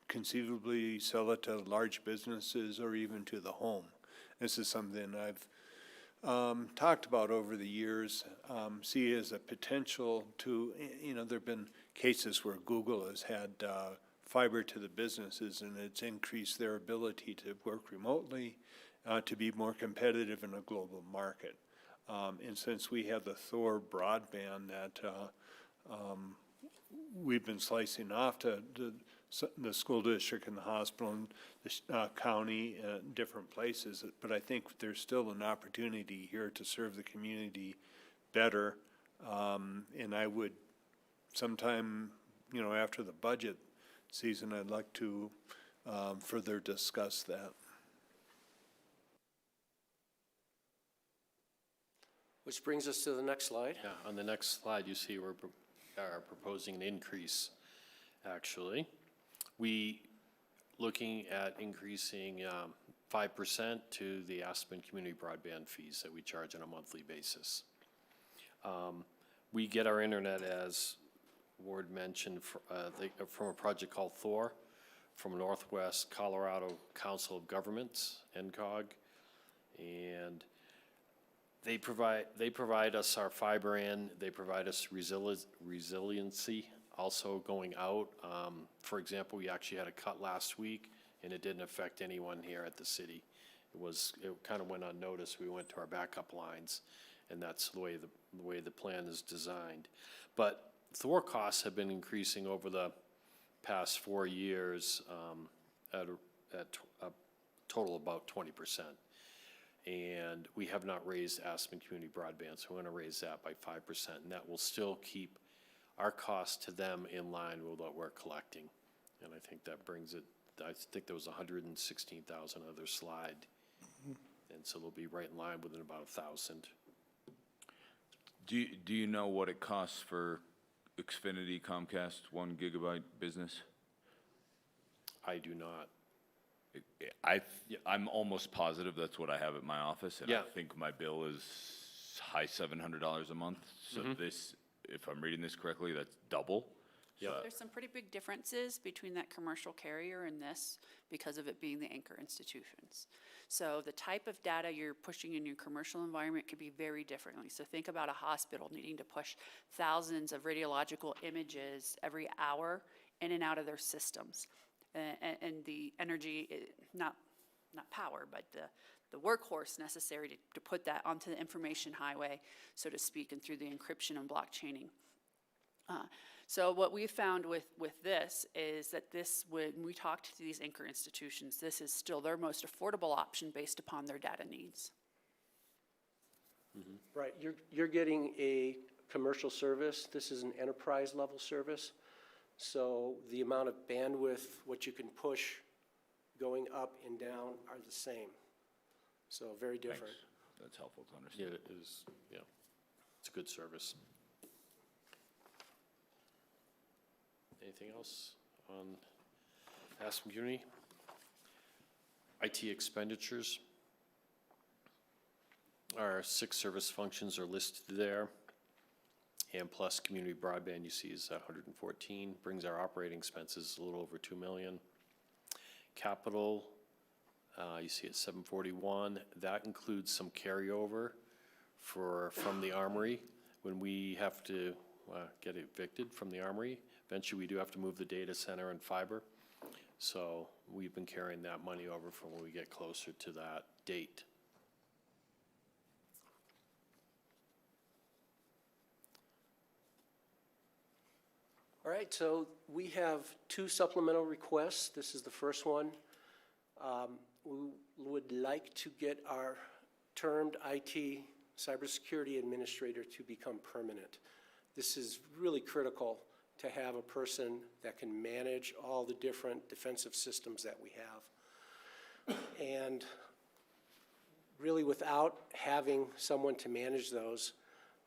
F: conceivably sell it to large businesses or even to the home. This is something I've talked about over the years, see as a potential to, there have been cases where Google has had fiber to the businesses, and it's increased their ability to work remotely, to be more competitive in a global market. And since we have the Thor broadband that we've been slicing off to the school district and the hospital and the county, different places, but I think there's still an opportunity here to serve the community better. And I would sometime, after the budget season, I'd like to further discuss that.
K: Which brings us to the next slide.
L: Yeah, on the next slide, you see we're proposing an increase, actually. We looking at increasing 5% to the Aspen community broadband fees that we charge on a monthly basis. We get our internet, as Ward mentioned, from a project called Thor, from Northwest Colorado Council of Governments, NCOG, and they provide us our fiber in, they provide us resiliency also going out. For example, we actually had a cut last week, and it didn't affect anyone here at the city. It kind of went unnoticed. We went to our backup lines, and that's the way the plan is designed. But Thor costs have been increasing over the past 4 years at a total of about 20%. And we have not raised Aspen Community Broadband, so we're going to raise that by 5%, and that will still keep our cost to them in line with what we're collecting. And I think that brings it, I think there was 116,000 on their slide. And so they'll be right in line within about 1,000.
D: Do you know what it costs for Xfinity Comcast 1 gigabyte business?
L: I do not.
D: I'm almost positive that's what I have at my office, and I think my bill is high $700 a month. So this, if I'm reading this correctly, that's double.
L: Yeah.
B: There's some pretty big differences between that commercial carrier and this because of it being the anchor institutions. So the type of data you're pushing in your commercial environment could be very differently. So think about a hospital needing to push thousands of radiological images every hour in and out of their systems. And the energy, not power, but the workhorse necessary to put that onto the information highway, so to speak, and through the encryption and blockchaining. So what we found with this is that when we talked to these anchor institutions, this is still their most affordable option based upon their data needs.
K: Right, you're getting a commercial service. This is an enterprise level service. So the amount of bandwidth, what you can push going up and down are the same. So very different.
D: Thanks. That's helpful to understand.
L: Yeah, it is, yeah. It's a good service. Anything else on Aspen Community? IT expenditures. Our 6 service functions are listed there. And plus community broadband, you see, is at 114, brings our operating expenses a little over 2 million. Capital, you see at 741. That includes some carryover from the Armory. When we have to get evicted from the Armory, eventually we do have to move the data center and fiber. So we've been carrying that money over from when we get closer to that date.
K: All right, so we have 2 supplemental requests. This is the first one. We would like to get our termed IT cybersecurity administrator to become permanent. This is really critical to have a person that can manage all the different defensive systems that we have. And really, without having someone to manage those,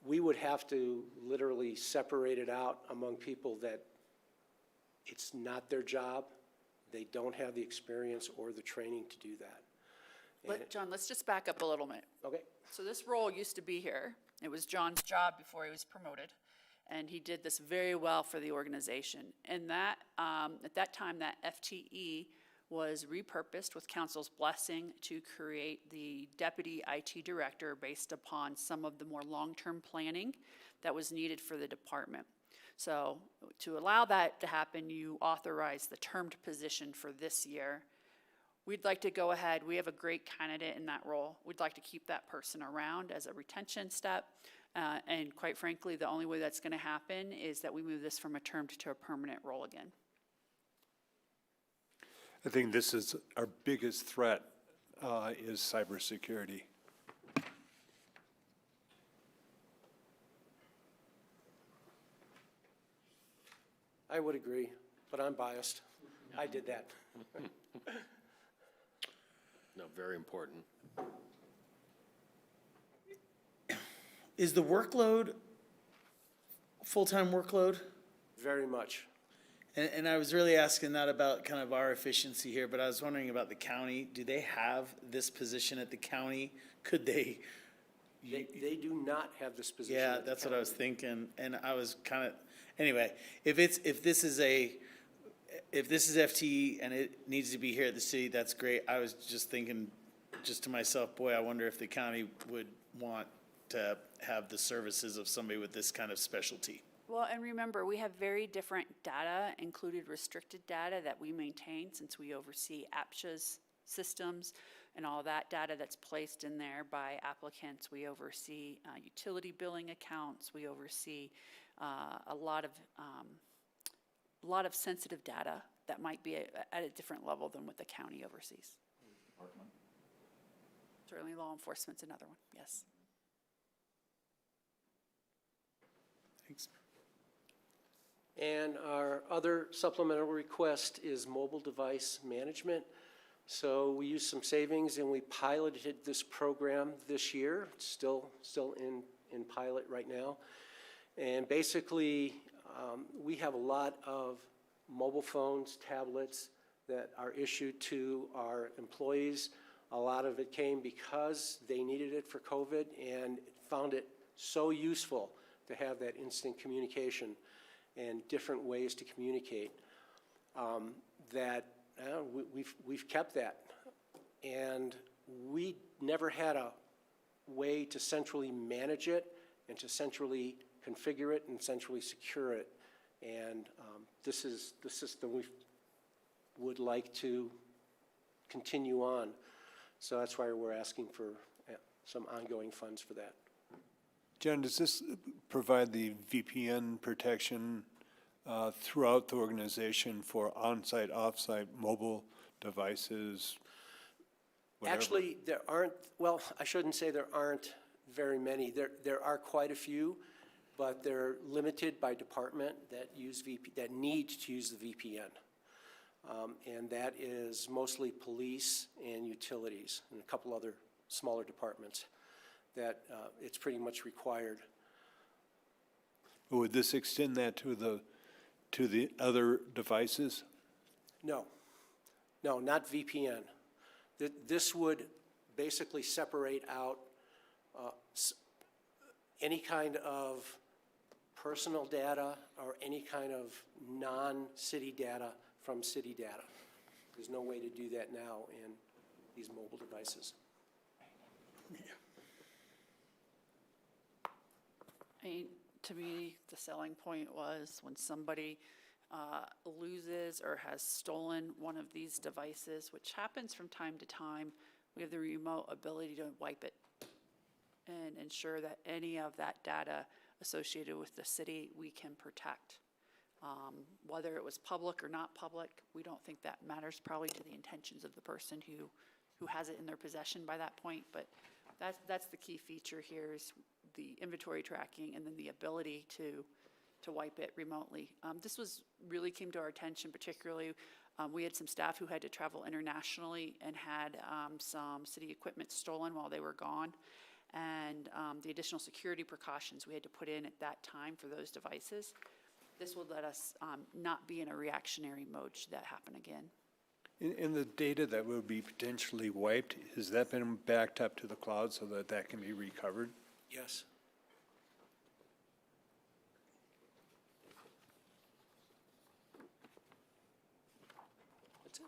K: we would have to literally separate it out among people that it's not their job, they don't have the experience or the training to do that.
B: John, let's just back up a little bit.
K: Okay.
B: So this role used to be here. It was John's job before he was promoted, and he did this very well for the organization. And that, at that time, that FTE was repurposed with council's blessing to create the deputy IT director based upon some of the more long-term planning that was needed for the department. So to allow that to happen, you authorized the termed position for this year. We'd like to go ahead, we have a great candidate in that role. We'd like to keep that person around as a retention step. And quite frankly, the only way that's gonna happen is that we move this from a termed to a permanent role again.
F: I think this is our biggest threat, is cybersecurity.
K: I would agree, but I'm biased. I did that.
L: No, very important.
A: Is the workload, full-time workload?
K: Very much.
A: And I was really asking that about kind of our efficiency here, but I was wondering about the county. Do they have this position at the county? Could they?
K: They do not have this position.
A: Yeah,
K: at the
A: that's what I was
K: county.
A: thinking, and I was kind of, anyway, if this is FTE and it needs to be here at the city, that's great. I was just thinking, just to myself, boy, I wonder if the county would want to have the services of somebody with this kind of specialty.
B: Well, and remember, we have very different data, included restricted data that we maintain since we oversee APSHA's systems and all that data that's placed in there by applicants. We oversee utility billing accounts. We oversee a lot of sensitive data that might be at a different level than what the county oversees. Certainly law enforcement's another one, yes.
A: Thanks.
K: And our other supplemental request is mobile device management. So we used some savings and we piloted this program this year. It's still in pilot right now. And basically, we have a lot of mobile phones, tablets that are issued to our employees. A lot of it came because they needed it for COVID and found it so useful to have that instant communication and different ways to communicate, that we've kept that. And we never had a way to centrally manage it and to centrally configure it and centrally secure it. And this is the system we would like to continue on. So that's why we're asking for some ongoing funds for that.
F: John, does this provide the VPN protection throughout the organization for on-site, off-site mobile devices? Whatever?
K: Actually, there aren't, well, I shouldn't say there aren't very many. There are quite a few, but they're limited by department that need to use the VPN. And that is mostly police and utilities and a couple other smaller departments that it's pretty much required.
F: Would this extend that to the other devices?
K: No, not VPN. This would basically separate out any kind of personal data or any kind of non-city data from city data. There's no way to do that now in these mobile devices.
B: I mean, to me, the selling point was when somebody loses or has stolen one of these devices, which happens from time to time, we have the remote ability to wipe it and ensure that any of that data associated with the city we can protect. Whether it was public or not public, we don't think that matters probably to the intentions of the person who has it in their possession by that point. But that's the key feature here is the inventory tracking and then the ability to wipe it remotely. This really came to our attention, particularly we had some staff who had to travel internationally and had some city equipment stolen while they were gone. And the additional security precautions we had to put in at that time for those devices. This will let us not be in a reactionary mode should that happen again.
F: In the data that will be potentially wiped, has that been backed up to the cloud so that that can be recovered?
K: Yes. That's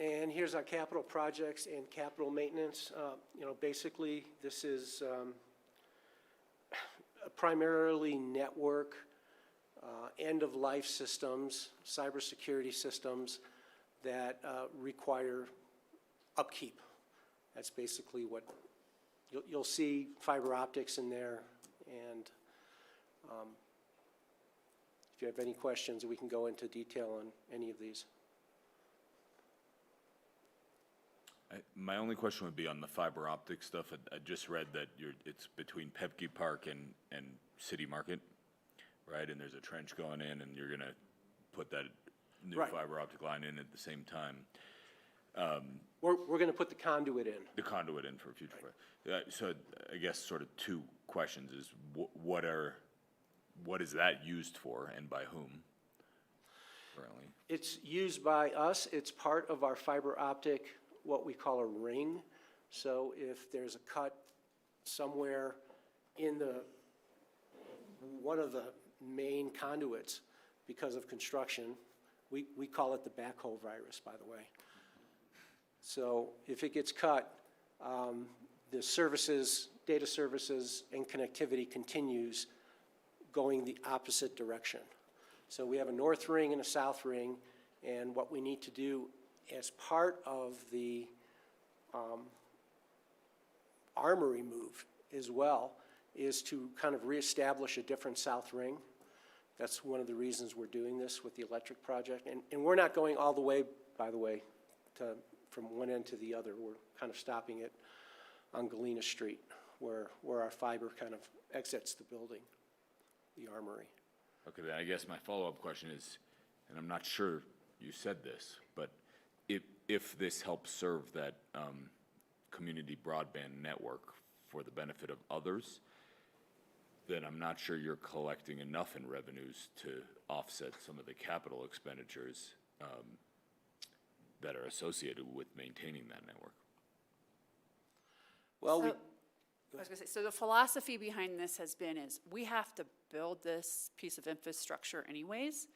K: it. And here's our capital projects and capital maintenance. Basically, this is primarily network, end-of-life systems, cybersecurity systems that require upkeep. That's basically what you'll see fiber optics in there. And if you have any questions, we can go into detail on any of these.
D: My only question would be on the fiber optic stuff. I just read that it's between Pepke Park and City Market, right? And there's a trench going in, and you're gonna put that new
K: Right.
D: fiber optic line in at the same time.
K: We're going to put the conduit in.
D: The conduit in for future. So I guess sort of two questions is what is that used for and by whom currently?
K: It's used by us. It's part of our fiber optic, what we call a ring. So if there's a cut somewhere in one of the main conduits because of construction, we call it the backhoe virus, by the way. So if it gets cut, the services, data services and connectivity continues going the opposite direction. So we have a north ring and a south ring, and what we need to do as part of the armory move as well is to kind of reestablish a different south ring. That's one of the reasons we're doing this with the electric project. And we're not going all the way, by the way, from one end to the other. We're kind of stopping it on Galena Street where our fiber kind of exits the building, the armory.
D: Okay, then I guess my follow-up question is, and I'm not sure you said this, but if this helps serve that community broadband network for the benefit of others, then I'm not sure you're collecting enough in revenues to offset some of the capital expenditures that are associated with maintaining that network.
K: Well,
B: I was gonna say, so the philosophy behind this has been is we have to build this piece of infrastructure anyways,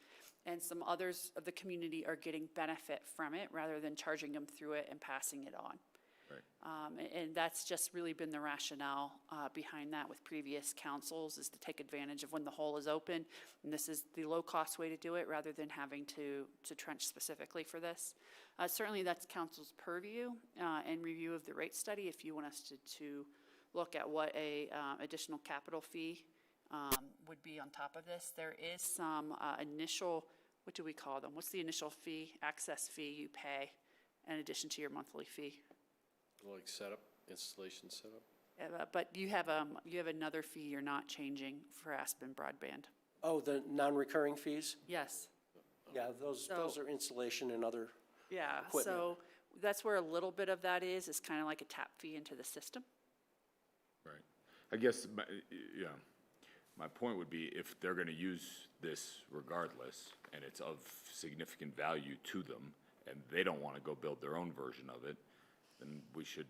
B: and some others of the community are getting benefit from it rather than charging them through it and passing it on.
D: Right.
B: And that's just really been the rationale behind that with previous councils, is to take advantage of when the hole is open. And this is the low-cost way to do it rather than having to trench specifically for this. Certainly that's council's purview and review of the rate study if you want us to look at what a additional capital fee would be on top of this. There is some initial, what do we call them? What's the initial fee, access fee you pay in addition to your monthly fee?
L: Like setup, installation setup?
B: But you have another fee you're not changing for Aspen broadband.
K: oh, the non-recurring fees?
B: Yes.
K: Yeah, those are installation and other.
B: Yeah,
K: Equipment.
B: so that's where a little bit of that is kind of like a tap fee into the system.
D: Right. I guess, my point would be if they're gonna use this regardless, and it's of significant value to them, and they don't wanna go build their own version of it, then we should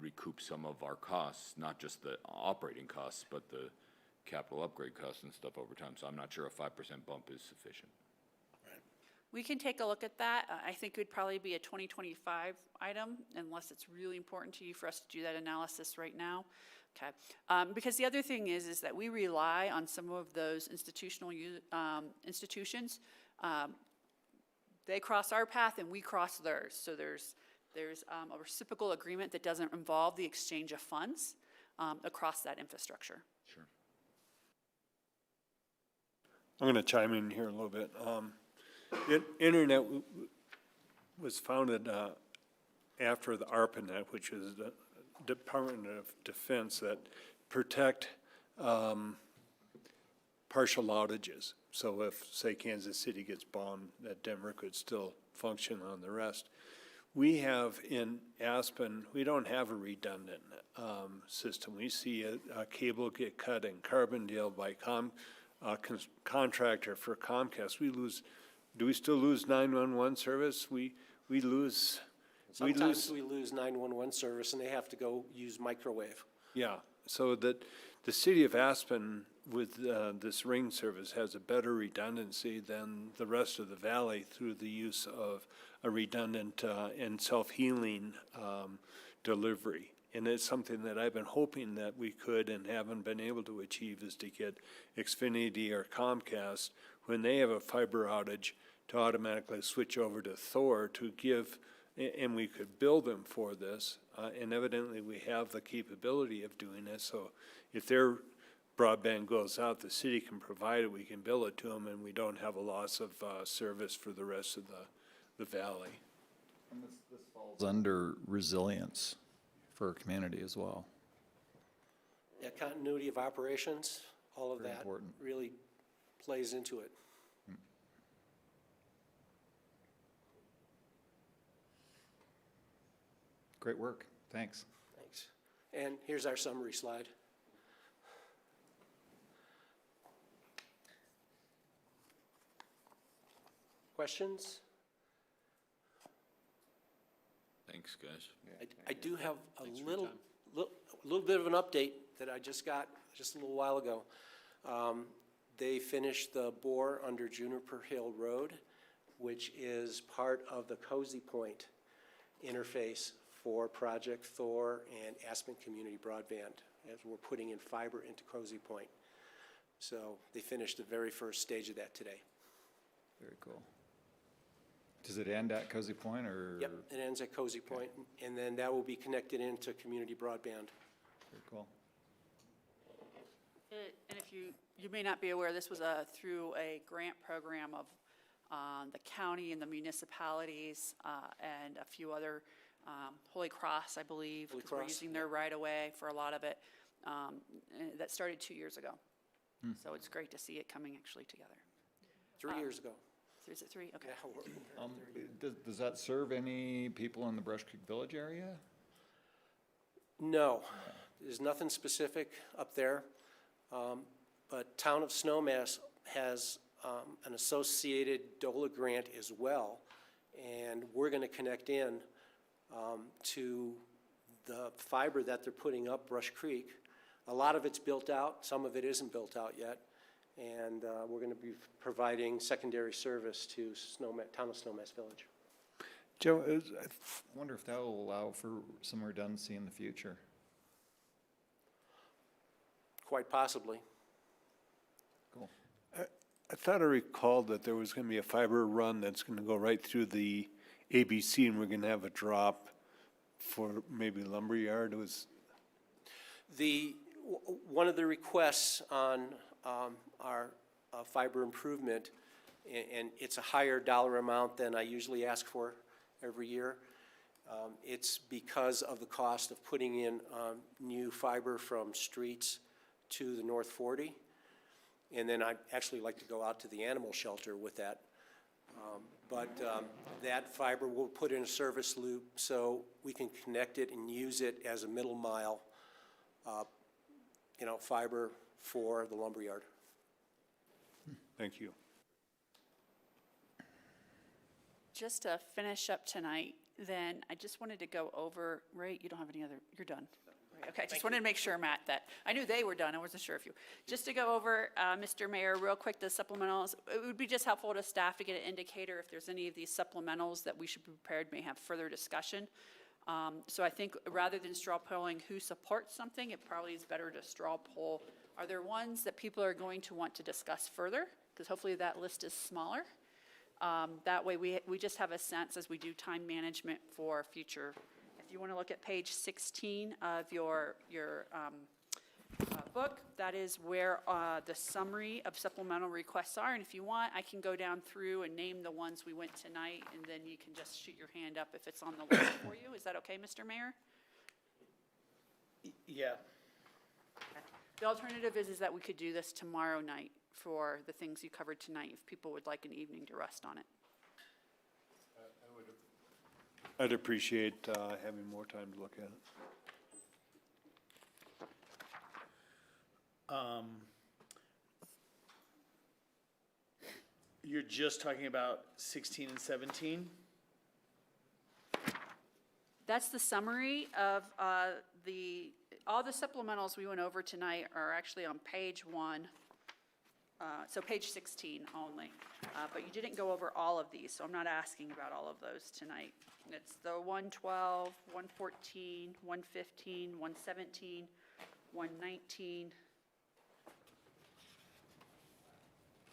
D: recoup some of our costs, not just the operating costs, but the capital upgrade costs and stuff over time. So I'm not sure a 5% bump is sufficient.
B: We can take a look at that. I think it would probably be a 2025 item unless it's really important to you for us to do that analysis right now. Okay. Because the other thing is that we rely on some of those institutions. They cross our path and we cross theirs. So there's a reciprocal agreement that doesn't involve the exchange of funds across that infrastructure.
D: Sure.
F: I'm gonna chime in here a little bit. Internet was founded after the ARPANET, which is the Department of Defense that protect partial outages. So if, say, Kansas City gets bombed, that Denver could still function on the rest. We have in Aspen, we don't have a redundant system. We see a cable get cut in Carbondale by contractor for Comcast. Do we still lose 911 service? We lose.
K: Sometimes we lose 911 service and they have to go use microwave.
F: Yeah, so that the city of Aspen with this ring service has a better redundancy than the rest of the valley through the use of a redundant and self-healing delivery. And it's something that I've been hoping that we could and haven't been able to achieve, is to get Xfinity or Comcast, when they have a fiber outage, to automatically switch over to Thor to give, and we could bill them for this. And evidently we have the capability of doing this. So if their broadband goes out, the city can provide it, we can bill it to them, and we don't have a loss of service for the rest of the valley.
H: And this falls under resilience for our community as well.
K: Yeah, continuity of operations, all of
H: Very
K: that
H: important.
K: really plays into it.
H: Great work, thanks.
K: Thanks. And here's our summary slide. Questions?
D: Thanks, guys.
K: I do have a little bit of an update that I just got just a little while ago. They finished the bore under Juniper Hill Road, which is part of the Cozy Point interface for Project Thor and Aspen Community Broadband, as we're putting in fiber into Cozy Point. So they finished the very first stage of that today.
H: Very cool. Does it end at Cozy Point, or?
K: Yep, it ends at Cozy Point, and then that will be connected into community broadband.
H: Very cool.
B: And if you may not be aware, this was through a grant program of the county and the municipalities and a few other, Holy Cross, I believe,
K: Holy
B: because we're
K: Cross,
B: using their right of way for a lot of it. That started 2 years ago. So it's great to see it coming actually together.
K: 3 years ago.
B: Is it 3? Okay.
K: Yeah,
H: Does that serve any people in the Brush Creek Village area?
K: No, there's nothing specific up there. But Town of Snowmass has an associated DOLA grant as well, and we're going to connect in to the fiber that they're putting up Brush Creek. A lot of it's built out, some of it isn't built out yet, and we're going to be providing secondary service to Town of Snowmass Village.
F: Joe,
H: I wonder if that will allow for some redundancy in the future.
K: Quite possibly.
H: Cool.
F: I thought I recalled that there was going to be a fiber run that's going to go right through the ABC, and we're going to have a drop for maybe lumberyard. It was
K: one of the requests on our fiber improvement, and it's a higher dollar amount than I usually ask for every year. It's because of the cost of putting in new fiber from streets to the North 40. And then I'd actually like to go out to the animal shelter with that. But that fiber we'll put in a service loop so we can connect it and use it as a middle mile, fiber for the lumberyard.
F: Thank you.
B: Just to finish up tonight, then I just wanted to go over, Ray, you don't have any other, you're done. Right, okay, just wanted to make sure, Matt, that, I knew they were done, I wasn't sure if you, just to go over, Mr. Mayor, real quick, the supplementals. It would be just helpful to staff to get an indicator if there's any of these supplementals that we should be prepared, may have further discussion. So I think rather than straw polling who supports something, it probably is better to straw poll. Are there ones that people are going to want to discuss further? Because hopefully that list is smaller. That way we just have a sense as we do time management for future. If you want to look at page 16 of your notebook. That is where the summary of supplemental requests are. And if you want, I can go down through and name the ones we went tonight, and then you can just shoot your hand up if it's on the list for you. Is that okay, Mr. Mayor?
A: Yeah.
B: The alternative is that we could do this tomorrow night for the things you covered tonight, if people would like an evening to rest on it.
F: I'd appreciate having more time to look at it.
A: You're just talking about 16 and 17?
B: That's the summary of all the supplementals we went over tonight are actually on page 1, so page 16 only. But you didn't go over all of these, so I'm not asking about all of those tonight. It's the 112, 114, 115, 117, 119,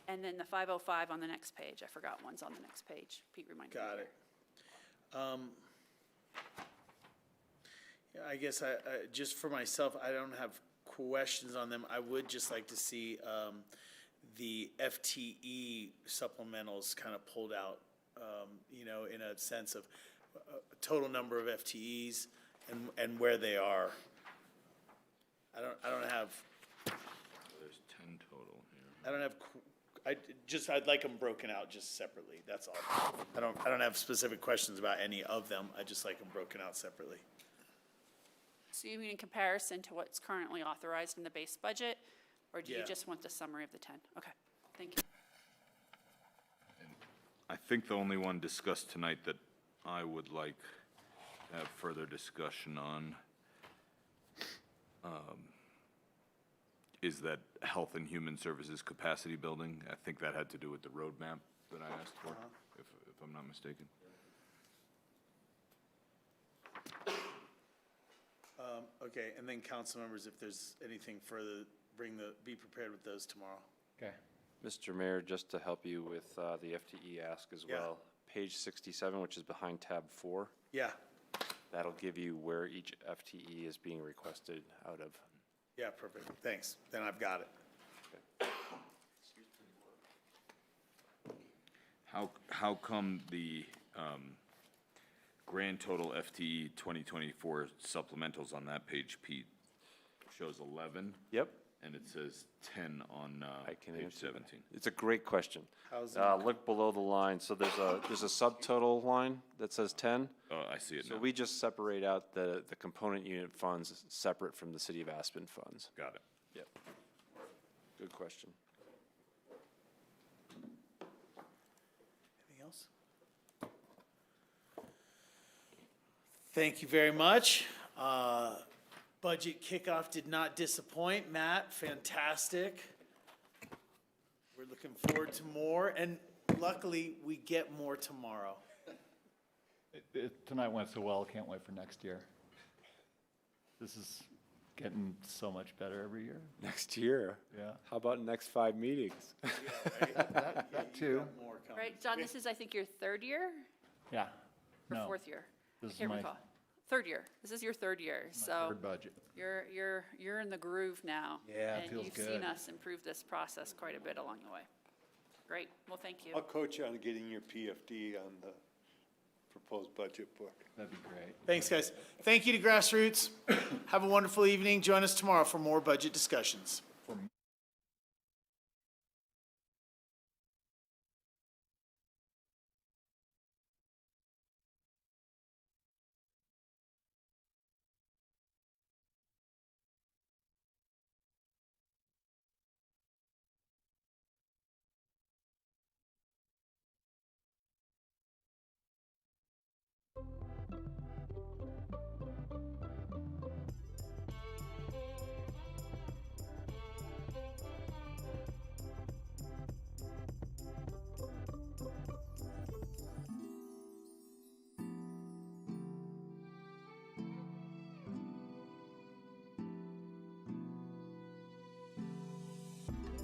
B: and then the 505 on the next page. I forgot one's on the next page. Pete reminded me.
A: Got it. Yeah, I guess just for myself, I don't have questions on them. I would just like to see the FTE supplementals kind of pulled out, in a sense of total number of FTEs and where they are. I don't have.
D: There's 10 total here.
A: I don't have. I'd like them broken out just separately. That's all. I don't have specific questions about any of them. I just like them broken out separately.
B: So you mean in comparison to what's currently authorized in the base budget, or do you
A: Yeah.
B: just want the summary of the 10? Okay, thank you.
D: I think the only one discussed tonight that I would like to have further discussion on is that Health and Human Services capacity building. I think that had to do with the roadmap that I asked for, if I'm not mistaken.
A: Okay, and then council members, if there's anything further, be prepared with those tomorrow.
H: Okay.
E: Mr. Mayor, just to help you with the FTE ask as
A: Yeah.
E: well, page 67, which is behind tab 4,
A: Yeah,
E: that'll give you where each FTE is being requested out of.
A: yeah, perfect. Thanks. Then I've got it.
D: How come the grand total FTE 2024 supplementals on that page, Pete, shows 11?
E: Yep.
D: And it says 10 on
E: I can
D: page
E: answer that.
D: 17.
E: It's a great question.
A: How's that?
E: Look below the line. So there's a subtotal line that says 10.
D: Oh, I see it
E: So
D: now.
E: we just separate out the component unit funds separate from the City of Aspen funds.
D: Got it.
E: Yep. Good question.
A: Anything else? Thank you very much. Budget kickoff did not disappoint. Matt, fantastic. We're looking forward to more, and luckily, we get more tomorrow.
H: Tonight went so well, can't wait for next year. This is getting so much better every year.
E: Next year?
H: Yeah.
E: How about next 5 meetings?
H: That too.
A: More coming.
B: Right, John, this is, I think, your third year
H: Yeah.
B: or
H: No,
B: fourth year? I
H: this is
B: can't
H: my
B: recall. Third year. This is your third year, so
H: third budget.
B: you're in the groove now.
H: Yeah, it feels
B: And you've
H: good.
B: seen us improve this process quite a bit along the way. Great, well, thank you.
F: I'll coach you on getting your PFD on the proposed budget book.
H: That'd be great.
A: Thanks, guys. Thank you to GrassRoots. Have a wonderful evening. Join us tomorrow for more budget discussions.